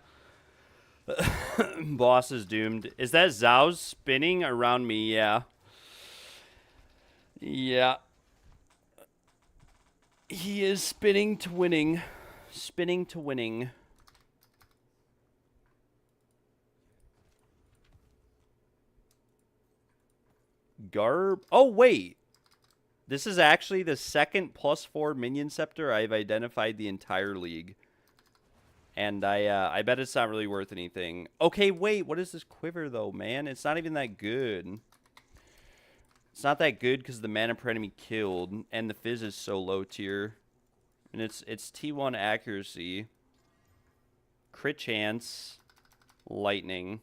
is doomed. Is that Zhao's spinning around me? Yeah. Yeah. He is spinning to winning. Spinning to winning. Garb. Oh, wait. This is actually the second +4 minion scepter I've identified the entire league. And I bet it's not really worth anything. Okay, wait. What is this quiver, though, man? It's not even that good. It's not that good because the mana per enemy killed, and the fizz is so low tier. And it's T1 accuracy, crit chance, lightning.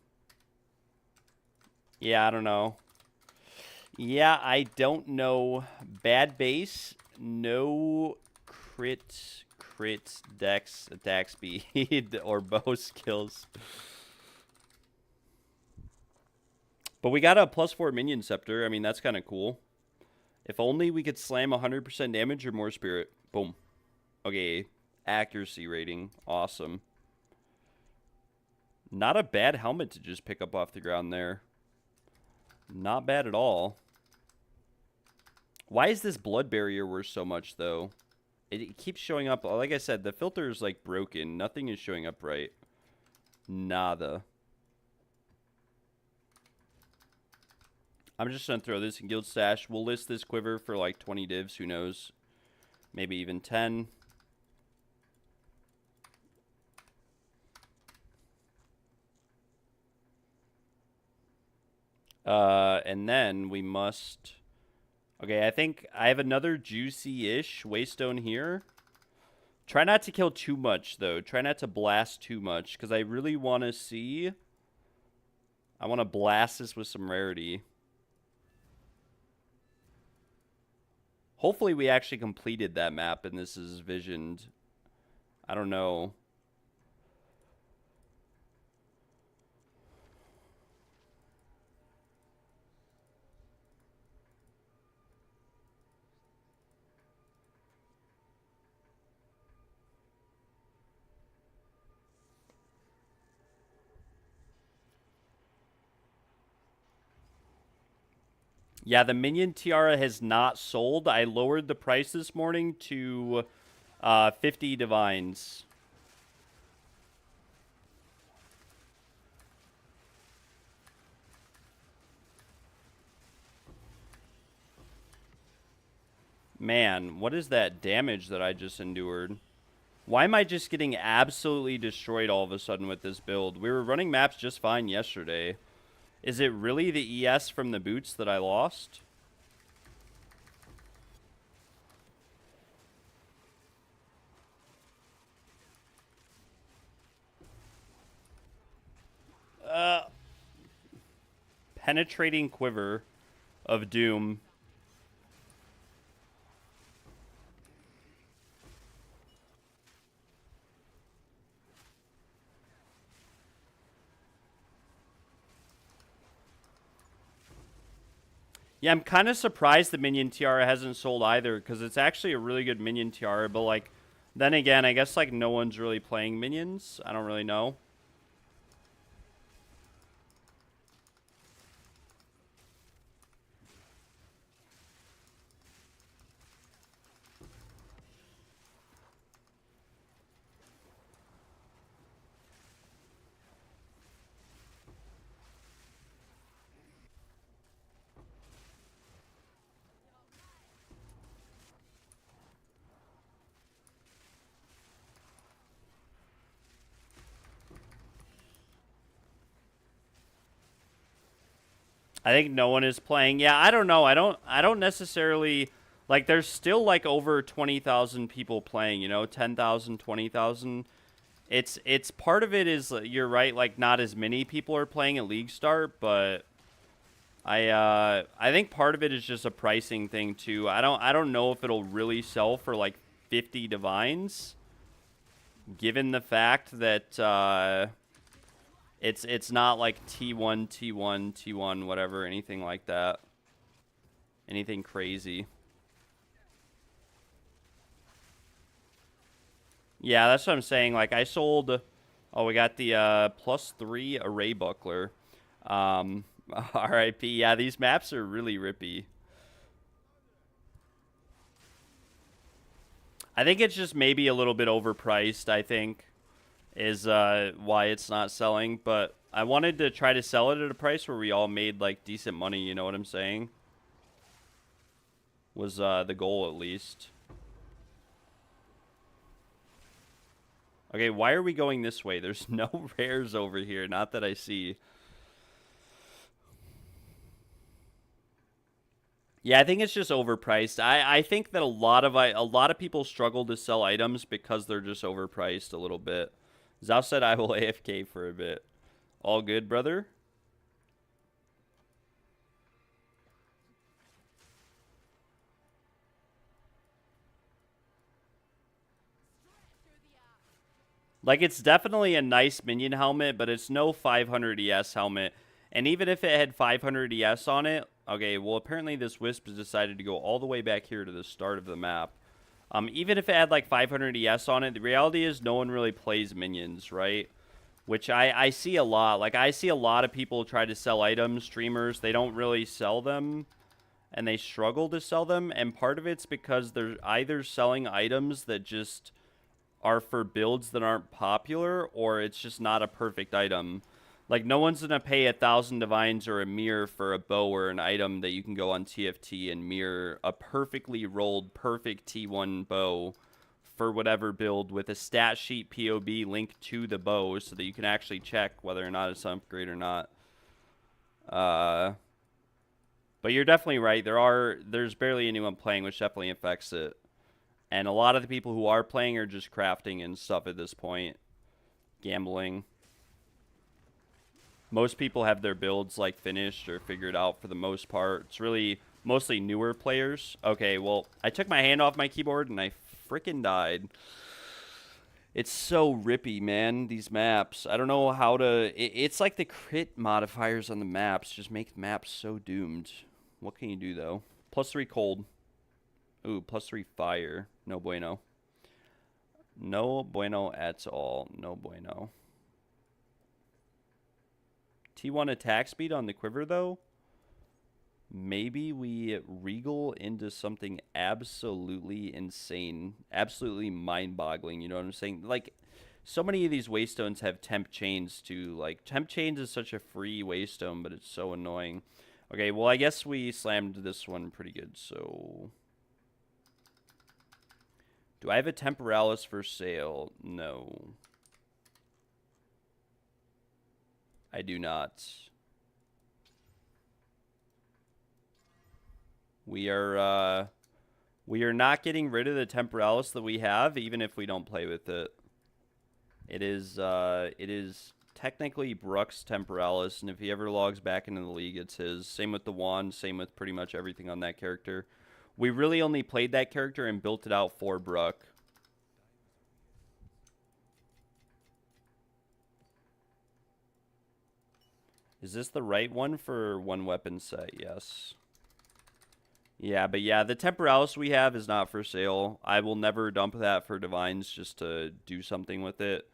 Yeah, I don't know. Yeah, I don't know. Bad base, no crit, dex, attack speed, or bow skills. But we got a +4 minion scepter. I mean, that's kind of cool. If only we could slam 100% damage or more spirit. Boom. Okay, accuracy rating. Awesome. Not a bad helmet to just pick up off the ground there. Not bad at all. Why is this blood barrier worth so much, though? It keeps showing up. Like I said, the filter is, like, broken. Nothing is showing up right. Nada. I'm just going to throw this in Guild Stash. We'll list this quiver for, like, 20 divs. Who knows? Maybe even 10. And then we must... Okay, I think I have another juicy-ish Waystone here. Try not to kill too much, though. Try not to blast too much, because I really want to see... I want to blast this with some rarity. Hopefully we actually completed that map and this is visioned. I don't know. Yeah, the Minion Tiara has not sold. I lowered the price this morning to 50 divines. Man, what is that damage that I just endured? Why am I just getting absolutely destroyed all of a sudden with this build? We were running maps just fine yesterday. Is it really the ES from the boots that I lost? Penetrating quiver of doom. Yeah, I'm kind of surprised the Minion Tiara hasn't sold either, because it's actually a really good Minion Tiara, but, like, then again, I guess, like, no one's really playing Minions. I don't really know. I think no one is playing. Yeah, I don't know. I don't necessarily, like, there's still like over 20,000 people playing, you know, 10,000, 20,000. It's part of it is, you're right, like not as many people are playing at League Start, but I think part of it is just a pricing thing too. I don't know if it'll really sell for like 50 divines, given the fact that it's not like T1, whatever, anything like that. Anything crazy. Yeah, that's what I'm saying. Like, I sold... Oh, we got the +3 array buckler. RIP. Yeah, these maps are really rippy. I think it's just maybe a little bit overpriced, I think, is why it's not selling. But I wanted to try to sell it at a price where we all made, like, decent money, you know what I'm saying? Was the goal, at least. Okay, why are we going this way? There's no rares over here, not that I see. Yeah, I think it's just overpriced. I think that a lot of people struggle to sell items because they're just overpriced a little bit. Zao said I will AFK for a bit. All good, brother? Like, it's definitely a nice minion helmet, but it's no 500 ES helmet. And even if it had 500 ES on it, okay, well, apparently this Wisp has decided to go all the way back here to the start of the map. Even if it had like 500 ES on it, the reality is no one really plays minions, right? Which I see a lot. Like, I see a lot of people try to sell items, streamers, they don't really sell them, and they struggle to sell them. And part of it's because they're either selling items that just are for builds that aren't popular, or it's just not a perfect item. Like, no one's gonna pay 1,000 divines or a mirror for a bow or an item that you can go on TFT and mirror a perfectly rolled, perfect T1 bow for whatever build with a stat sheet POB linked to the bow so that you can actually check whether or not it's an upgrade or not. But you're definitely right. There's barely anyone playing, which definitely affects it. And a lot of the people who are playing are just crafting and stuff at this point. Gambling. Most people have their builds like finished or figured out for the most part. It's really mostly newer players. Okay, well, I took my hand off my keyboard and I freaking died. It's so rippy, man, these maps. I don't know how to... It's like the crit modifiers on the maps just make maps so doomed. What can you do, though? +3 cold. Ooh, +3 fire. No bueno. No bueno at all. No bueno. T1 attack speed on the quiver, though? Maybe we regal into something absolutely insane. Absolutely mind-boggling, you know what I'm saying? Like, so many of these waystones have temp chains, too. Like, temp chains is such a free waystone, but it's so annoying. Okay, well, I guess we slammed this one pretty good, so... Do I have a Temporalis for sale? No. I do not. We are not getting rid of the Temporalis that we have, even if we don't play with it. It is technically Bruck's Temporalis, and if he ever logs back into the league, it's his. Same with the wand, same with pretty much everything on that character. We really only played that character and built it out for Bruck. Is this the right one for one weapon set? Yes. Yeah, but yeah, the Temporalis we have is not for sale. I will never dump that for Divines just to do something with it.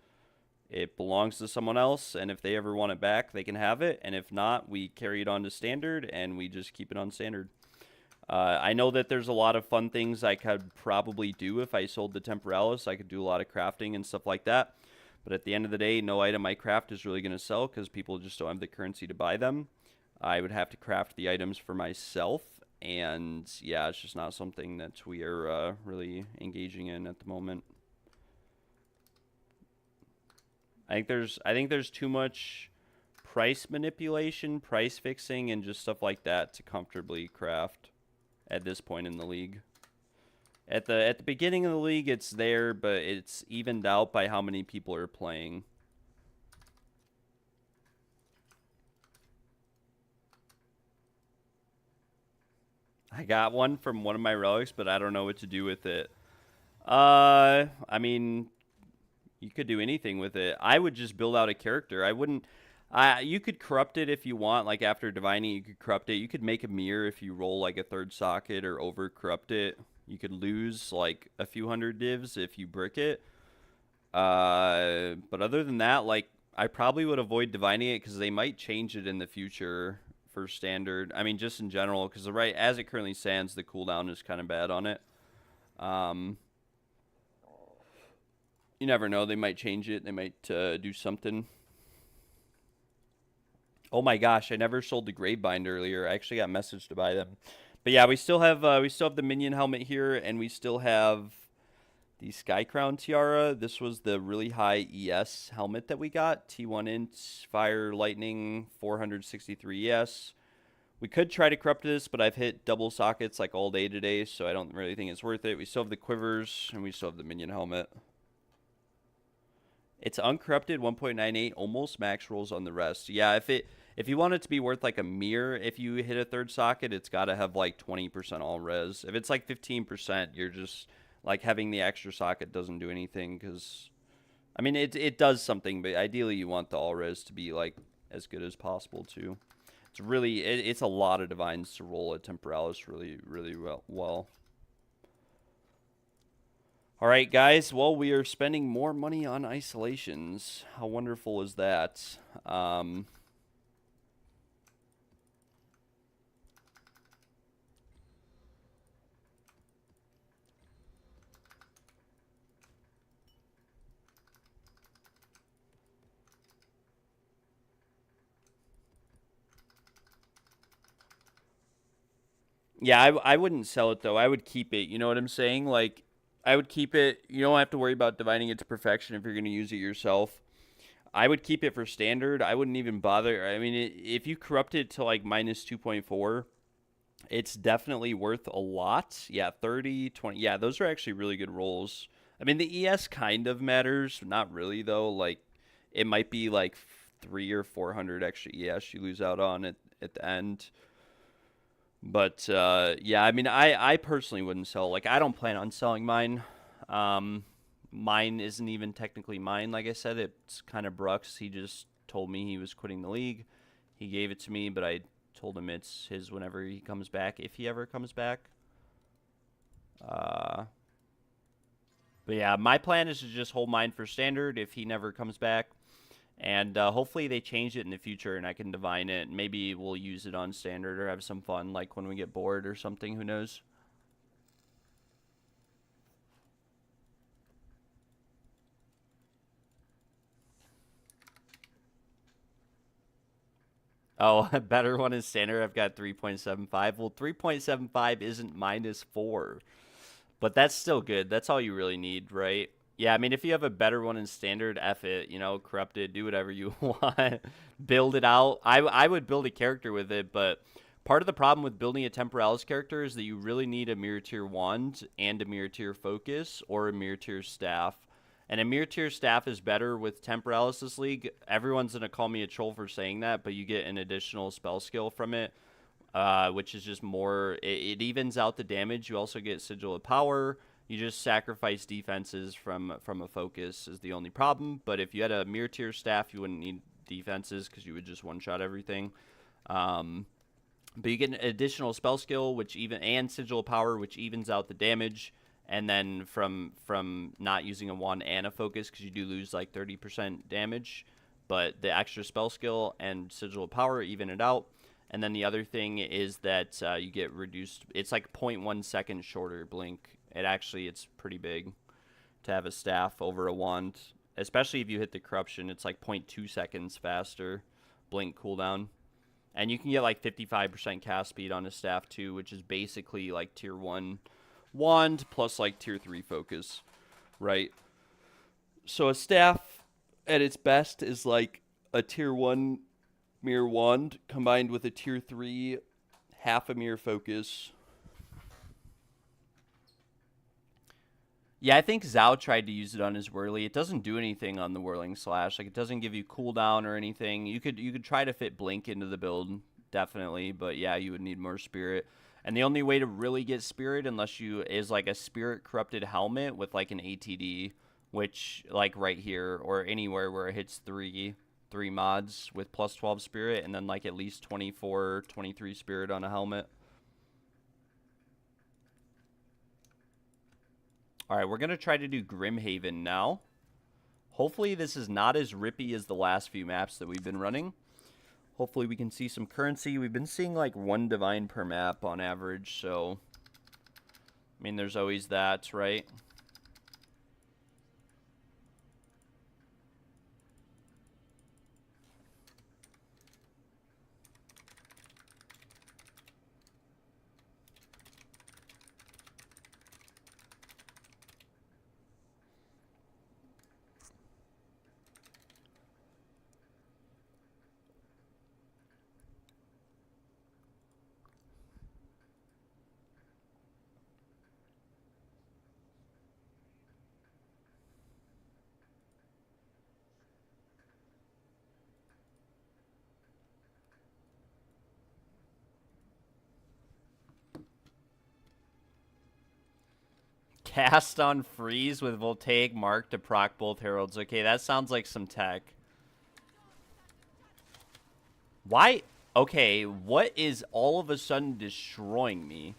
It belongs to someone else, and if they ever want it back, they can have it. And if not, we carry it on to Standard, and we just keep it on Standard. I know that there's a lot of fun things I could probably do if I sold the Temporalis. I could do a lot of crafting and stuff like that. But at the end of the day, no item I craft is really going to sell because people just don't have the currency to buy them. I would have to craft the items for myself. And yeah, it's just not something that we are really engaging in at the moment. I think there's too much price manipulation, price fixing, and just stuff like that to comfortably craft at this point in the league. At the beginning of the league, it's there, but it's evened out by how many people are playing. I got one from one of my relics, but I don't know what to do with it. I mean, you could do anything with it. I would just build out a character. I wouldn't... you could corrupt it if you want. Like, after divining, you could corrupt it. You could make a mirror if you roll, like, a third socket or over-corrupt it. You could lose, like, a few hundred divs if you brick it. But other than that, like, I probably would avoid divining it because they might change it in the future for Standard. I mean, just in general, because as it currently stands, the cooldown is kind of bad on it. You never know. They might change it. They might do something. Oh my gosh, I never sold the Gravebind earlier. I actually got messaged to buy them. But yeah, we still have the minion helmet here, and we still have the Sky Crown Tiara. This was the really high ES helmet that we got. T1 int, fire, lightning, 463 ES.
We could try to corrupt this, but I've hit double sockets like all day today, so I don't really think it's worth it. We still have the quivers, and we still have the minion helmet. It's uncorrupted 1.98, almost max rolls on the rest. Yeah, if you want it to be worth like a mirror, if you hit a third socket, it's got to have like 20% all res. If it's like 15%, you're just like having the extra socket doesn't do anything because, I mean, it does something, but ideally you want the all res to be like as good as possible too. It's really, it's a lot of divines to roll a Temporalis really well. All right, guys. Well, we are spending more money on isolations. How wonderful is that? Yeah, I wouldn't sell it though. I would keep it. You know what I'm saying? Like, I would keep it. You don't have to worry about dividing it to perfection if you're going to use it yourself. I would keep it for standard. I wouldn't even bother. I mean, if you corrupt it to like minus 2.4, it's definitely worth a lot. Yeah, 30, 20. Yeah, those are actually really good rolls. I mean, the ES kind of matters. Not really, though. Like, it might be like 3 or 400 extra ES you lose out on at the end. But yeah, I mean, I personally wouldn't sell. Like, I don't plan on selling mine. Um, Mine isn't even technically mine. Like I said, it's kind of Brooks. He just told me he was quitting the league. He gave it to me, but I told him it's his whenever he comes back, if he ever comes back. Uh, but yeah, my plan is to just hold mine for standard if he never comes back. And hopefully they change it in the future and I can divine it. Maybe we'll use it on standard or have some fun, like when we get bored or something. Who knows? Oh, a better one is standard. I've got 3.75. Well, 3.75 isn't minus 4, but that's still good. That's all you really need, right? Yeah, I mean, if you have a better one in standard, F it, you know, corrupt it, do whatever you want. Build it out. I would build a character with it, but part of the problem with building a Temporalis character is that you really need a Mirror Tier Wand and a Mirror Tier Focus or a Mirror Tier Staff. And a Mirror Tier Staff is better with Temporalis this league. Everyone's going to call me a troll for saying that, but you get an additional spell skill from it, which is just more. It evens out the damage. You also get Sigil of Power. You just sacrifice defenses from a focus is the only problem. But if you had a Mirror Tier Staff, you wouldn't need defenses because you would just one-shot everything. But you get an additional spell skill, and Sigil of Power, which evens out the damage. And then from not using a wand and a focus, because you do lose like 30% damage, but the extra spell skill and Sigil of Power even it out. And then the other thing is that you get reduced. It's like 0.1 second shorter blink. It's pretty big to have a staff over a wand, especially if you hit the corruption. It's like 0.2 seconds faster blink cooldown. And you can get like 55% cast speed on a staff too, which is basically like tier 1 wand plus like tier 3 focus, right? So a staff at its best is like a tier 1 mirror wand combined with a tier 3 half a mirror focus. Yeah, I think Zhao tried to use it on his whirly. It doesn't do anything on the whirling slash. Like, it doesn't give you cooldown or anything. You could try to fit blink into the build, definitely, but yeah, you would need more spirit. And the only way to really get spirit is like a spirit corrupted helmet with like an ATD, which like right here or anywhere where it hits three mods with plus 12 spirit and then like at least 24, 23 spirit on a helmet. All right, we're going to try to do Grimhaven now. Hopefully this is not as rippy as the last few maps that we've been running. Hopefully we can see some currency. We've been seeing like 1 divine per map on average, so I mean there's always that, right? Cast on freeze with voltaic mark to proc both heralds. Okay, that sounds like some tech. Why? Okay, what is all of a sudden destroying me?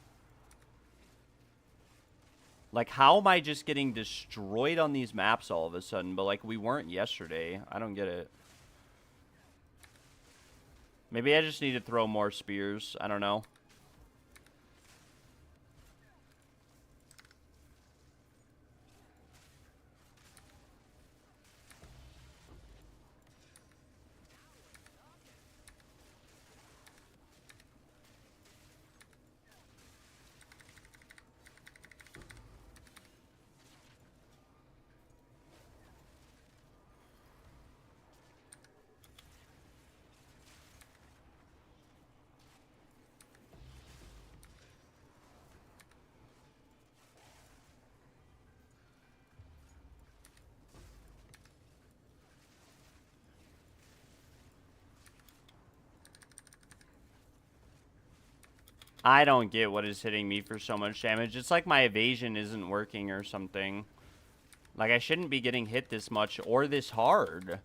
Like, how am I just getting destroyed on these maps all of a sudden? But, like, we weren't yesterday. I don't get it. Maybe I just need to throw more spears. I don't know. I don't get what is hitting me for so much damage. It's like my evasion isn't working or something. Like, I shouldn't be getting hit this much or this hard.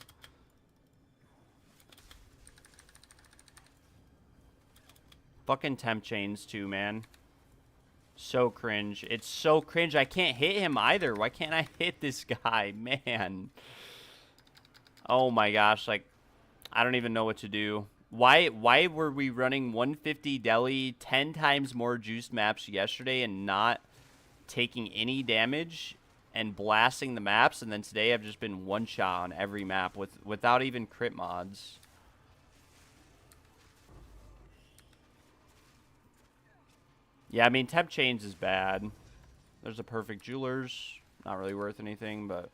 Fucking temp chains too, man. So cringe. It's so cringe. I can't hit him either. Why can't I hit this guy? Man. Oh my gosh. Like, I don't even know what to do. Why were we running 150 deli 10 times more juiced maps yesterday and not taking any damage and blasting the maps, and then today I've just been one shot on every map without even crit mods? Yeah, I mean, temp chains is bad. There's a perfect jewelers. Not really worth anything, but...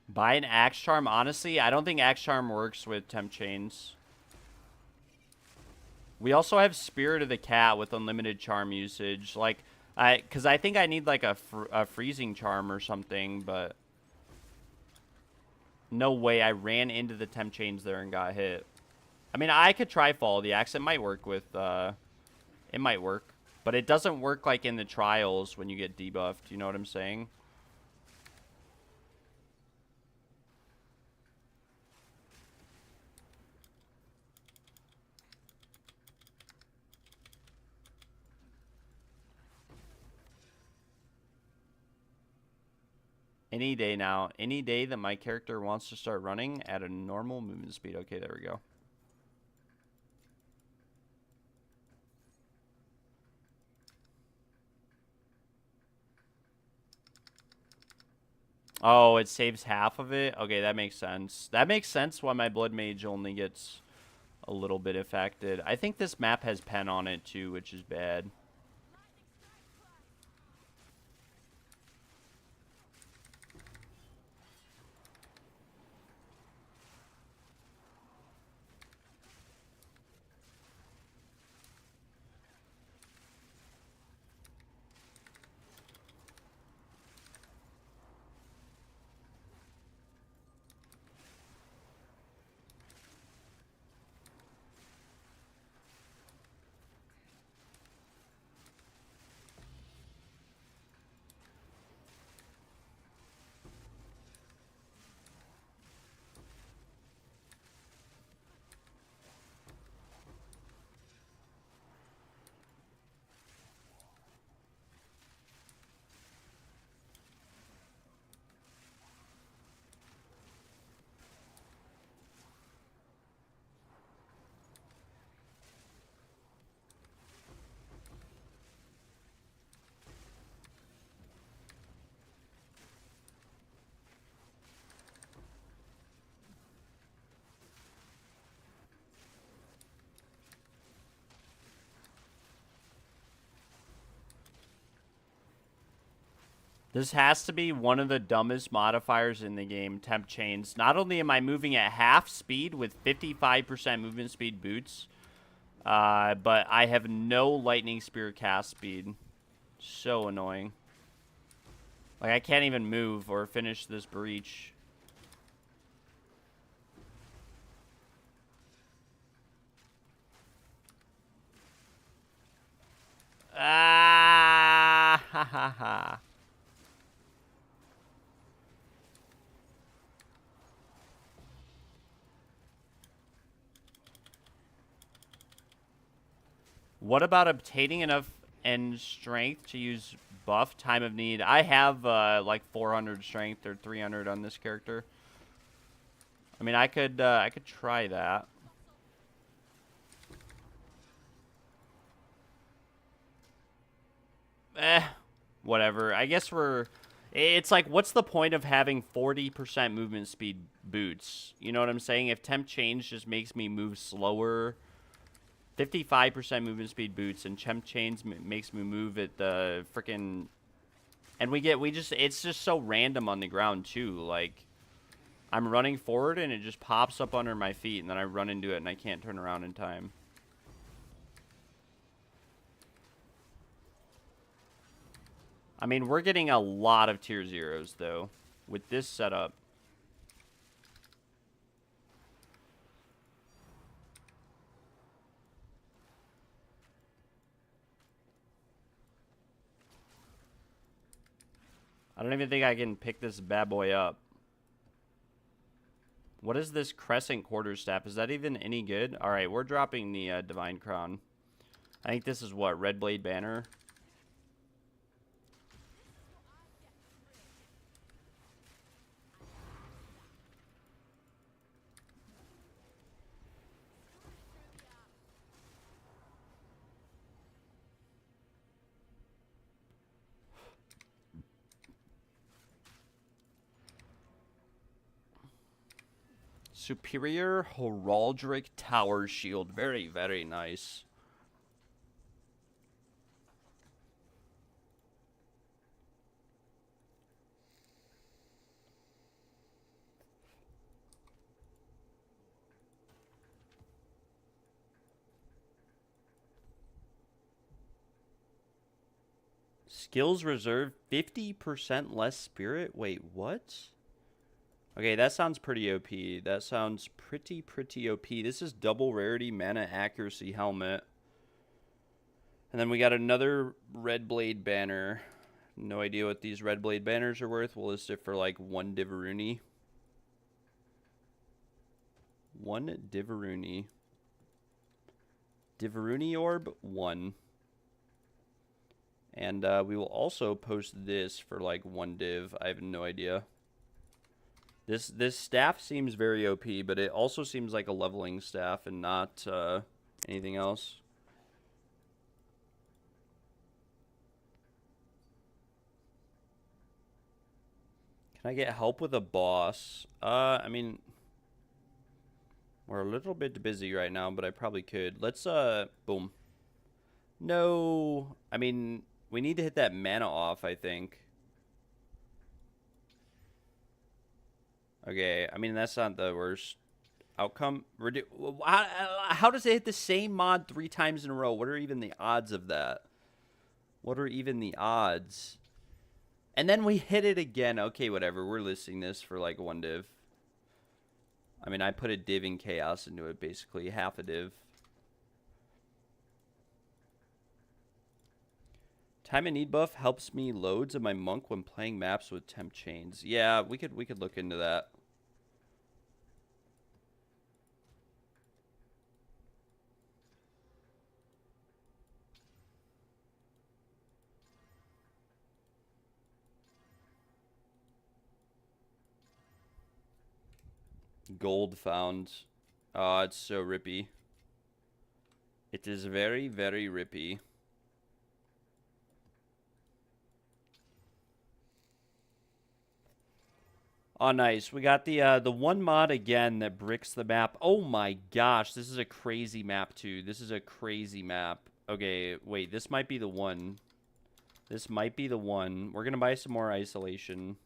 Buy an Axe Charm. Honestly, I don't think Axe Charm works with temp chains. We also have Spirit of the Cat with unlimited charm usage. Like, because I think I need like a freezing charm or something, but... No way, I ran into the temp chains there and got hit. I mean, I could try Follow the Axe. It might work with, it might work. But it doesn't work like in the trials when you get debuffed. You know what I'm saying? Any day now. Any day that my character wants to start running at a normal movement speed. Okay, there we go. Oh, it saves half of it? Okay, that makes sense. That makes sense why my Blood Mage only gets a little bit affected. I think this map has pen on it too, which is bad. This has to be one of the dumbest modifiers in the game, temp chains. Not only am I moving at half speed with 55% movement speed boots, but I have no lightning spear cast speed. So annoying. Like, I can't even move or finish this breach. Ah, ha, ha, ha. What about obtaining enough and strength to use buff time of need? I have like 400 strength or 300 on this character. I mean, I could try that. Whatever. I guess we're. It's like, what's the point of having 40% movement speed boots? You know what I'm saying? If temp change just makes me move slower, 55% movement speed boots, and temp change makes me move at the freaking. And it's just so random on the ground too. Like, I'm running forward and it just pops up under my feet, and then I run into it and I can't turn around in time. I mean, we're getting a lot of tier 0s, though, with this setup. I don't even think I can pick this bad boy up. What is this Crescent Quarterstaff? Is that even any good? Alright, we're dropping the Divine Crown. I think this is what? Red Blade Banner? Superior Heraldric Tower Shield. Very, very nice. Skills reserve 50% less spirit? Wait, what? Okay, that sounds pretty OP. That sounds pretty OP. This is double rarity mana accuracy helmet. And then we got another Red Blade banner. No idea what these Red Blade banners are worth. We'll list it for like 1 Diveruni. 1 Diveruni. Diveruni Orb, 1. And we will also post this for like 1 div. I have no idea. This staff seems very OP, but it also seems like a leveling staff and not anything else. Can I get help with a boss? I mean, we're a little bit busy right now, but I probably could. Let's, boom. No, I mean, we need to hit that mana off, I think. Okay, I mean, that's not the worst outcome. How does it hit the same mod 3 times in a row? What are even the odds of that? What are even the odds? And then we hit it again. Okay, whatever. We're listing this for like 1 div. I mean, I put a div in chaos into it, basically. Half a div. Time and need buff helps me loads of my monk when playing maps with temp chains. Yeah, we could look into that. Gold found. Oh, it's so rippy. It is very, very rippy. Oh, nice. We got the one mod again that bricks the map. Oh my gosh, this is a crazy map too. This is a crazy map. Okay, wait, this might be the one. This might be the one. We're gonna buy some more isolation.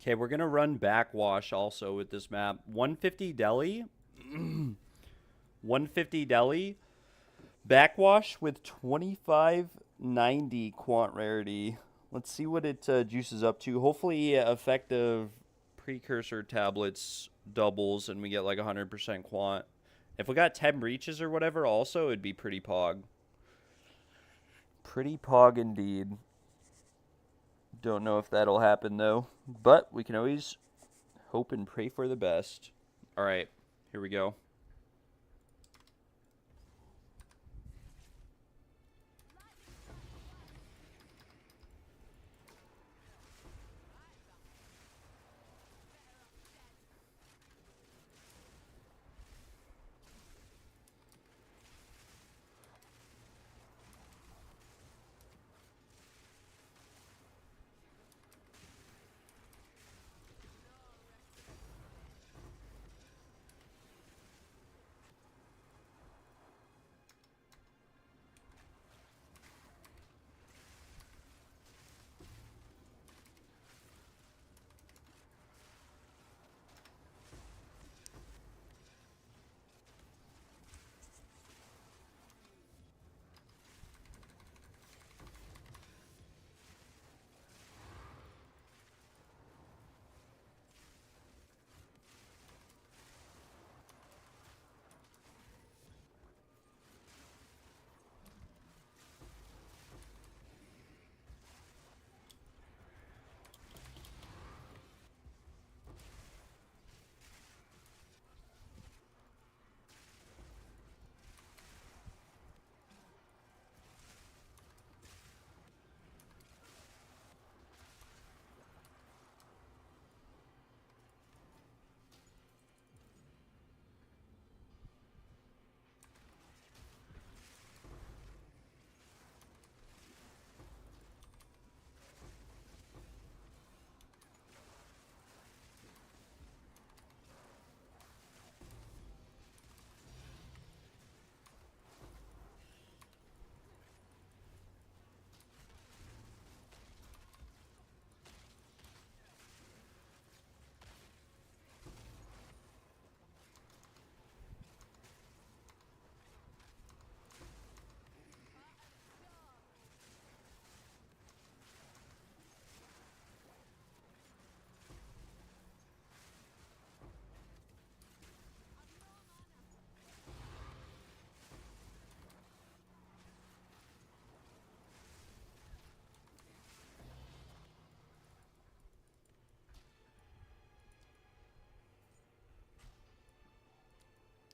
Okay, we're gonna run backwash also with this map. 150 deli. 150 deli. Backwash with 2590 quant rarity. Let's see what it juices up to. Hopefully, effective precursor tablets doubles and we get like 100% quant. If we got 10 breaches or whatever, also, it'd be pretty pog. Pretty pog indeed. Don't know if that'll happen though, but we can always hope and pray for the best. All right, here we go.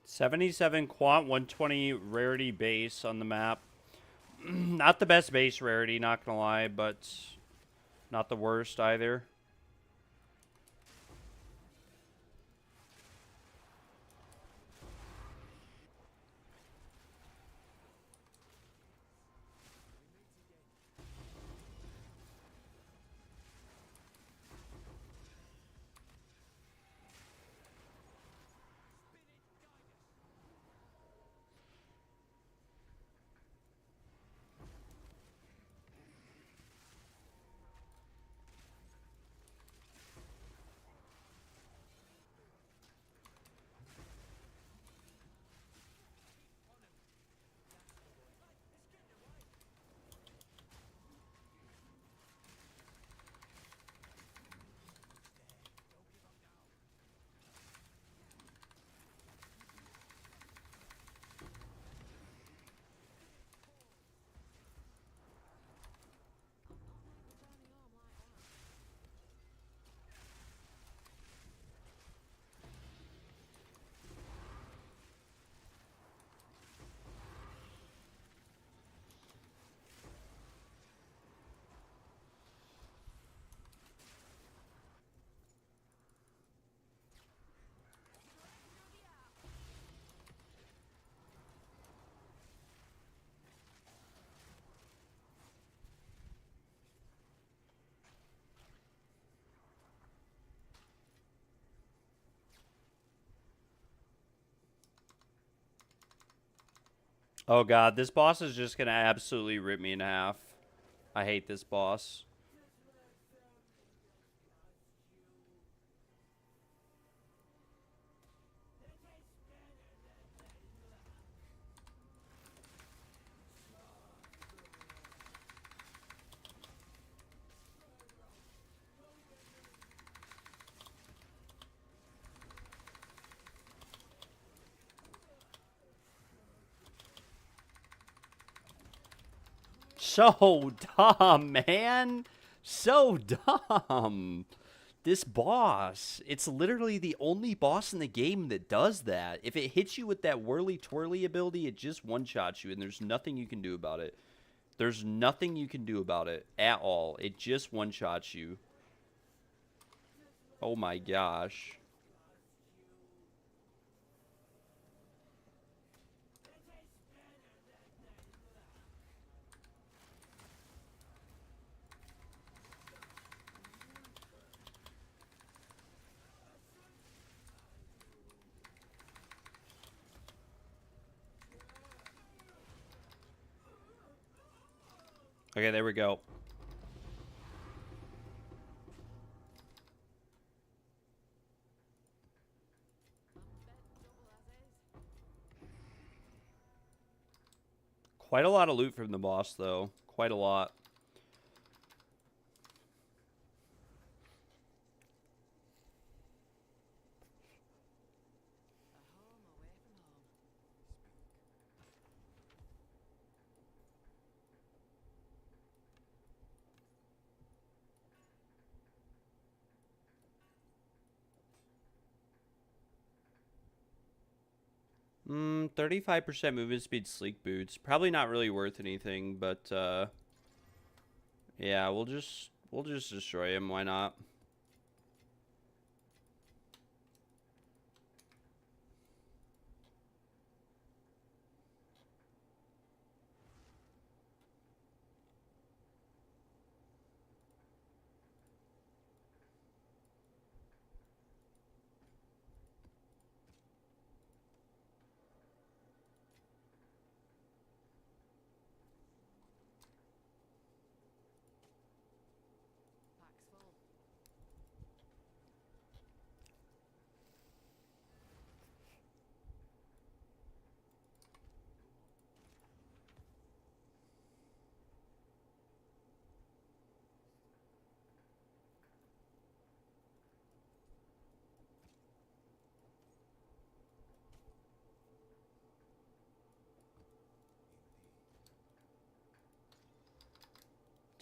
$77 quant, 120 rarity base on the map. Not the best base rarity, not gonna lie, but not the worst either. Oh god, this boss is just gonna absolutely rip me in half. I hate this boss. So dumb, man. So dumb. This boss, it's literally the only boss in the game that does that. If it hits you with that whirly-twirly ability, it just one-shots you, and there's nothing you can do about it. There's nothing you can do about it at all. It just one-shots you. Oh my gosh. Okay, there we go. Quite a lot of loot from the boss, though. Quite a lot. Hmm, 35% movement speed sleek boots. Probably not really worth anything, but yeah, we'll just destroy him. Why not?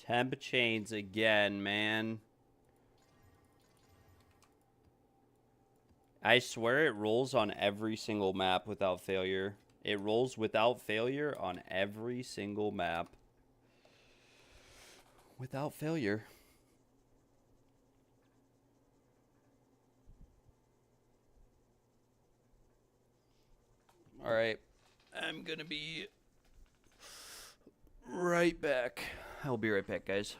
Temp chains again, man. I swear it rolls on every single map without failure. It rolls without failure on every single map. Without failure. Alright. I'm gonna be right back. I'll be right back, guys.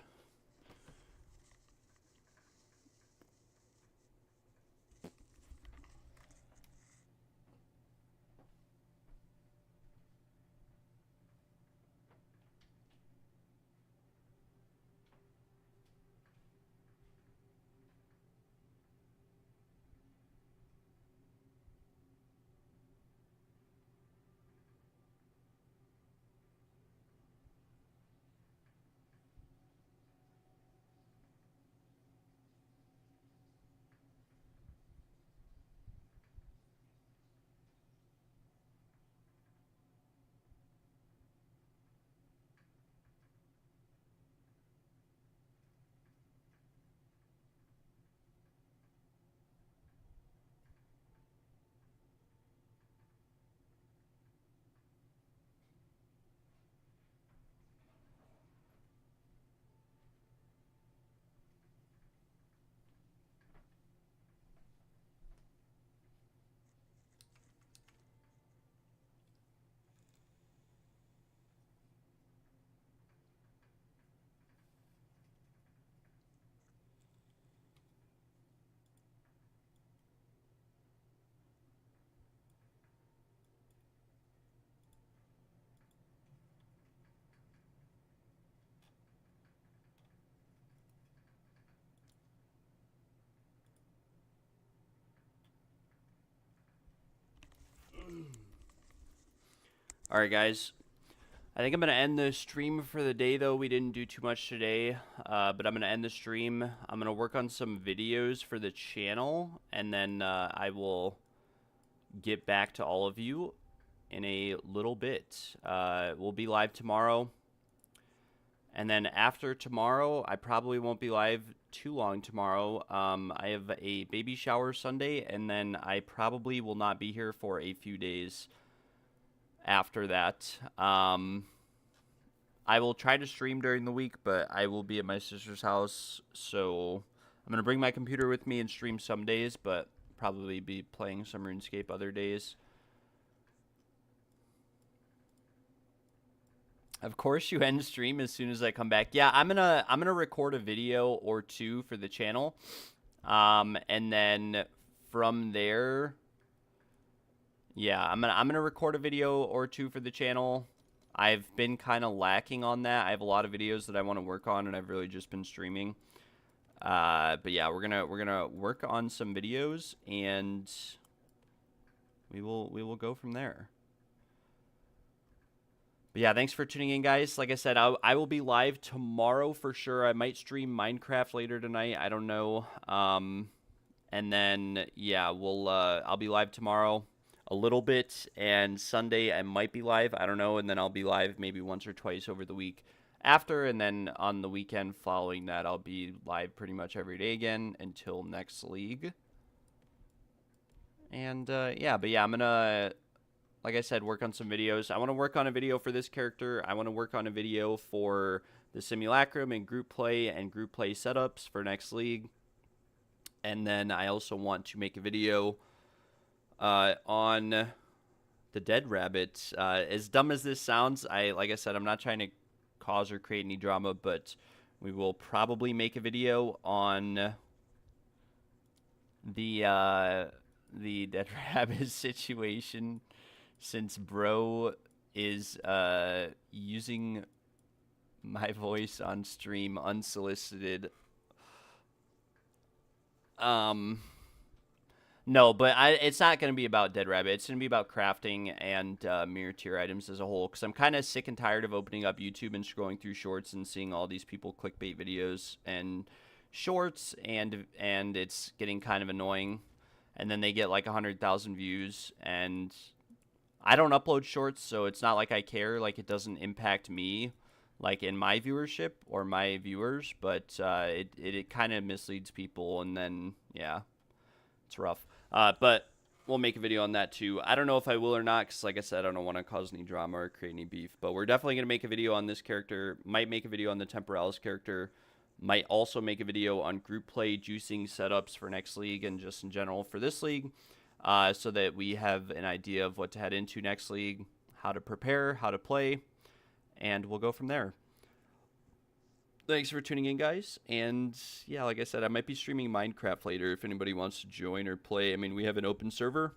Alright, guys. I think I'm going to end the stream for the day, though. We didn't do too much today, but I'm going to end the stream. I'm going to work on some videos for the channel, and then I will get back to all of you in a little bit. We'll be live tomorrow. And then after tomorrow, I probably won't be live too long tomorrow. I have a baby shower Sunday, and then I probably will not be here for a few days after that. I will try to stream during the week, but I will be at my sister's house, so I'm going to bring my computer with me and stream some days, but probably be playing some RuneScape other days. Of course, you end stream as soon as I come back. Yeah, I'm gonna record a video or two for the channel, and then from there, yeah, I'm gonna record a video or two for the channel. I've been kind of lacking on that. I have a lot of videos that I want to work on, and I've really just been streaming. But yeah, we're gonna work on some videos, and we will go from there. But yeah, thanks for tuning in, guys. Like I said, I will be live tomorrow for sure. I might stream Minecraft later tonight. I don't know. And then yeah, I'll be live tomorrow a little bit, and Sunday I might be live. I don't know, and then I'll be live maybe once or twice over the week after, and then on the weekend following that, I'll be live pretty much every day again until next league. And yeah, but yeah, I'm gonna, like I said, work on some videos. I want to work on a video for this character. I want to work on a video for the simulacrum and group play setups for next league. And then I also want to make a video on the dead rabbit. As dumb as this sounds, like I said, I'm not trying to cause or create any drama, but we will probably make a video on the dead rabbit situation, since bro is using my voice on stream unsolicited. No, but it's not going to be about Dead Rabbit. It's going to be about crafting and mirror tier items as a whole, because I'm kind of sick and tired of opening up YouTube and scrolling through shorts and seeing all these people clickbait videos and shorts, and it's getting kind of annoying. And then they get like 100,000 views, and I don't upload shorts, so it's not like I care. Like, it doesn't impact me, like, in my viewership or my viewers, but it kind of misleads people, and then, yeah, it's rough. But we'll make a video on that too. I don't know if I will or not, because like I said, I don't want to cause any drama or create any beef, but we're definitely going to make a video on this character. Might make a video on the Temporalis character. Might also make a video on group play juicing setups for next league and just in general for this league, so that we have an idea of what to head into next league, how to prepare, how to play, and we'll go from there. Thanks for tuning in, guys. And yeah, like I said, I might be streaming Minecraft later if anybody wants to join or play. I mean, we have an open server.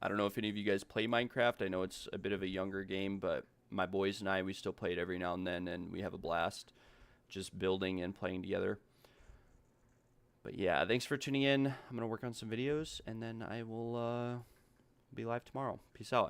I don't know if any of you guys play Minecraft. I know it's a bit of a younger game, but my boys and I, we still play it every now and then, and we have a blast just building and playing together. But yeah, thanks for tuning in. I'm going to work on some videos, and then I will be live tomorrow. Peace out.